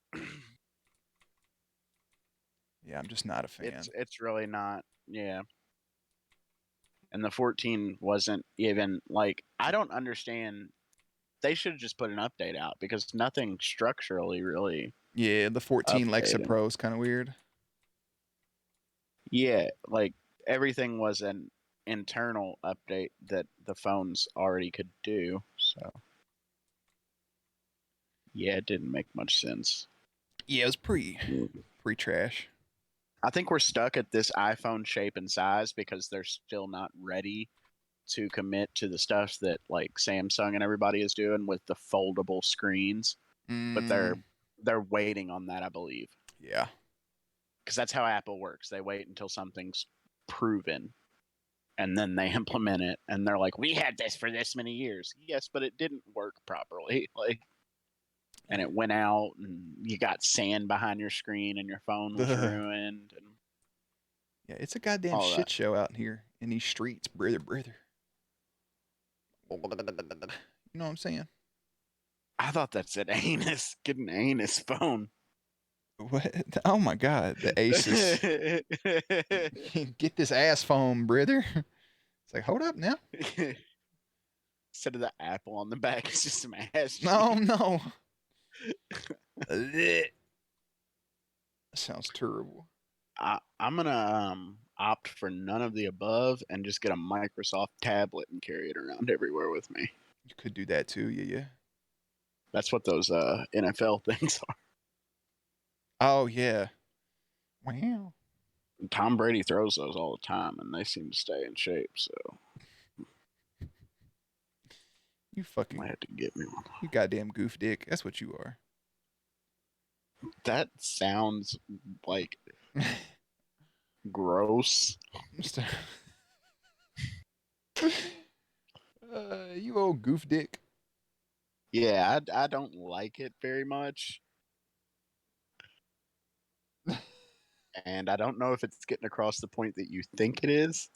Yeah, I'm just not a fan. It's really not. Yeah. And the 14 wasn't even like, I don't understand. They should have just put an update out because nothing structurally really. Yeah, the 14 Lexa updated. Pro is kind of weird. Yeah, like everything was an internal update that the phones already could do. So yeah, it didn't make much sense. Yeah, it was pretty trash. I think we're stuck at this iPhone shape and size because they're still not ready to commit to the stuff that like Samsung and everybody is doing with the foldable screens. But they're waiting on that, I believe. Yeah. Because that's how Apple works. They wait until something's proven and then they implement it and they're like, we had this for this many years. Yes, but it didn't work properly. Like, and it went out and you got sand behind your screen and your phone was ruined. And yeah, it's a goddamn all shit that. show out here in these streets, brother. You know what I'm saying? I thought that's an anus. Get an anus phone. What? Oh my god, the Asus. Get this ass phone, brother. It's like, hold up now. Instead of the apple on the back, it's just some ass. No, no. That sounds terrible. I'm gonna opt for none of the above and just get a Microsoft tablet and carry it around everywhere with me. You could do that too, yeah. That's what those NFL things are. Oh yeah. Wow. Tom Brady throws those all the time, and they seem to stay in shape. So You fucking, might have to get me one. you goddamn goof dick. That's what you are. That sounds like gross. You old goof dick. Yeah, I don't like it very much. And I don't know if it's getting across the point that you think it is.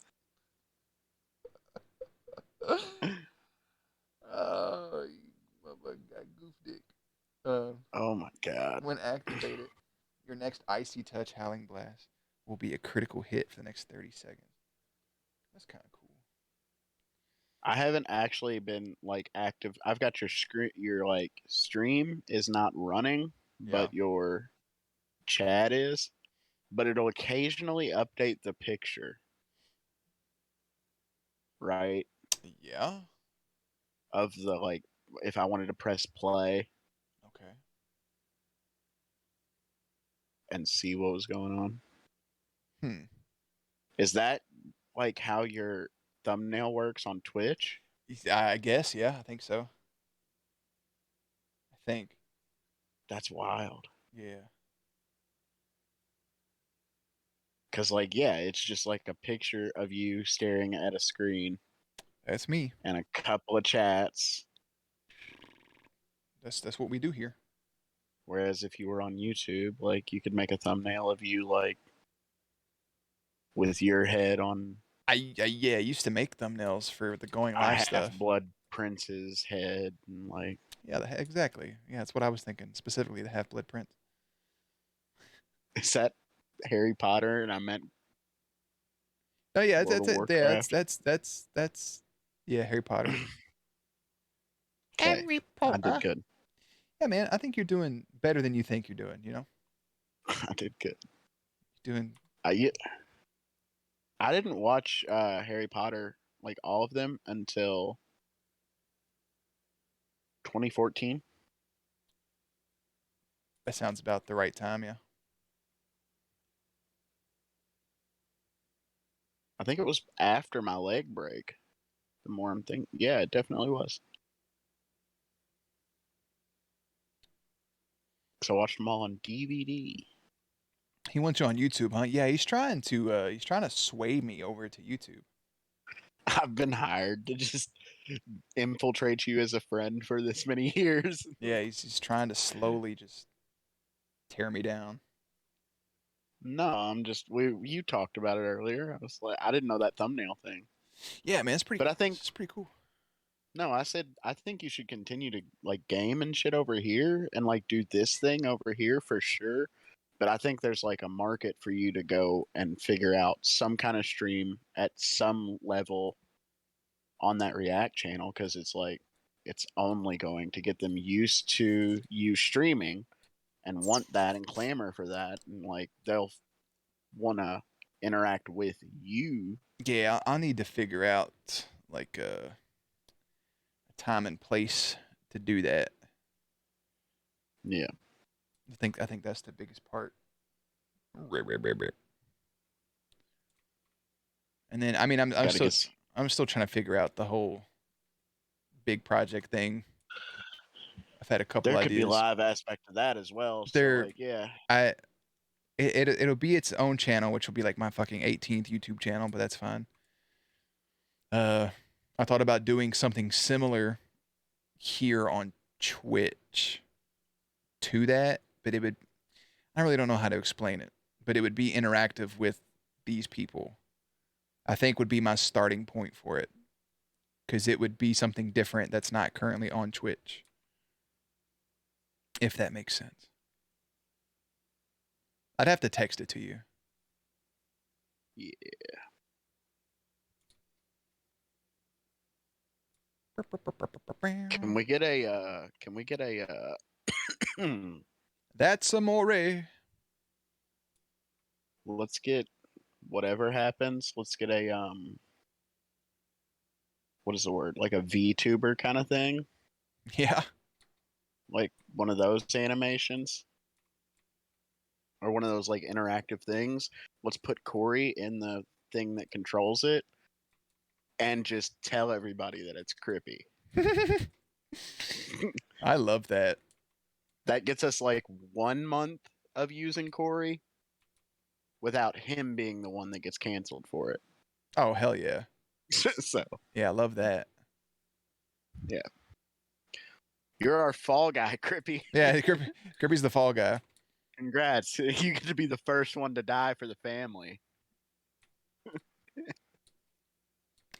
Goof dick. Oh my god. When activated, your next icy touch howling blast will be a critical hit for the next 30 seconds. That's kind of cool. I haven't actually been like active. I've got your screen. Your like stream is not running, but your chat is. But it'll occasionally update the picture, right? Yeah. Of the like if I wanted to press play Okay. and see what was going on. Hmm. Is that like how your thumbnail works on Twitch? I guess, yeah, I think so. I think. That's wild. Yeah. Cause like, yeah, it's just like a picture of you staring at a screen That's me. and a couple of chats. That's what we do here. Whereas if you were on YouTube, like you could make a thumbnail of you like with your head on Yeah, I used to make thumbnails for the going a live Half stuff. Blood Prince's head and like Yeah, exactly. Yeah, that's what I was thinking. Specifically, the Half Blood Prince. is that Harry Potter? And I meant Oh yeah, World of yeah, Warcraft. that's yeah, Harry Potter. Okay, I did good. Yeah, man, I think you're doing better than you think you're doing. You know, I did good. doing. I I didn't watch Harry Potter like all of them until 2014. That sounds about the right time. Yeah. I think it was after my leg break. The more I'm thinking, yeah, it definitely was. So I watched them all on DVD. He wants you on YouTube, huh? Yeah, he's trying to sway me over to YouTube. I've been hired to just infiltrate you as a friend for this many years. Yeah, he's trying to slowly just tear me down. No, I'm just you talked about it earlier. I was like, I didn't know that thumbnail thing. Yeah, man, it's pretty. But I think It's pretty cool. no, I said I think you should continue to like game and shit over here and like do this thing over here for sure. But I think there's like a market for you to go and figure out some kind of stream at some level on that React channel because it's like it's only going to get them used to you streaming and want that and clamor for that and like they'll want to interact with you. Yeah, I need to figure out like a time and place to do that. Yeah. I think that's the biggest part. Rip, rip, rip, rip. And then I mean I'm Gotta still get I'm still trying to figure out the whole big project thing. I've had a couple there could be ideas. live aspect to that as well. So There like yeah. I it'll be its own channel, which will be like my fucking 18th YouTube channel, but that's fine. I thought about doing something similar here on Twitch to that, but I really don't know how to explain it, but it would be interactive with these people. I think would be my starting point for it because it would be something different that's not currently on Twitch, if that makes sense. I'd have to text it to you. Yeah. Can we get a That's amore. let's get whatever happens, let's get a what is the word? Like a VTuber kind of thing? Yeah. Like one of those animations? Or one of those like interactive things. Let's put Corey in the thing that controls it and just tell everybody that it's Crippy. I love that. That gets us like 1 month of using Corey without him being the one that gets canceled for it. Oh, hell yeah. So, Yeah, I love that. yeah. You're our fall guy, Crippy. Yeah, Kirby's the fall guy. Congrats. You get to be the first one to die for the family.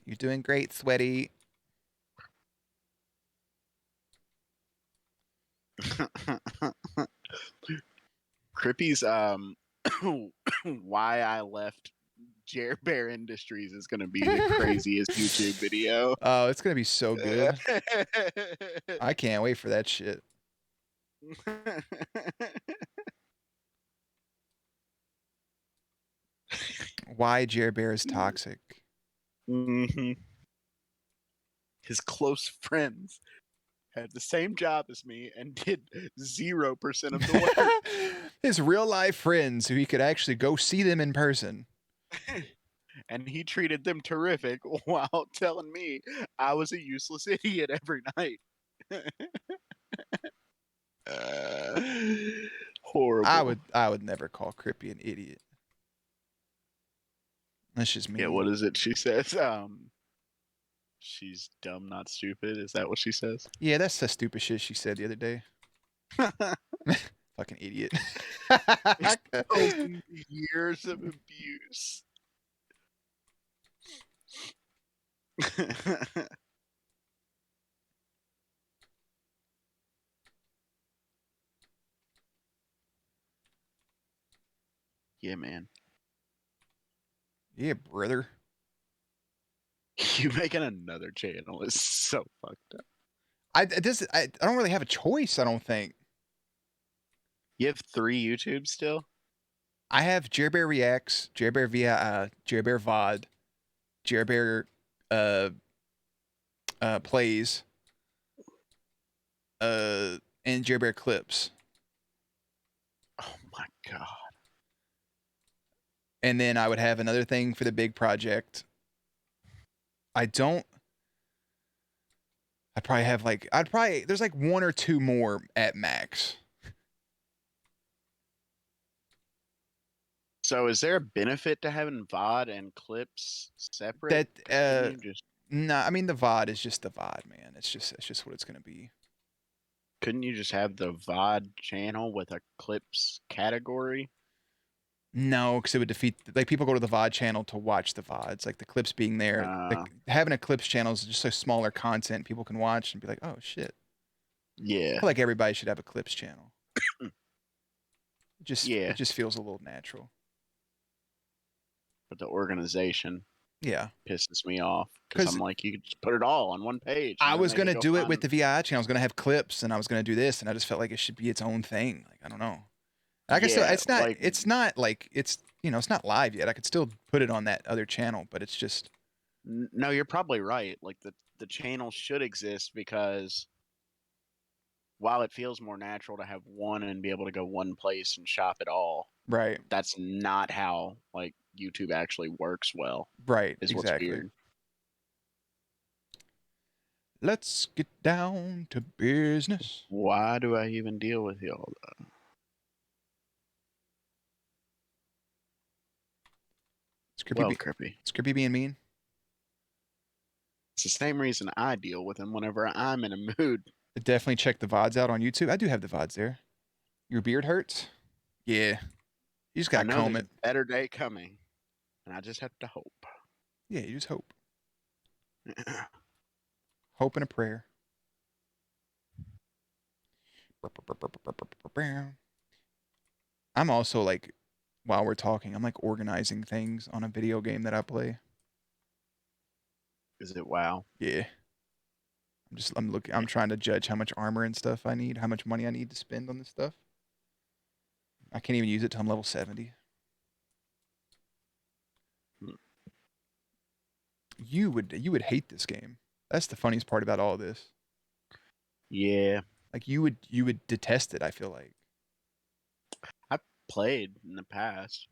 You're doing great, Sweaty. Crippy's why I left Jer Bear Industries is gonna be the craziest YouTube video. Oh, it's gonna be so good. I can't wait for that shit. Why Jer Bear is toxic. hmm His close friends had the same job as me and did 0% of the work. His real life friends who he could actually go see them in person. And he treated them terrific while telling me I was a useless idiot every night. Horrible. I would never call Crippy an idiot. That's just me. Yeah, what is it she says? She's dumb, not stupid. Is that what she says? Yeah, that's the stupid shit she said the other day. Fucking idiot. Years of abuse. Yeah, man. Yeah, brother. You making another channel is so fucked up. I don't really have a choice, I don't think. You have 3 YouTubes still? I have Jer Bear Reacts, Jer Bear VI, Jer Bear VOD, Jer Bear Plays, and Jer Bear Clips. Oh my god. And then I would have another thing for the big project. I'd probably have there's like 1 or 2 more at max. So is there a benefit to having VOD and clips separate? That Couldn't you just nah, I mean the VOD is just the VOD, man. It's just what it's gonna be. couldn't you just have the VOD channel with a clips category? No, because it would defeat, like, people go to the VOD channel to watch the VODs, like the clips being there. Like having a clips channel is just so smaller content people can watch and be like, oh shit. Yeah. I feel like everybody should have a clips channel. It Yeah. just feels a little natural. But the organization Yeah. pisses me off 'Cause because I'm like, you could just put it all on one page. and I then was they gonna could do go it with the find- VI channel. I was gonna have clips and I was gonna do this, and I just felt like it should be its own thing. Like, I don't know. Like I said, Yeah, it's not like- it's not like it's not live yet. I could still put it on that other channel, but it's just No, you're probably right. Like the channel should exist because while it feels more natural to have one and be able to go one place and shop it all, right. that's not how like YouTube actually works well. Right. Is Exactly. what's weird. Let's get down to business. Why do I even deal with y'all? Well, Crippy. Is Crippy being mean? It's the same reason I deal with him whenever I'm in a mood. Definitely check the VODs out on YouTube. I do have the VODs there. Your beard hurts? Yeah. You just I gotta know comb there's it. a better day coming, and I just have to hope. Yeah, you just hope. Hope and a prayer. I'm also like, while we're talking, I'm like organizing things on a video game that I play. Is it WoW? Yeah. I'm trying to judge how much armor and stuff I need, how much money I need to spend on this stuff. I can't even use it till I'm level 70. You would hate this game. That's the funniest part about all this. Yeah, Like you would detest it, I feel like. played in the past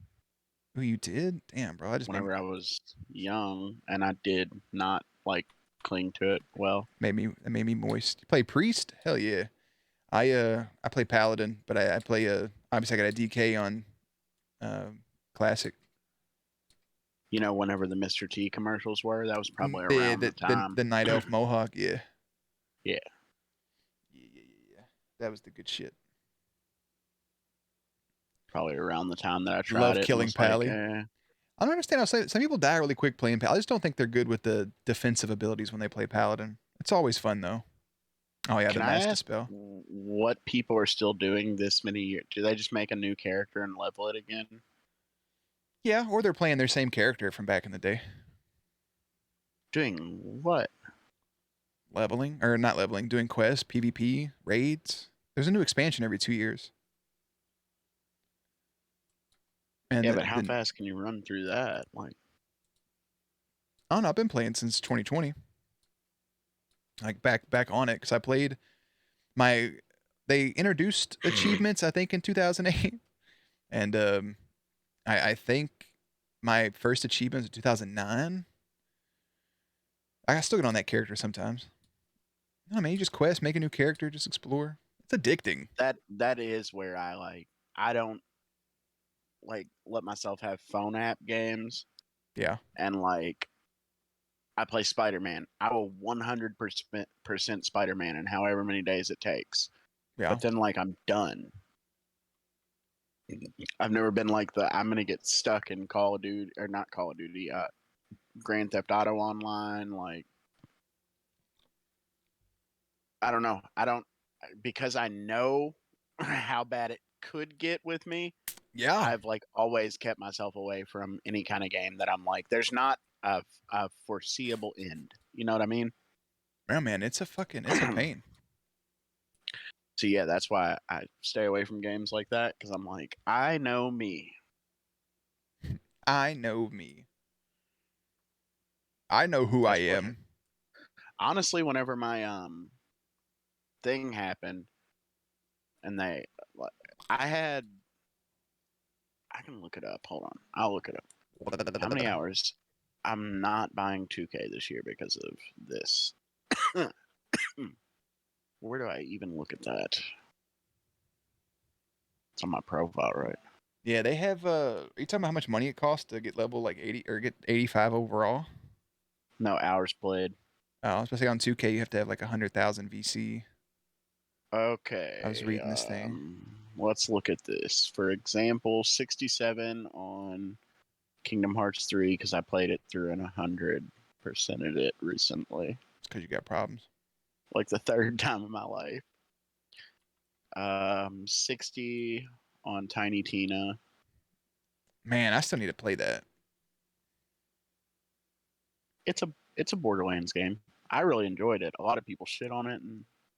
Oh, you did? Damn, bro. whenever I was young, and I did not like cling to it well. It made me moist. You play priest? Hell yeah. I play paladin, but I play obviously I got a DK on classic. You know, whenever the Mr. T commercials were, that was probably around the time. The night elf mohawk, yeah. Yeah. Yeah. That was the good shit. Probably around the time that I tried Love it. killing Pally. Like, I don't understand how some people die really quick playing paladin. I just don't think they're good with the defensive abilities when they play paladin. It's always fun though. Oh yeah, Can the I master ask spell. what people are still doing this many years? Do they just make a new character and level it again? Yeah, or they're playing their same character from back in the day. Doing what? Leveling or not leveling, doing quests, PvP, raids. There's a new expansion every 2 years. And Yeah, but how fast can you run through that? Like, I don't know. I've been playing since 2020. Like back on it because I played They introduced achievements, I think, in 2008, and I think my first achievement was in 2009. I still get on that character sometimes. No, man, you just quest, make a new character, just explore. It's addicting. That is where I don't like let myself have phone app games, Yeah. and like I play Spider-Man. I will 100% Spider-Man in however many days it takes. Yeah. But then like I'm done. I've never been like I'm gonna get stuck in Call of Duty, or not Call of Duty, Grand Theft Auto Online. Like I don't know. I don't, because I know how bad it could get with me. Yeah. I've like always kept myself away from any kind of game that I'm like, there's not a foreseeable end. You know what I mean? Yeah, man, it's a pain. So yeah, that's why I stay away from games like that, because I'm like, I know me. I know me. I know who I Especially, am. honestly, whenever my thing happened, and I had, I can look it up. Hold on, I'll look it up. How many hours? I'm not buying 2K this year because of this. Where do I even look at that? It's on my profile, right? Yeah, they have. Are you talking about how much money it costs to get level like 80 or get 85 overall? No, hours played. I was supposed to say on 2K you have to have like 100,000 VC. I was Okay, reading this thing. let's look at this. For example, 67 on Kingdom Hearts 3 because I played it through and 100%ed it recently, It's because you got problems. like the third time in my life. 60 on Tiny Tina. Man, I still need to play that. It's a Borderlands game. I really enjoyed it. A lot of people shit on it,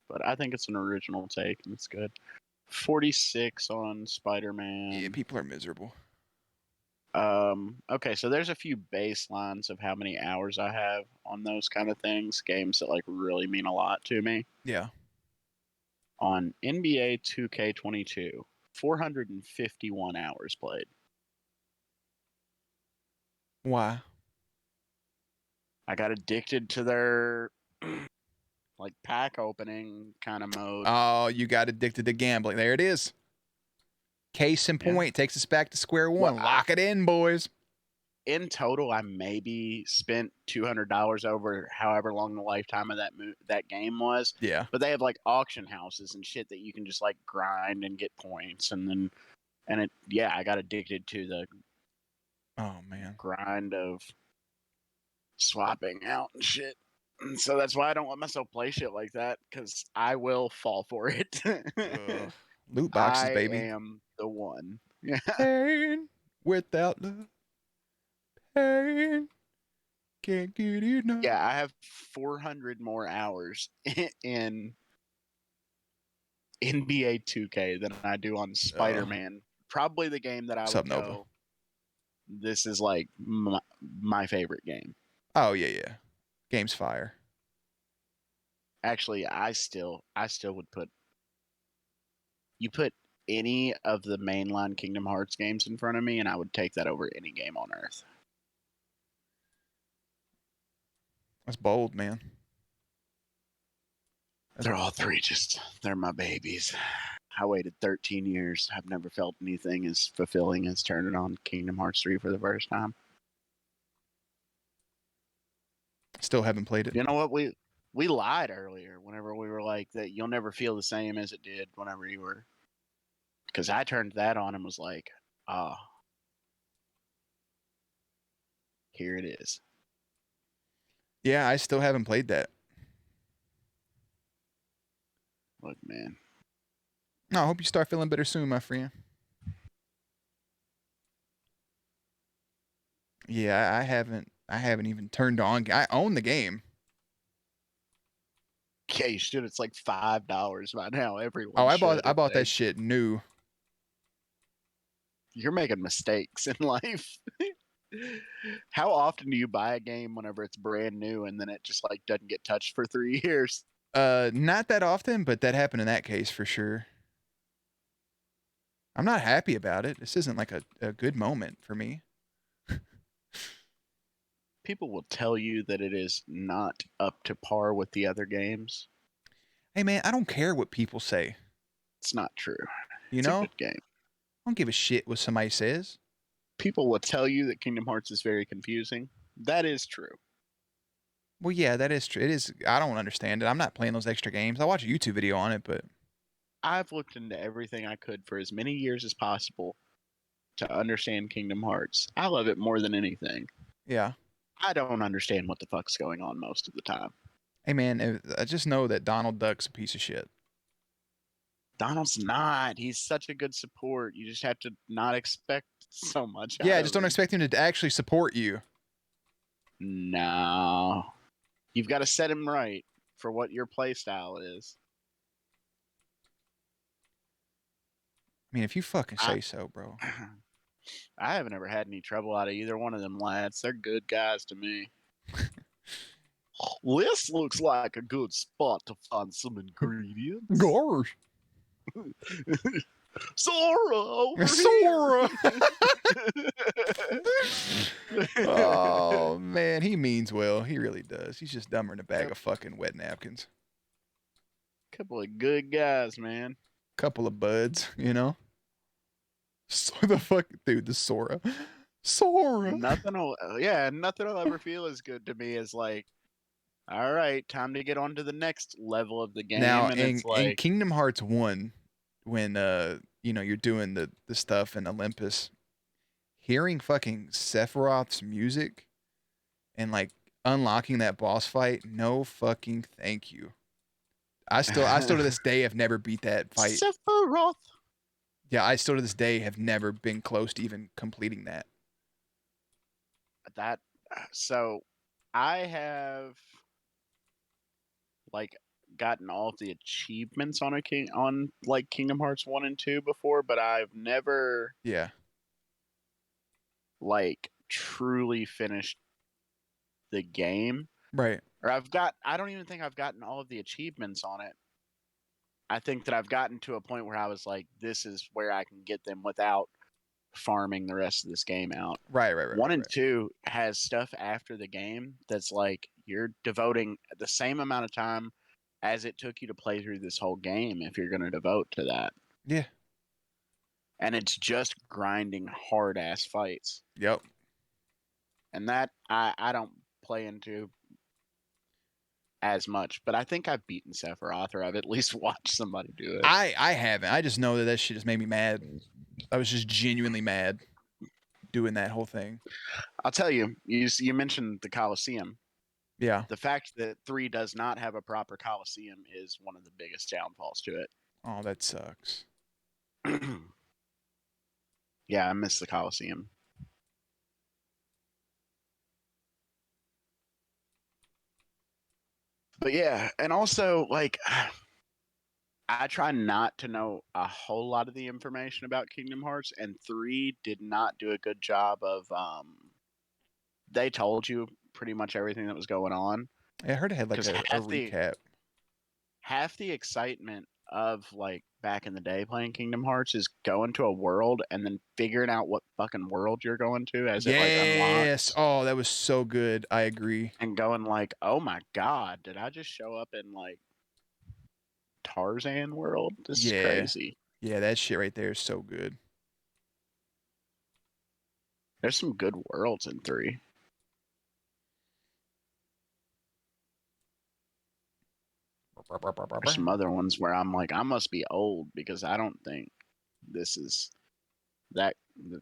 but I think it's an original take and it's good. 46 on Yeah, Spider-Man. people are miserable. Okay, so there's a few baselines of how many hours I have on those kind of things, games that like really mean a lot to me. Yeah. On NBA 2K22, 451 hours played. Why? I got addicted to their like pack opening kind of mode. Oh, you got addicted to gambling. There it is. Case in Yeah. point, takes us back to square Well, one. Lock it in, boys. In total, I maybe spent $200 over however long the lifetime of that game was. Yeah. But they have like auction houses and shit that you can just like grind and get points, and I got addicted to the Oh man. grind of swapping out and shit. And so that's why I don't let myself play shit like that, because I will fall for it. Ugh. Loot boxes, I baby. am the one. Yeah. Pain without love. Pain can't get enough. Yeah, I have 400 more hours in NBA 2K than I do on Spider-Man. Probably the game that I What's would up, Nova? go, this is like my favorite game. Oh yeah. Game's fire. Actually, I still would put any of the mainline Kingdom Hearts games in front of me, and I would take that over any game on earth. That's bold, man. They're all three they're my babies. I waited 13 years. I've never felt anything as fulfilling as turning on Kingdom Hearts 3 for the first time. Still haven't played it. You know what? We lied earlier whenever we were like that you'll never feel the same as it did whenever you were, because I turned that on and was like, here it is. Yeah, I still haven't played that. Look, man. No, I hope you start feeling better soon, my friend. Yeah, I haven't even turned on. I own the game. Yeah, you should. It's like $5 by now. Everyone Oh, I should. bought that shit new. You're making mistakes in life. How often do you buy a game whenever it's brand new and then it just like doesn't get touched for 3 years? Not that often, but that happened in that case for sure. I'm not happy about it. This isn't like a good moment for me. People will tell you that it is not up to par with the other games. Hey man, I don't care what people say. It's not true. You It's a know? good game. I don't give a shit what somebody says. People will tell you that Kingdom Hearts is very confusing. That is true. Well, yeah, that is true. It is. I don't understand it. I'm not playing those extra games. I watch a YouTube video on it, but I've looked into everything I could for as many years as possible to understand Kingdom Hearts. I love it more than anything. yeah. I don't understand what the fuck's going on most of the time. Hey man, I just know that Donald Duck's a piece of shit. Donald's not. He's such a good support. You just have to not expect so much. Yeah, I out just of don't him. expect him to actually support you. No. You've got to set him right for what your play style is. I mean, if you fucking I, say so, bro. I haven't ever had any trouble out of either one of them lads. They're good guys to me. This looks like a good spot to find some ingredients. Gosh. Sora over Sora. here. Oh man, he means well. He really does. He's just dumber than a bag of fucking wet napkins. Couple of good guys, man. Couple of buds, you know. So the fuck, dude, the Sora. Nothing will ever feel as good to me as like, all right, time to get on to the next level of the game. Now And in it's like Kingdom Hearts 1, when you know, you're doing the stuff in Olympus, hearing fucking Sephiroth's music and like unlocking that boss fight, no fucking thank you. I still to this day have never beat that fight. Sephiroth. Yeah, I still to this day have never been close to even completing that. That so I have like gotten all of the achievements on like Kingdom Hearts 1 and 2 before, but I've never Yeah. like truly finished the game. Right. Or I don't even think I've gotten all of the achievements on it. I think that I've gotten to a point where I was like, this is where I can get them without farming the rest of this game out. Right. One and two has stuff after the game that's like you're devoting the same amount of time as it took you to play through this whole game if you're going to devote to that. Yeah. And it's just grinding hard ass fights. Yep. And that I don't play into as much, but I think I've beaten Sephiroth, or I've at least watched somebody do it. I haven't. I just know that shit just made me mad. I was just genuinely mad doing that whole thing. I'll tell you, you mentioned the Colosseum. Yeah. The fact that 3 does not have a proper Colosseum is one of the biggest downfalls to it. Oh, that sucks. Yeah, I miss the Colosseum. But yeah, and also like I try not to know a whole lot of the information about Kingdom Hearts, and 3 did not do a good job of they told you pretty much everything that was going on. I heard it had like 'Cause a recap. Half the excitement of like back in the day playing Kingdom Hearts is going to a world and then figuring out what fucking world you're going to as it like Yes. unlocks. Oh, that was so good. I agree. And going like, oh my god, did I just show up in like Tarzan world? This is crazy. Yeah, that shit right there is so good. There's some good worlds in 3. There's some other ones where I'm like, I must be old because I don't think this is that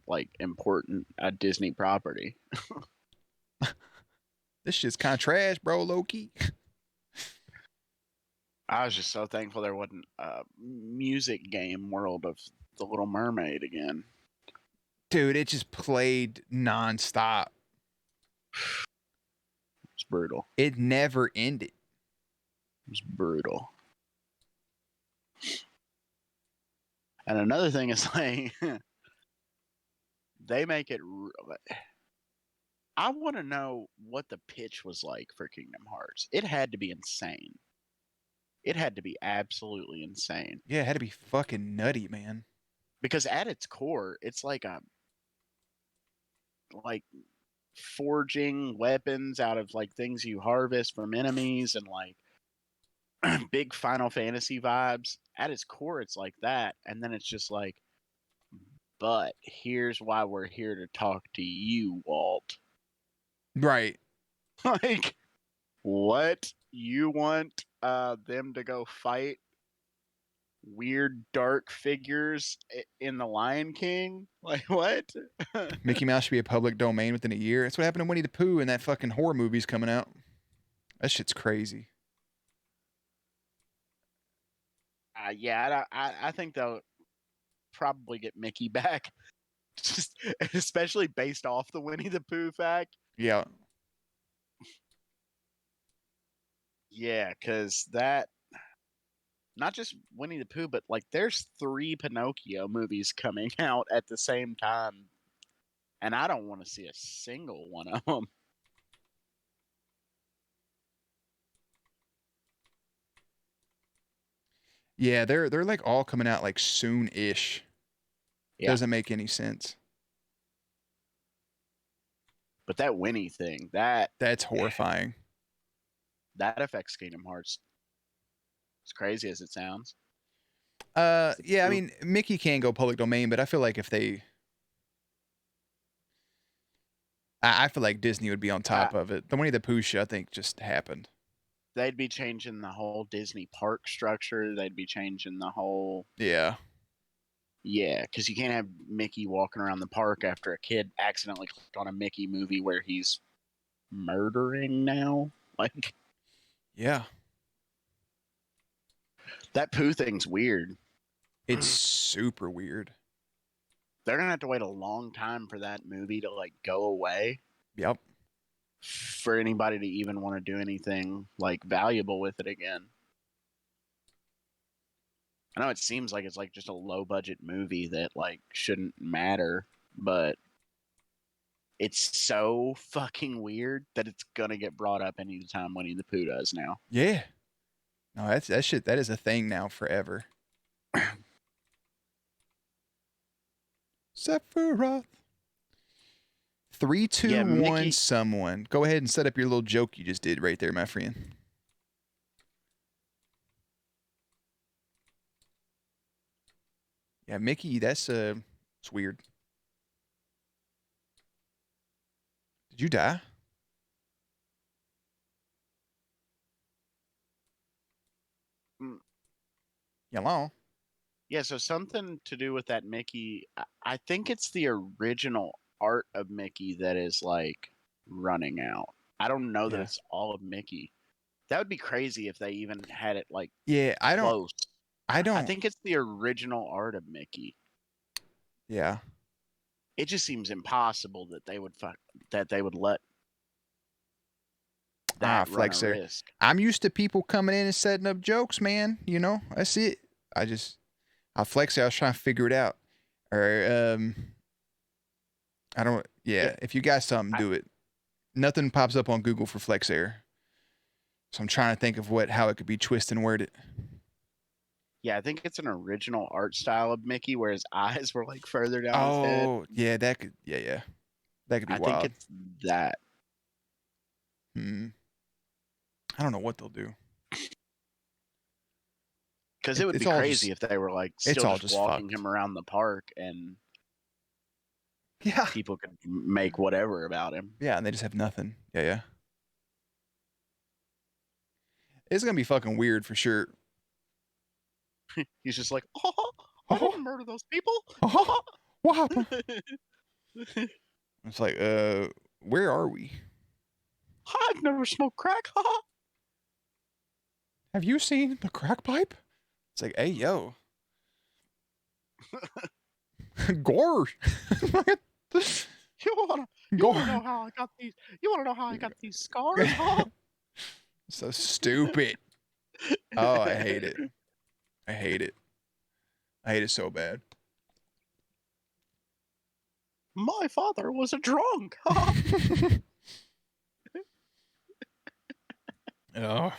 like important a Disney property. This shit's kind of trash, bro, Loki. I was just so thankful there wasn't a music game world of The Little Mermaid again. Dude, it just played nonstop. It's brutal. It never ended. It was brutal. And another thing is like, they make it. I want to know what the pitch was like for Kingdom Hearts. It had to be insane. it had to be absolutely insane. Yeah, it had to be fucking nutty, man. Because at its core, it's like like forging weapons out of like things you harvest from enemies and like big Final Fantasy vibes. At its core, it's like that, and then it's just like, but here's why we're here to talk to you, Walt. Right. Like, what? You want them to go fight weird dark figures in the Lion King? Like, what? Mickey Mouse should be a public domain within a year. That's what happened to Winnie the Pooh and that fucking horror movie's coming out. That shit's crazy. Yeah, I think they'll probably get Mickey back. Just especially based off the Winnie the Pooh fact. Yeah. Yeah, because that, not just Winnie the Pooh, but like there's 3 Pinocchio movies coming out at the same time, and I don't want to see a single one of them. Yeah, they're like all coming out like soon-ish. Yeah. Doesn't make any sense. But that Winnie thing, that's horrifying. That affects Kingdom Hearts. As crazy as it sounds. Yeah, I mean, Mickey can go public domain, but I feel like if they, I feel like Disney would be on top of it. The Winnie the Pooh shit, I think, just happened. They'd be changing the whole Disney park structure. They'd be changing the whole. Yeah. Yeah, because you can't have Mickey walking around the park after a kid accidentally clicked on a Mickey movie where he's murdering now. Like, Yeah. that Pooh thing's weird. It's super weird. They're gonna have to wait a long time for that movie to like go away. Yep. For anybody to even want to do anything like valuable with it again. I know it seems like it's like just a low budget movie that like shouldn't matter, but it's so fucking weird that it's gonna get brought up anytime Winnie the Pooh does now. Yeah. No, that shit. That is a thing now forever. Sephiroth. 3, 2, Yeah, 1. Mickey- Someone. Go ahead and set up your little joke you just did right there, my friend. Yeah, Mickey. That's it's weird. Did you die? Mm. Hello. Yeah, so something to do with that Mickey. I think it's the original art of Mickey that is like running out. I don't know that Yeah. it's all of Mickey. That would be crazy if they even had it like Yeah, I don't. close. I don't. I think it's the original art of Mickey. Yeah. It just seems impossible that they would let that run a Flexer. risk. I'm used to people coming in and setting up jokes, man. You know, that's it. I Flexer. I was trying to figure it out. Or I don't. Yeah. If you got something, do it. Nothing pops up on Google for Flexer. So I'm trying to think of how it could be twisted and worded. Yeah, I think it's an original art style of Mickey where his eyes were like further down his head. Oh, yeah, that could, yeah. That could be I wild. think it's that. I don't know what they'll do. Because it would be crazy if they were like still just walking him around the park and people could make whatever about him. Yeah, and they just have nothing. Yeah. It's gonna be fucking weird for sure. He's just like, I didn't murder those people. What happened? It's like, where are we? I've never smoked crack. Have you seen the crack pipe? It's like, hey, yo. Gore. You wanna know how I got these? You wanna know how I got these scars? So stupid. Oh, I hate it. I hate it so bad. My father was a drunk. Oh.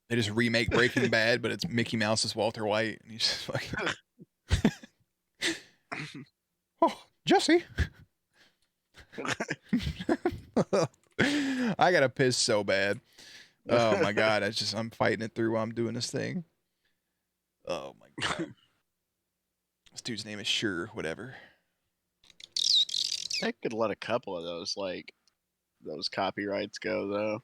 They just remake Breaking Bad, but it's Mickey Mouse as Walter White, and he's just like, oh, Jesse. I gotta piss so bad. Oh my god, I'm fighting it through while I'm doing this thing. Oh my god. This dude's name is Sure, whatever. They could let a couple of those copyrights go though.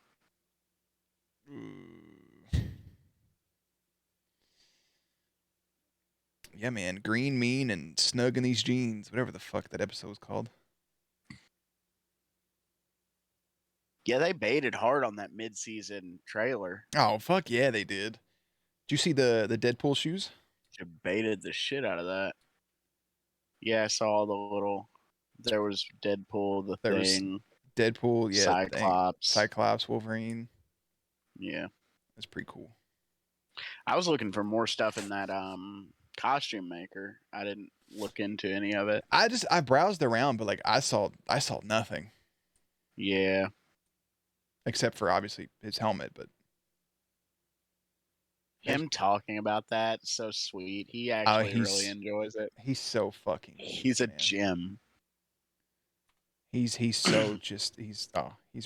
Yeah, man. Green, mean, and snug in these jeans. Whatever the fuck that episode was called. Yeah, they baited hard on that mid-season trailer. Oh, fuck yeah, they did. Did you see the Deadpool shoes? They baited the shit out of that. Yeah, I saw the little. There was Deadpool, the There was Thing, Deadpool, yeah. Cyclops. Cyclops, Wolverine. Yeah. That's pretty cool. I was looking for more stuff in that costume maker. I didn't look into any of it. I browsed around, but like I saw nothing. Yeah. Except for obviously his helmet, but Him talking about that, so sweet. He actually really enjoys it. He's so fucking cool, He's a man. gem. He's so just he's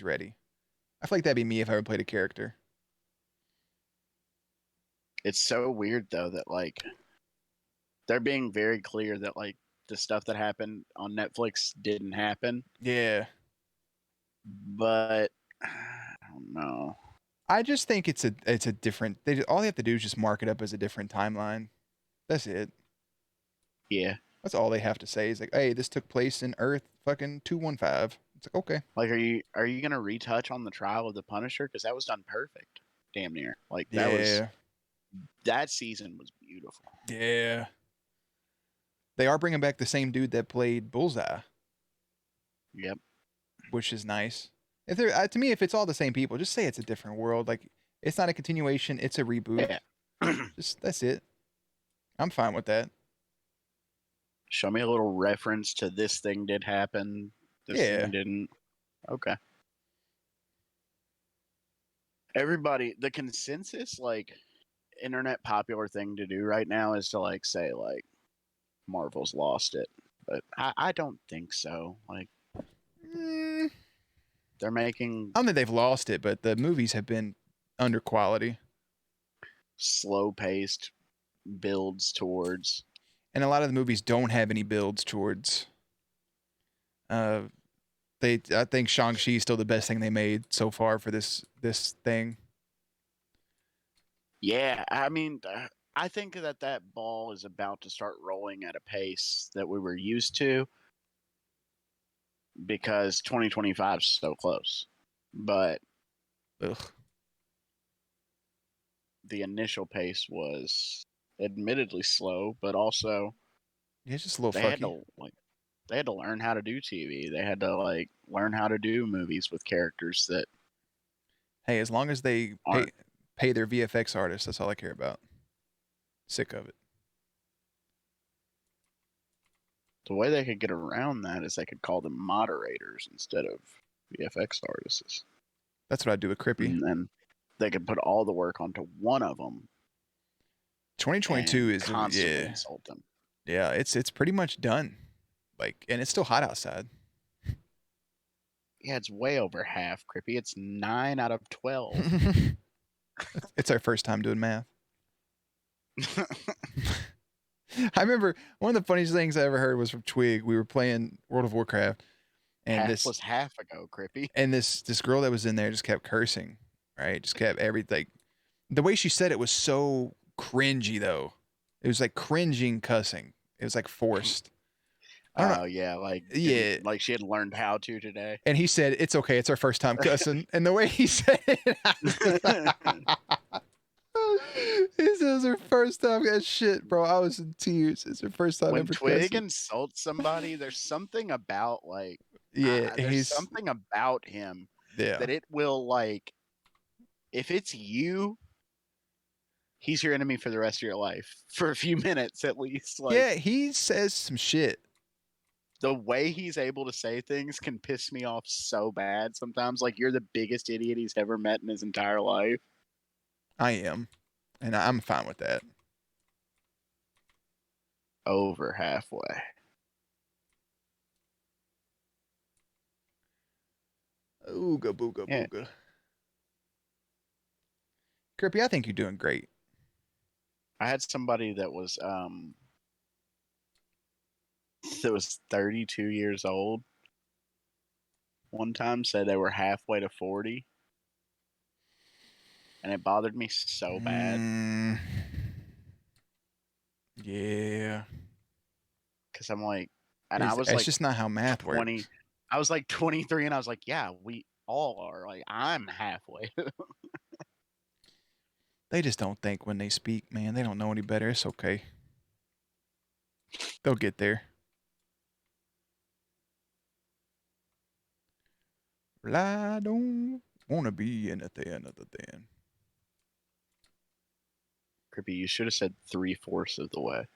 ready. I feel like that'd be me if I ever played a character. It's so weird though that like they're being very clear that like the stuff that happened on Netflix didn't happen. Yeah. But I don't know. I just think it's a different. All they have to do is just mark it up as a different timeline. That's it. Yeah. That's all they have to say is like, hey, this took place in Earth fucking 215. It's like, okay. Like, are you gonna retouch on the trial of the Punisher? Because that was done perfect, damn near. Like that season was beautiful. Yeah. They are bringing back the same dude that played Bullseye. Yep. Which is nice. If they're to me, if it's all the same people, just say it's a different world. Like it's not a continuation; it's a reboot. Yeah. Just that's it. I'm fine with that. Show me a little reference to this thing did happen. This thing didn't. Okay. Everybody, the consensus, like, internet popular thing to do right now is to, like, say, like, Marvel's lost it. But I don't think so. Like, they're making... I don't think they've lost it, but the movies have been under quality. Slow-paced builds towards... And a lot of the movies don't have any builds towards... I think Shang-Chi is still the best thing they made so far for this thing. Yeah, I mean, I think that ball is about to start rolling at a pace that we were used to because 2025 is so close. But the initial pace was admittedly slow, but also it's just a little fucky. They had to learn how to do TV. They had to like learn how to do movies with characters that. Hey, as long as they pay their VFX artists, that's all I care about. Sick of it. The way they could get around that is they could call them moderators instead of VFX artists. That's what I do with Crippy. And then they could put all the work onto one of them. 2022 is constantly insult them. Yeah, it's pretty much done. Like, and it's still hot outside. Yeah, it's way over half, Crippy. It's 9 out of 12. It's our first time doing math. I remember one of the funniest things I ever heard was from Twig. We were playing World of Warcraft, and this was half ago, Crippy. And this girl that was in there just kept cursing, right? Just kept everything. The way she said it was so cringy, though. It was like cringing cussing. It was like forced. Oh yeah, like she had learned how to today. And he said, "It's okay. It's our first time cussing." And the way he said it, he said it's her first time. That shit, bro. I was in tears. It's her first time when ever Twig cussing. insults somebody, there's something about like there's something about him that it will like. If it's you, he's your enemy for the rest of your life for a few minutes at least. Like, yeah, he says some shit. The way he's able to say things can piss me off so bad sometimes. Like, you're the biggest idiot he's ever met in his entire life. I am, and I'm fine with that. Over halfway. Ooga booga Yeah. booga. Kirby, I think you're doing great. I had somebody that was 32 years old one time said they were halfway to 40, and it bothered me so bad Yeah. because I'm like, and I was It's like just not how math 20. works. I was like 23, and I was like, yeah, we all are. Like, I'm halfway. They just don't think when they speak, man. They don't know any better. It's okay. They'll get there. Well, I don't want to be anything other than. Crippy, you should have said 3/4 of the way.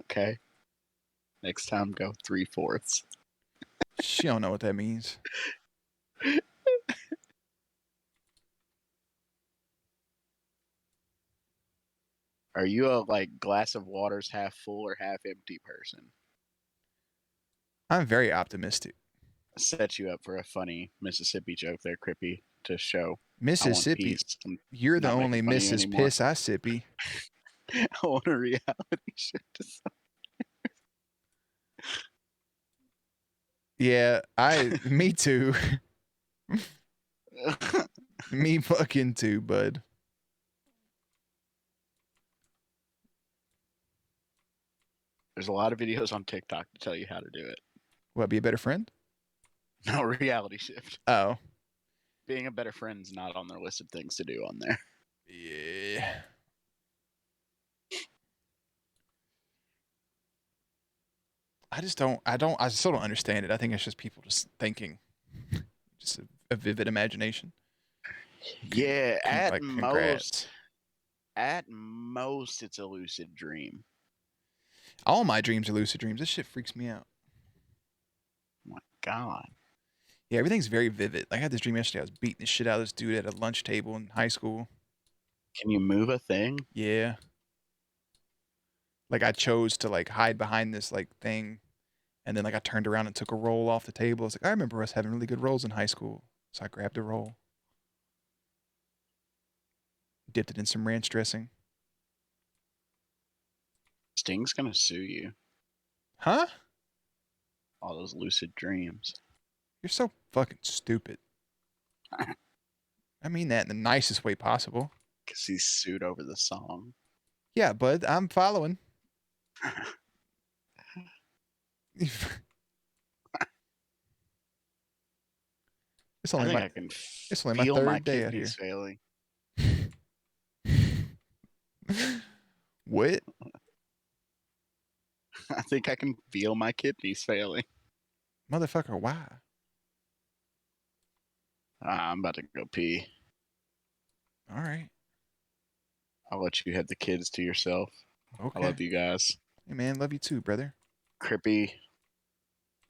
Okay? Next time, go 3/4. She don't know what that means. Are you a like glass of water's half full or half empty person? I'm very optimistic. Set you up for a funny Mississippi joke there, Crippy, to show I want Mississippi, peace. I'm you're the not only making fun of you Mrs. anymore. Piss I sippy. I want a reality show to Yeah, me too. Me fucking too, bud. There's a lot of videos on TikTok to tell you how to do it. What, be a better friend? No, reality shift. Oh. Being a better friend's not on their list of things to do on there. Yeah. I still don't understand it. I think it's just people just thinking. Just a vivid imagination. Yeah, Congrats. at most, it's a lucid dream. All my dreams are lucid dreams. This shit freaks me out. Oh my God. Yeah, everything's very vivid. Like, I had this dream yesterday. I was beating the shit out of this dude at a lunch table in high school. Can you move a thing? Yeah. Like, I chose to like hide behind this like thing, and then like I turned around and took a roll off the table. I was like, I remember us having really good rolls in high school, so I grabbed a roll, dipped it in some ranch dressing. Sting's gonna sue you. Huh? All those lucid dreams. You're so fucking stupid. I mean that in the nicest way possible. Because he's sued over the song. Yeah, bud, I'm following. It's I only think my I can it's only my feel my third day out here. kidneys failing. What? I think I can feel my kidneys failing. Motherfucker, why? I'm about to go pee. All right. I'll let you have the kids to yourself. Okay. I love you guys. Hey, man, love you too, brother. Crippy,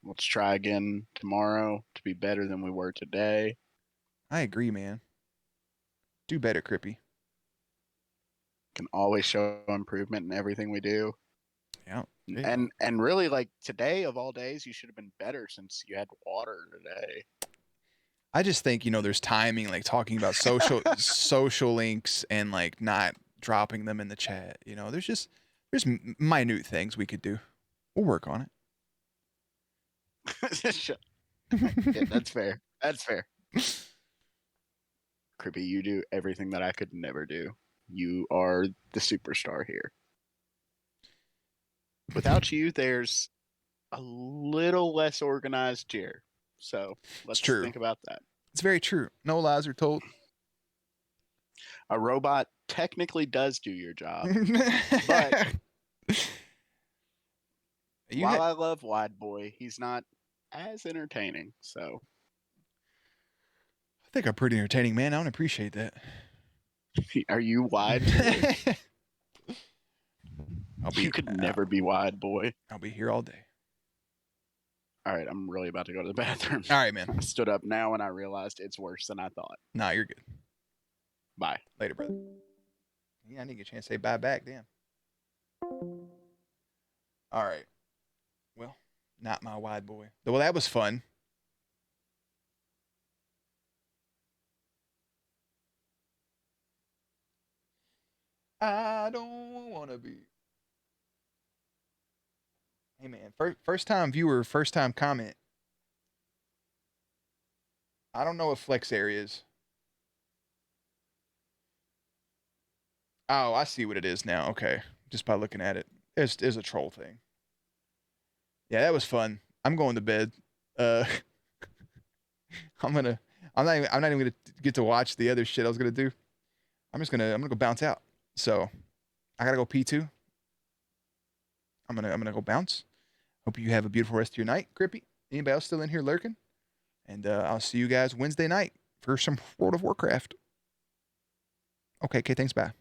let's try again tomorrow to be better than we were today. I agree, man. Do better, Crippy. Can always show improvement in everything we do. Yeah. And really, like, today of all days, you should have been better since you had water today. I just think, there's timing, like talking about social links and like not dropping them in the chat. There's minute things we could do. We'll work on Yeah, that's fair. That's fair. Crippy, you do everything that I could never do. You are the superstar here. Without you, there's a little less organized cheer. So let's true. think about that. It's very true. No lies are told. A robot technically does do your job, but while I love Wide Boy, he's not as entertaining. So I think I'm pretty entertaining, man. I don't appreciate that. are you Wide Boy? You could never be Wide Boy. I'll be here all day. All right, I'm really about to go to the bathroom. All right, man. I stood up now and I realized it's worse than I thought. Nah, you're good. Bye. Later, brother. Yeah, I didn't get a chance to say bye back. Damn. All right. Well, not my wide boy. Well, that was fun. I don't want to be. Hey, man. First time viewer, first time comment. I don't know what flex area is. Oh, I see what it is now. Okay. Just by looking at it. There's a troll thing. Yeah, that was fun. I'm going to bed. Uh, I'm not even gonna get to watch the other shit I was gonna do. I'm gonna go bounce out. So I gotta go pee too. I'm gonna go bounce. Hope you have a beautiful rest of your night, Grippy. Anybody else still in here lurking? And I'll see you guys Wednesday night for some World of Warcraft. Okay, thanks, bye.